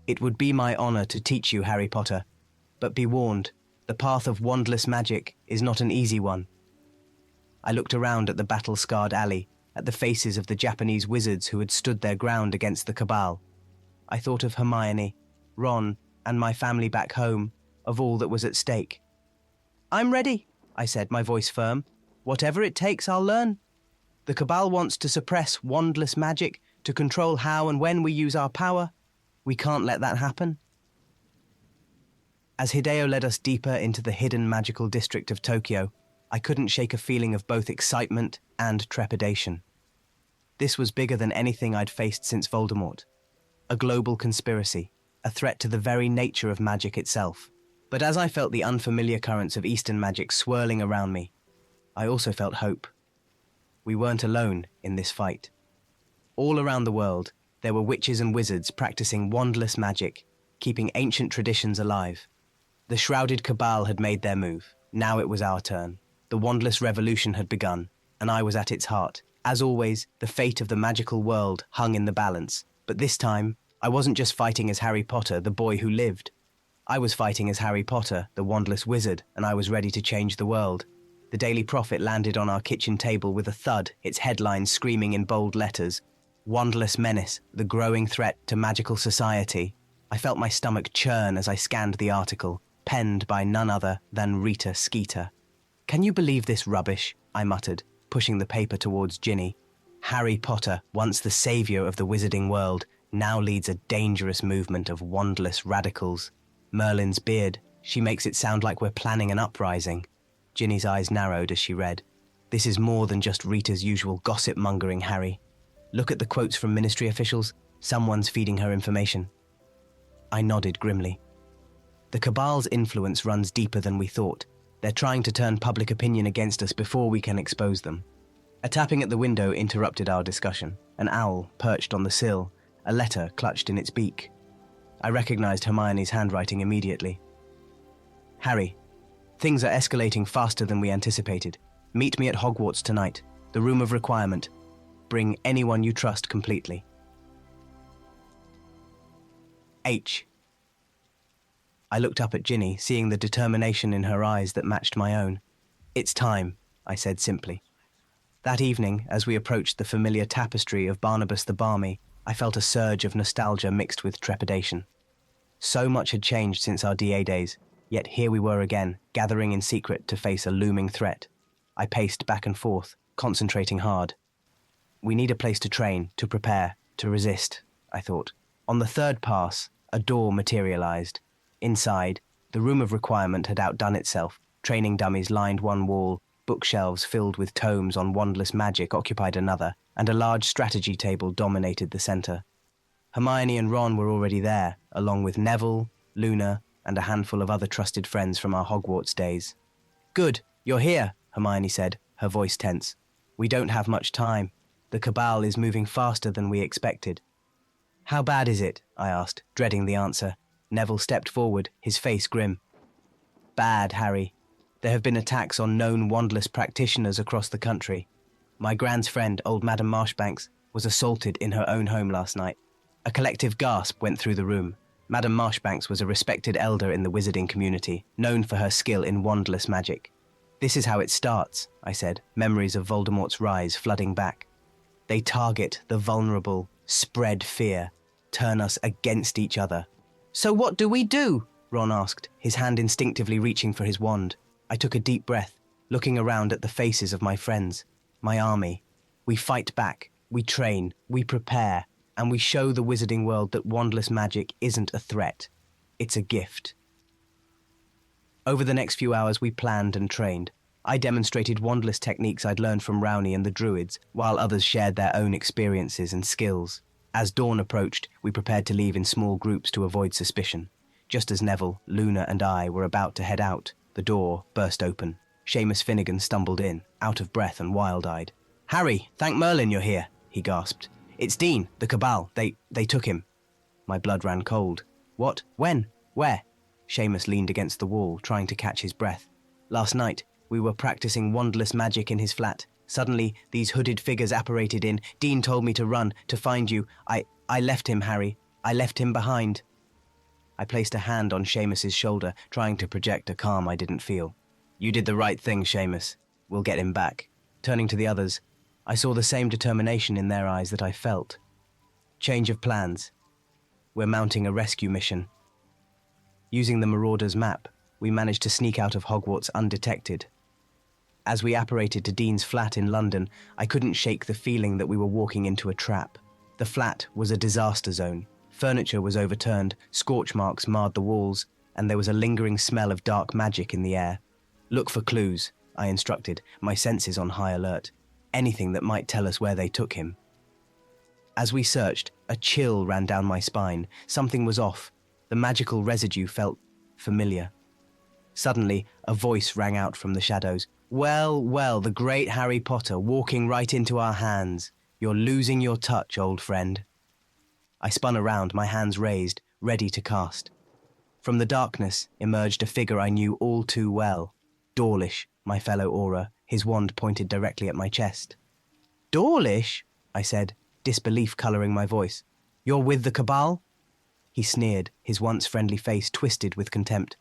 "It would be my honor to teach you, Harry Potter. But be warned, the path of wandless magic is not an easy one." I looked around at the battle-scarred alley, at the faces of the Japanese wizards who had stood their ground against the Cabal. I thought of Hermione, Ron, and my family back home, of all that was at stake. "I'm ready," I said, my voice firm. "Whatever it takes, I'll learn. The Cabal wants to suppress wandless magic, to control how and when we use our power. We can't let that happen." As Hideo led us deeper into the hidden magical district of Tokyo, I couldn't shake a feeling of both excitement and trepidation. This was bigger than anything I'd faced since Voldemort. A global conspiracy, a threat to the very nature of magic itself. But as I felt the unfamiliar currents of Eastern magic swirling around me, I also felt hope. We weren't alone in this fight. All around the world, there were witches and wizards practicing wandless magic, keeping ancient traditions alive. The shrouded Cabal had made their move. Now it was our turn. The wandless revolution had begun, and I was at its heart. As always, the fate of the magical world hung in the balance. But this time, I wasn't just fighting as Harry Potter, the boy who lived. I was fighting as Harry Potter, the wandless wizard, and I was ready to change the world. The Daily Prophet landed on our kitchen table with a thud, its headlines screaming in bold letters, "Wandless Menace, the growing threat to magical society." I felt my stomach churn as I scanned the article, penned by none other than Rita Skeeter. "Can you believe this rubbish?" I muttered, pushing the paper towards Ginny. "Harry Potter, once the savior of the wizarding world, now leads a dangerous movement of wandless radicals. Merlin's beard, she makes it sound like we're planning an uprising." Ginny's eyes narrowed as she read. "This is more than just Rita's usual gossip-mongering, Harry. Look at the quotes from ministry officials. Someone's feeding her information." I nodded grimly. The Cabal's influence runs deeper than we thought. They're trying to turn public opinion against us before we can expose them. A tapping at the window interrupted our discussion. An owl perched on the sill, a letter clutched in its beak. I recognized Hermione's handwriting immediately. "Harry, things are escalating faster than we anticipated. Meet me at Hogwarts tonight, the room of requirement. Bring anyone you trust completely. H." I looked up at Ginny, seeing the determination in her eyes that matched my own. "It's time," I said simply. That evening, as we approached the familiar tapestry of Barnabas the Barmy, I felt a surge of nostalgia mixed with trepidation. So much had changed since our DA days, yet here we were again, gathering in secret to face a looming threat. I paced back and forth, concentrating hard. We need a place to train, to prepare, to resist, I thought. On the third pass, a door materialized. Inside, the room of requirement had outdone itself. Training dummies lined one wall, bookshelves filled with tomes on wandless magic occupied another, and a large strategy table dominated the center. Hermione and Ron were already there, along with Neville, Luna, and a handful of other trusted friends from our Hogwarts days. "Good, you're here," Hermione said, her voice tense. "We don't have much time." The cabal is moving faster than we expected. How bad is it? I asked, dreading the answer. Neville stepped forward, his face grim. Bad, Harry. There have been attacks on known wandless practitioners across the country. My grand's friend, old Madame Marshbanks, was assaulted in her own home last night. A collective gasp went through the room. Madame Marshbanks was a respected elder in the wizarding community, known for her skill in wandless magic. This is how it starts, I said, memories of Voldemort's rise flooding back. They target the vulnerable, spread fear, turn us against each other. So what do we do? Ron asked, his hand instinctively reaching for his wand. I took a deep breath, looking around at the faces of my friends, my army. We fight back, we train, we prepare, and we show the wizarding world that wandless magic isn't a threat. It's a gift. Over the next few hours, we planned and trained. I demonstrated wandless techniques I'd learned from Rowney and the Druids, while others shared their own experiences and skills. As dawn approached, we prepared to leave in small groups to avoid suspicion. Just as Neville, Luna, and I were about to head out, the door burst open. Seamus Finnegan stumbled in, out of breath and wild-eyed. "Harry, thank Merlin you're here," he gasped. "It's Dean, the Cabal. They took him." My blood ran cold. "What? When? Where?" Seamus leaned against the wall, trying to catch his breath. "Last night, we were practicing wandless magic in his flat. Suddenly, these hooded figures apparated in. Dean told me to run, to find you. I left him, Harry. I left him behind." I placed a hand on Seamus's shoulder, trying to project a calm I didn't feel. "You did the right thing, Seamus. We'll get him back." Turning to the others, I saw the same determination in their eyes that I felt. Change of plans. We're mounting a rescue mission. Using the Marauder's map, we managed to sneak out of Hogwarts undetected. As we apparated to Dean's flat in London, I couldn't shake the feeling that we were walking into a trap. The flat was a disaster zone. Furniture was overturned, scorch marks marred the walls, and there was a lingering smell of dark magic in the air. "Look for clues," I instructed, my senses on high alert. Anything that might tell us where they took him. As we searched, a chill ran down my spine. Something was off. The magical residue felt familiar. Suddenly, a voice rang out from the shadows. "Well, well, the great Harry Potter walking right into our hands. You're losing your touch, old friend." I spun around, my hands raised, ready to cast. From the darkness emerged a figure I knew all too well. Dawlish, my fellow Auror, his wand pointed directly at my chest. "Dawlish?" I said, disbelief colouring my voice. "You're with the Cabal?" He sneered, his once friendly face twisted with contempt.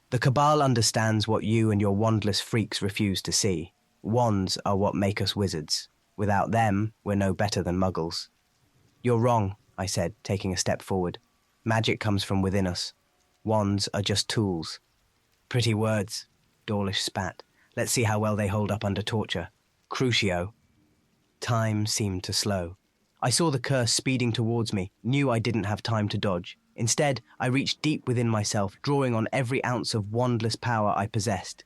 "The Cabal understands what you and your wandless freaks refuse to see. Wands are what make us wizards. Without them, we're no better than muggles." "You're wrong," I said, taking a step forward. "Magic comes from within us. Wands are just tools." "Pretty words," Dawlish spat. "Let's see how well they hold up under torture. Crucio." Time seemed to slow. I saw the curse speeding towards me, knew I didn't have time to dodge. Instead, I reached deep within myself, drawing on every ounce of wandless power I possessed.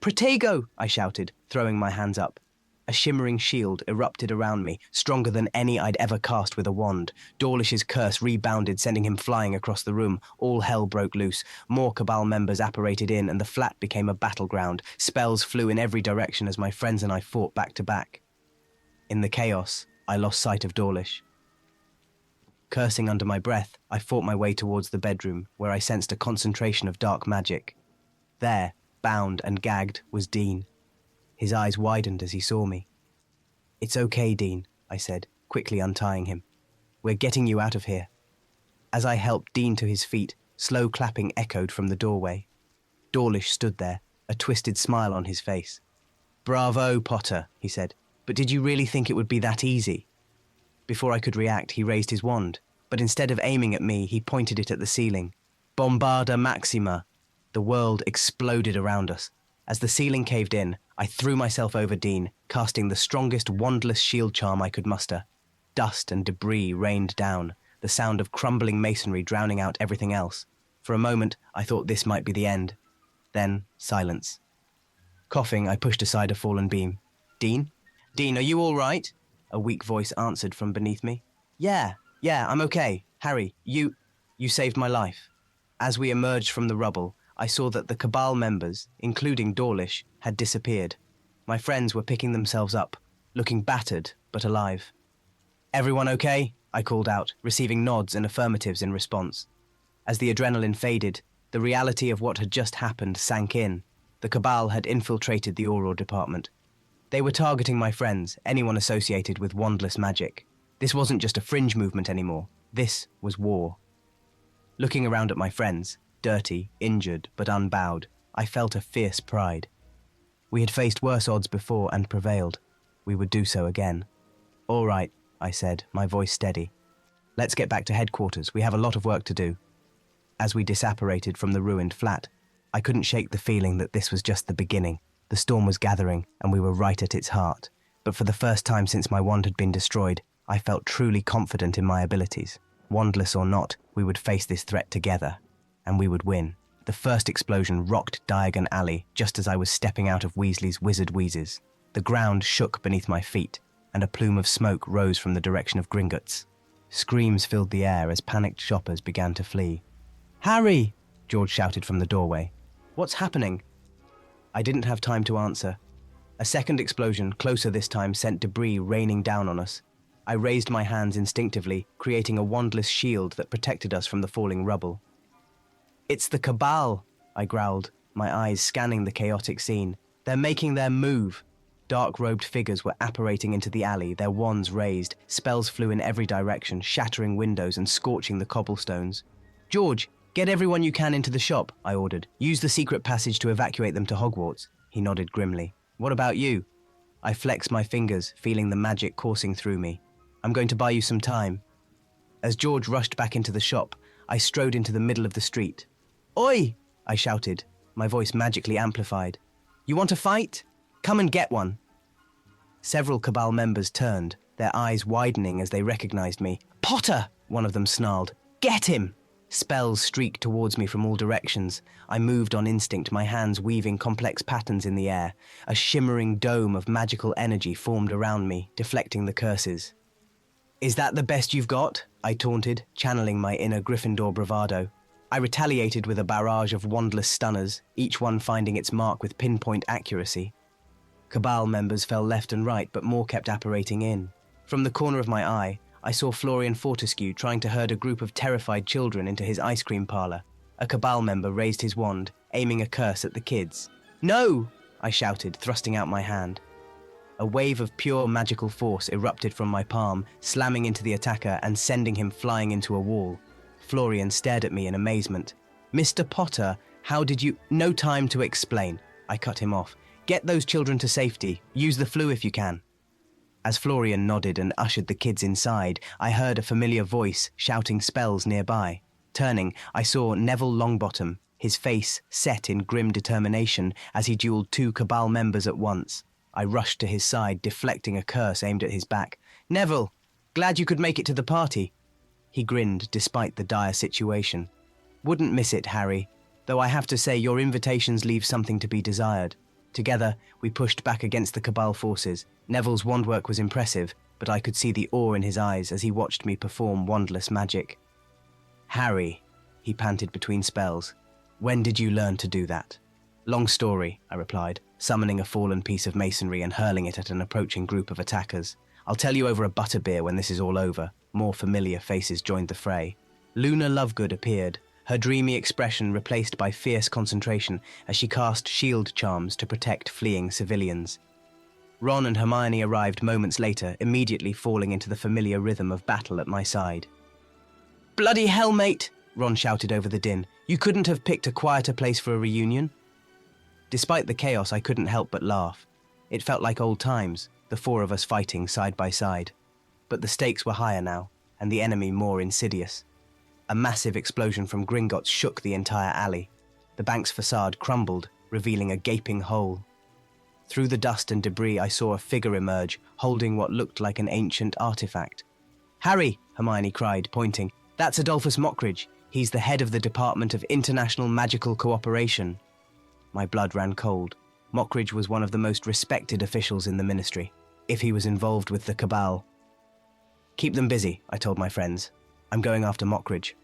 "Protego!" I shouted, throwing my hands up. A shimmering shield erupted around me, stronger than any I'd ever cast with a wand. Dawlish's curse rebounded, sending him flying across the room. All hell broke loose. More Cabal members apparated in, and the flat became a battleground. Spells flew in every direction as my friends and I fought back to back. In the chaos, I lost sight of Dawlish. Cursing under my breath, I fought my way towards the bedroom, where I sensed a concentration of dark magic. There, bound and gagged, was Dean. His eyes widened as he saw me. "It's okay, Dean," I said, quickly untying him. "We're getting you out of here." As I helped Dean to his feet, slow clapping echoed from the doorway. Dawlish stood there, a twisted smile on his face. "Bravo, Potter," he said. "But did you really think it would be that easy?" Before I could react, he raised his wand, but instead of aiming at me, he pointed it at the ceiling. Bombarda Maxima! The world exploded around us. As the ceiling caved in, I threw myself over Dean, casting the strongest wandless shield charm I could muster. Dust and debris rained down, the sound of crumbling masonry drowning out everything else. For a moment, I thought this might be the end. Then, silence. Coughing, I pushed aside a fallen beam. "Dean? Dean, are you all right?" A weak voice answered from beneath me. Yeah, I'm okay. Harry, you saved my life." As we emerged from the rubble, I saw that the Cabal members, including Dawlish, had disappeared. My friends were picking themselves up, looking battered but alive. "Everyone okay?" I called out, receiving nods and affirmatives in response. As the adrenaline faded, the reality of what had just happened sank in. The Cabal had infiltrated the Auror department. They were targeting my friends, anyone associated with wandless magic. This wasn't just a fringe movement anymore. This was war. Looking around at my friends, dirty, injured, but unbowed, I felt a fierce pride. We had faced worse odds before and prevailed. We would do so again. "All right," I said, my voice steady. "Let's get back to headquarters. We have a lot of work to do." As we disapparated from the ruined flat, I couldn't shake the feeling that this was just the beginning. The storm was gathering, and we were right at its heart. But for the first time since my wand had been destroyed, I felt truly confident in my abilities. Wandless or not, we would face this threat together, and we would win. The first explosion rocked Diagon Alley just as I was stepping out of Weasley's Wizard Wheezes. The ground shook beneath my feet, and a plume of smoke rose from the direction of Gringotts. Screams filled the air as panicked shoppers began to flee. "Harry!" George shouted from the doorway. "What's happening?" I didn't have time to answer. A second explosion, closer this time, sent debris raining down on us. I raised my hands instinctively, creating a wandless shield that protected us from the falling rubble. "It's the Cabal," I growled, my eyes scanning the chaotic scene. "They're making their move." Dark-robed figures were apparating into the alley, their wands raised. Spells flew in every direction, shattering windows and scorching the cobblestones. "George, get everyone you can into the shop," I ordered. "Use the secret passage to evacuate them to Hogwarts." He nodded grimly. "What about you?" I flexed my fingers, feeling the magic coursing through me. "I'm going to buy you some time." As George rushed back into the shop, I strode into the middle of the street. "Oi!" I shouted, my voice magically amplified. "You want a fight? Come and get one." Several Cabal members turned, their eyes widening as they recognized me. "Potter!" one of them snarled. "Get him!" Spells streaked towards me from all directions. I moved on instinct, my hands weaving complex patterns in the air. A shimmering dome of magical energy formed around me, deflecting the curses. "Is that the best you've got?" I taunted, channeling my inner Gryffindor bravado. I retaliated with a barrage of wandless stunners, each one finding its mark with pinpoint accuracy. Cabal members fell left and right, but more kept apparating in. From the corner of my eye, I saw Florian Fortescue trying to herd a group of terrified children into his ice cream parlor. A Cabal member raised his wand, aiming a curse at the kids. "No!" I shouted, thrusting out my hand. A wave of pure magical force erupted from my palm, slamming into the attacker and sending him flying into a wall. Florian stared at me in amazement. "Mr. Potter, how did you—" "No time to explain," I cut him off. "Get those children to safety. Use the flue if you can." As Florian nodded and ushered the kids inside, I heard a familiar voice shouting spells nearby. Turning, I saw Neville Longbottom, his face set in grim determination as he dueled two Cabal members at once. I rushed to his side, deflecting a curse aimed at his back. "Neville, glad you could make it to the party." He grinned despite the dire situation. "Wouldn't miss it, Harry, though I have to say your invitations leave something to be desired." Together, we pushed back against the Cabal forces. Neville's wandwork was impressive, but I could see the awe in his eyes as he watched me perform wandless magic. "Harry," he panted between spells, "when did you learn to do that?" "Long story," I replied, summoning a fallen piece of masonry and hurling it at an approaching group of attackers. "I'll tell you over a butterbeer when this is all over." More familiar faces joined the fray. Luna Lovegood appeared, her dreamy expression replaced by fierce concentration as she cast shield charms to protect fleeing civilians. Ron and Hermione arrived moments later, immediately falling into the familiar rhythm of battle at my side. "Bloody hell, mate!" Ron shouted over the din. "You couldn't have picked a quieter place for a reunion?" Despite the chaos, I couldn't help but laugh. It felt like old times, the four of us fighting side by side. But the stakes were higher now, and the enemy more insidious. A massive explosion from Gringotts shook the entire alley. The bank's facade crumbled, revealing a gaping hole. Through the dust and debris, I saw a figure emerge, holding what looked like an ancient artifact. "Harry!" Hermione cried, pointing. "That's Adolphus Mockridge. He's the head of the Department of International Magical Cooperation." My blood ran cold. Mockridge was one of the most respected officials in the Ministry, if he was involved with the Cabal. "Keep them busy," I told my friends. "I'm going after Mockridge."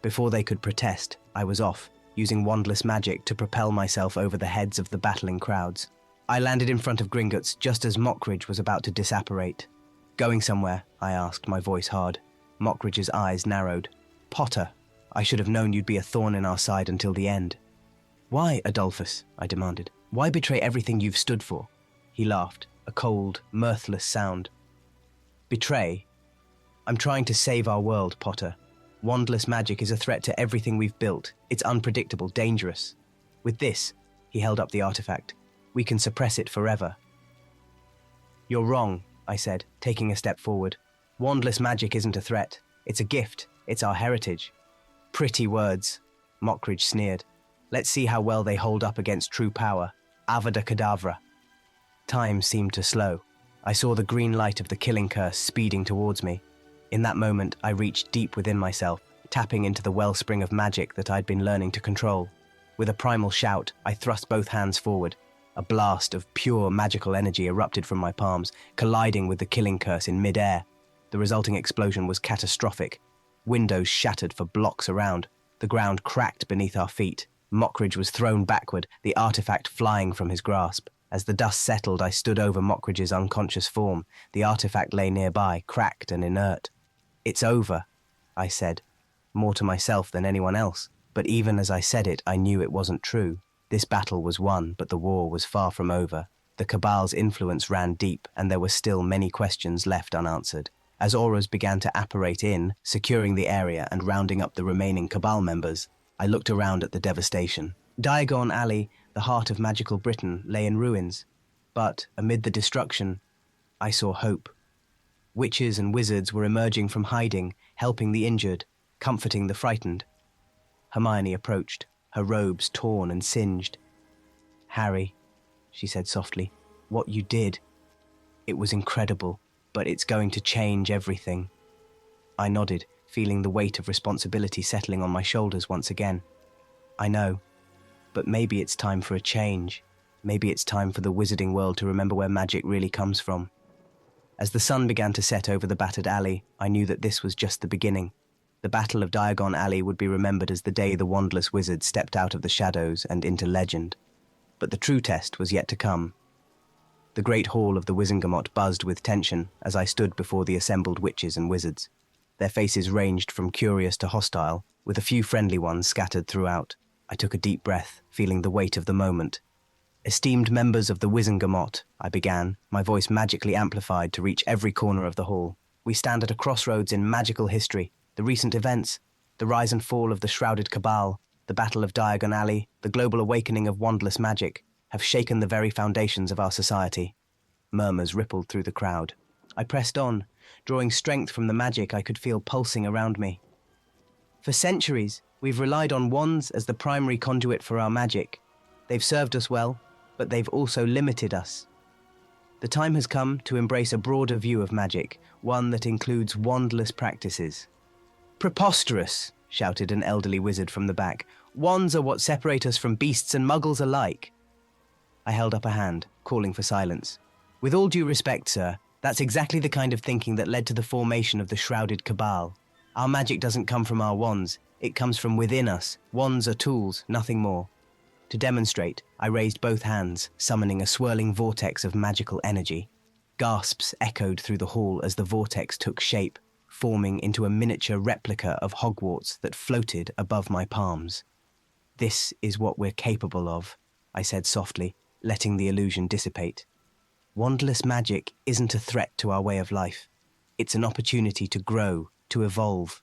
Before they could protest, I was off, using wandless magic to propel myself over the heads of the battling crowds. I landed in front of Gringotts just as Mockridge was about to disapparate. Going somewhere? I asked, my voice hard. Mockridge's eyes narrowed. Potter, I should have known you'd be a thorn in our side until the end. Why, Adolphus? I demanded. Why betray everything you've stood for? He laughed, a cold, mirthless sound. Betray? I'm trying to save our world, Potter. Wandless magic is a threat to everything we've built. It's unpredictable, dangerous. With this, he held up the artifact. We can suppress it forever. You're wrong, I said, taking a step forward. Wandless magic isn't a threat. It's a gift. It's our heritage. Pretty words, Mockridge sneered. Let's see how well they hold up against true power. Avada Kedavra. Time seemed to slow. I saw the green light of the killing curse speeding towards me. In that moment, I reached deep within myself, tapping into the wellspring of magic that I'd been learning to control. With a primal shout, I thrust both hands forward. A blast of pure magical energy erupted from my palms, colliding with the killing curse in mid-air. The resulting explosion was catastrophic. Windows shattered for blocks around. The ground cracked beneath our feet. Mockridge was thrown backward, the artifact flying from his grasp. As the dust settled, I stood over Mockridge's unconscious form. The artifact lay nearby, cracked and inert. It's over, I said, more to myself than anyone else. But even as I said it, I knew it wasn't true. This battle was won, but the war was far from over. The Cabal's influence ran deep, and there were still many questions left unanswered. As auras began to apparate in, securing the area and rounding up the remaining Cabal members, I looked around at the devastation. Diagon Alley, the heart of magical Britain, lay in ruins. But, amid the destruction, I saw hope. Witches and wizards were emerging from hiding, helping the injured, comforting the frightened. Hermione approached, her robes torn and singed. Harry, she said softly, what you did, it was incredible, but it's going to change everything. I nodded, feeling the weight of responsibility settling on my shoulders once again. I know, but maybe it's time for a change. Maybe it's time for the wizarding world to remember where magic really comes from. As the sun began to set over the battered alley, I knew that this was just the beginning. The Battle of Diagon Alley would be remembered as the day the wandless wizard stepped out of the shadows and into legend. But the true test was yet to come. The great hall of the Wizengamot buzzed with tension as I stood before the assembled witches and wizards. Their faces ranged from curious to hostile, with a few friendly ones scattered throughout. I took a deep breath, feeling the weight of the moment. Esteemed members of the Wizengamot, I began, my voice magically amplified to reach every corner of the hall. We stand at a crossroads in magical history. The recent events, the rise and fall of the shrouded Cabal, the Battle of Diagon Alley, the global awakening of wandless magic, have shaken the very foundations of our society. Murmurs rippled through the crowd. I pressed on, drawing strength from the magic I could feel pulsing around me. For centuries, we've relied on wands as the primary conduit for our magic. They've served us well, but they've also limited us. The time has come to embrace a broader view of magic, one that includes wandless practices. Preposterous, shouted an elderly wizard from the back. Wands are what separate us from beasts and muggles alike. I held up a hand, calling for silence. With all due respect, sir, that's exactly the kind of thinking that led to the formation of the shrouded Cabal. Our magic doesn't come from our wands, it comes from within us. Wands are tools, nothing more. To demonstrate, I raised both hands, summoning a swirling vortex of magical energy. Gasps echoed through the hall as the vortex took shape, forming into a miniature replica of Hogwarts that floated above my palms. This is what we're capable of, I said softly, letting the illusion dissipate. Wandless magic isn't a threat to our way of life. It's an opportunity to grow, to evolve.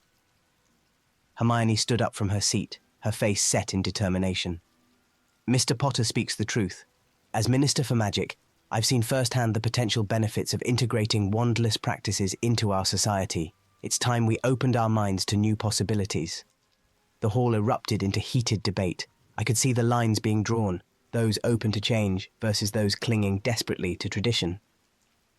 Hermione stood up from her seat, her face set in determination. Mr. Potter speaks the truth. As Minister for Magic, I've seen firsthand the potential benefits of integrating wandless practices into our society. It's time we opened our minds to new possibilities. The hall erupted into heated debate. I could see the lines being drawn, those open to change versus those clinging desperately to tradition.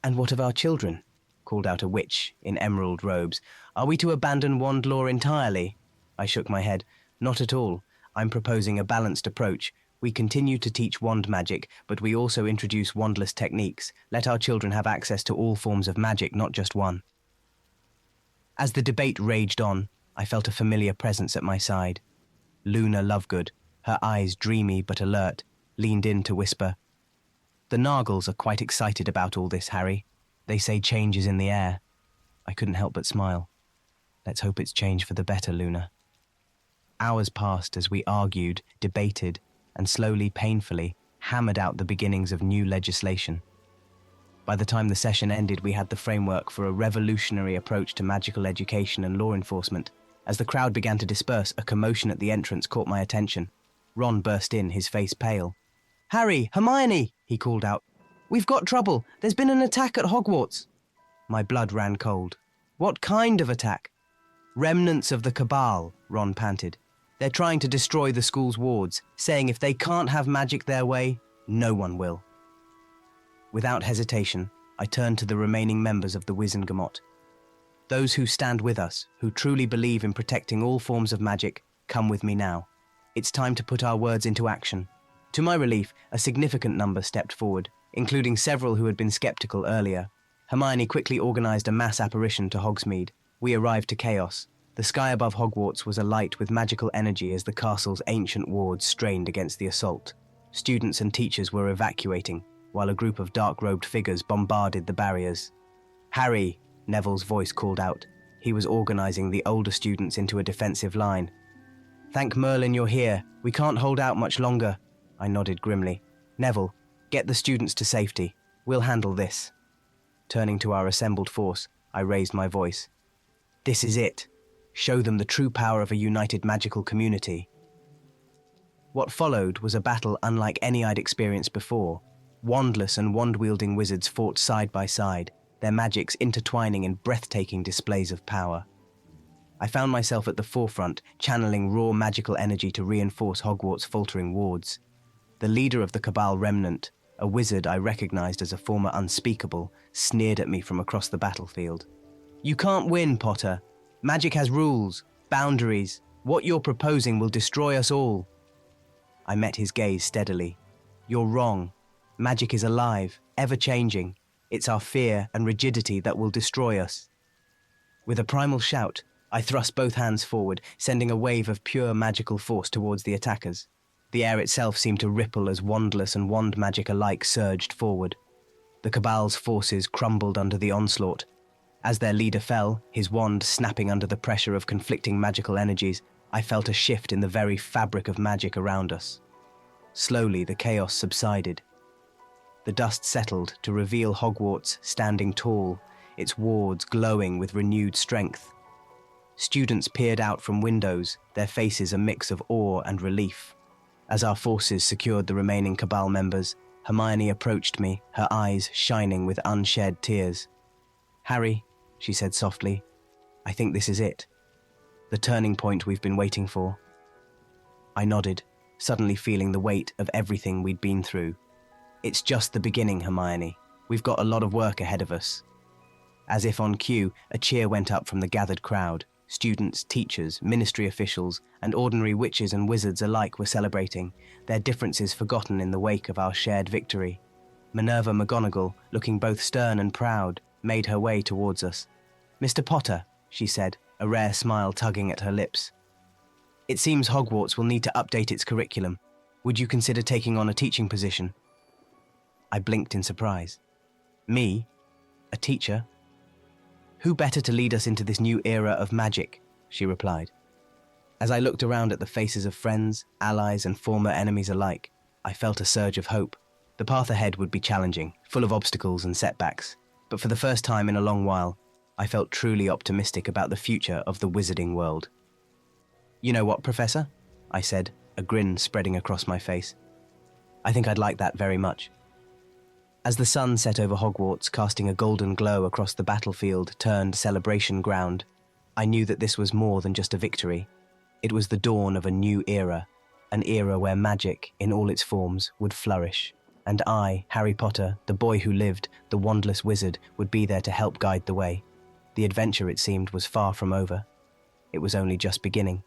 And what of our children? Called out a witch in emerald robes. Are we to abandon wand law entirely? I shook my head. Not at all. I'm proposing a balanced approach. We continue to teach wand magic, but we also introduce wandless techniques. Let our children have access to all forms of magic, not just one. As the debate raged on, I felt a familiar presence at my side. Luna Lovegood, her eyes dreamy but alert, leaned in to whisper, The Nargles are quite excited about all this, Harry. They say change is in the air. I couldn't help but smile. Let's hope it's change for the better, Luna. Hours passed as we argued, debated, and slowly, painfully, hammered out the beginnings of new legislation. By the time the session ended, we had the framework for a revolutionary approach to magical education and law enforcement. As the crowd began to disperse, a commotion at the entrance caught my attention. Ron burst in, his face pale. "Harry, Hermione," he called out. "We've got trouble. There's been an attack at Hogwarts." My blood ran cold. "What kind of attack?" "Remnants of the Cabal," Ron panted. "They're trying to destroy the school's wards, saying if they can't have magic their way, no one will." Without hesitation, I turned to the remaining members of the Wizengamot. "Those who stand with us, who truly believe in protecting all forms of magic, come with me now. It's time to put our words into action." To my relief, a significant number stepped forward, including several who had been skeptical earlier. Hermione quickly organized a mass apparition to Hogsmeade. We arrived to chaos. The sky above Hogwarts was alight with magical energy as the castle's ancient wards strained against the assault. Students and teachers were evacuating, while a group of dark-robed figures bombarded the barriers. "Harry," Neville's voice called out. He was organizing the older students into a defensive line. "Thank Merlin you're here. We can't hold out much longer." I nodded grimly. "Neville, get the students to safety. We'll handle this." Turning to our assembled force, I raised my voice. "This is it. Show them the true power of a united magical community." What followed was a battle unlike any I'd experienced before. Wandless and wand-wielding wizards fought side by side, their magics intertwining in breathtaking displays of power. I found myself at the forefront, channeling raw magical energy to reinforce Hogwarts' faltering wards. The leader of the Cabal remnant, a wizard I recognized as a former Unspeakable, sneered at me from across the battlefield. "You can't win, Potter. Magic has rules, boundaries. What you're proposing will destroy us all." I met his gaze steadily. "You're wrong. Magic is alive, ever-changing. It's our fear and rigidity that will destroy us." With a primal shout, I thrust both hands forward, sending a wave of pure magical force towards the attackers. The air itself seemed to ripple as wandless and wand magic alike surged forward. The Cabal's forces crumbled under the onslaught. As their leader fell, his wand snapping under the pressure of conflicting magical energies, I felt a shift in the very fabric of magic around us. Slowly, the chaos subsided. The dust settled to reveal Hogwarts standing tall, its wards glowing with renewed strength. Students peered out from windows, their faces a mix of awe and relief. As our forces secured the remaining Cabal members, Hermione approached me, her eyes shining with unshed tears. "Harry," she said softly, "I think this is it. The turning point we've been waiting for." I nodded, suddenly feeling the weight of everything we'd been through. "It's just the beginning, Hermione. We've got a lot of work ahead of us." As if on cue, a cheer went up from the gathered crowd. Students, teachers, ministry officials, and ordinary witches and wizards alike were celebrating, their differences forgotten in the wake of our shared victory. Minerva McGonagall, looking both stern and proud, made her way towards us. "Mr. Potter," she said, a rare smile tugging at her lips. "It seems Hogwarts will need to update its curriculum. Would you consider taking on a teaching position?" I blinked in surprise. "Me? A teacher? Who better to lead us into this new era of magic?" she replied. As I looked around at the faces of friends, allies, and former enemies alike, I felt a surge of hope. The path ahead would be challenging, full of obstacles and setbacks, but for the first time in a long while, I felt truly optimistic about the future of the wizarding world. "You know what, Professor?" I said, a grin spreading across my face. "I think I'd like that very much." As the sun set over Hogwarts, casting a golden glow across the battlefield turned celebration ground, I knew that this was more than just a victory. It was the dawn of a new era, an era where magic, in all its forms, would flourish. And I, Harry Potter, the boy who lived, the wandless wizard, would be there to help guide the way. The adventure, it seemed, was far from over. It was only just beginning.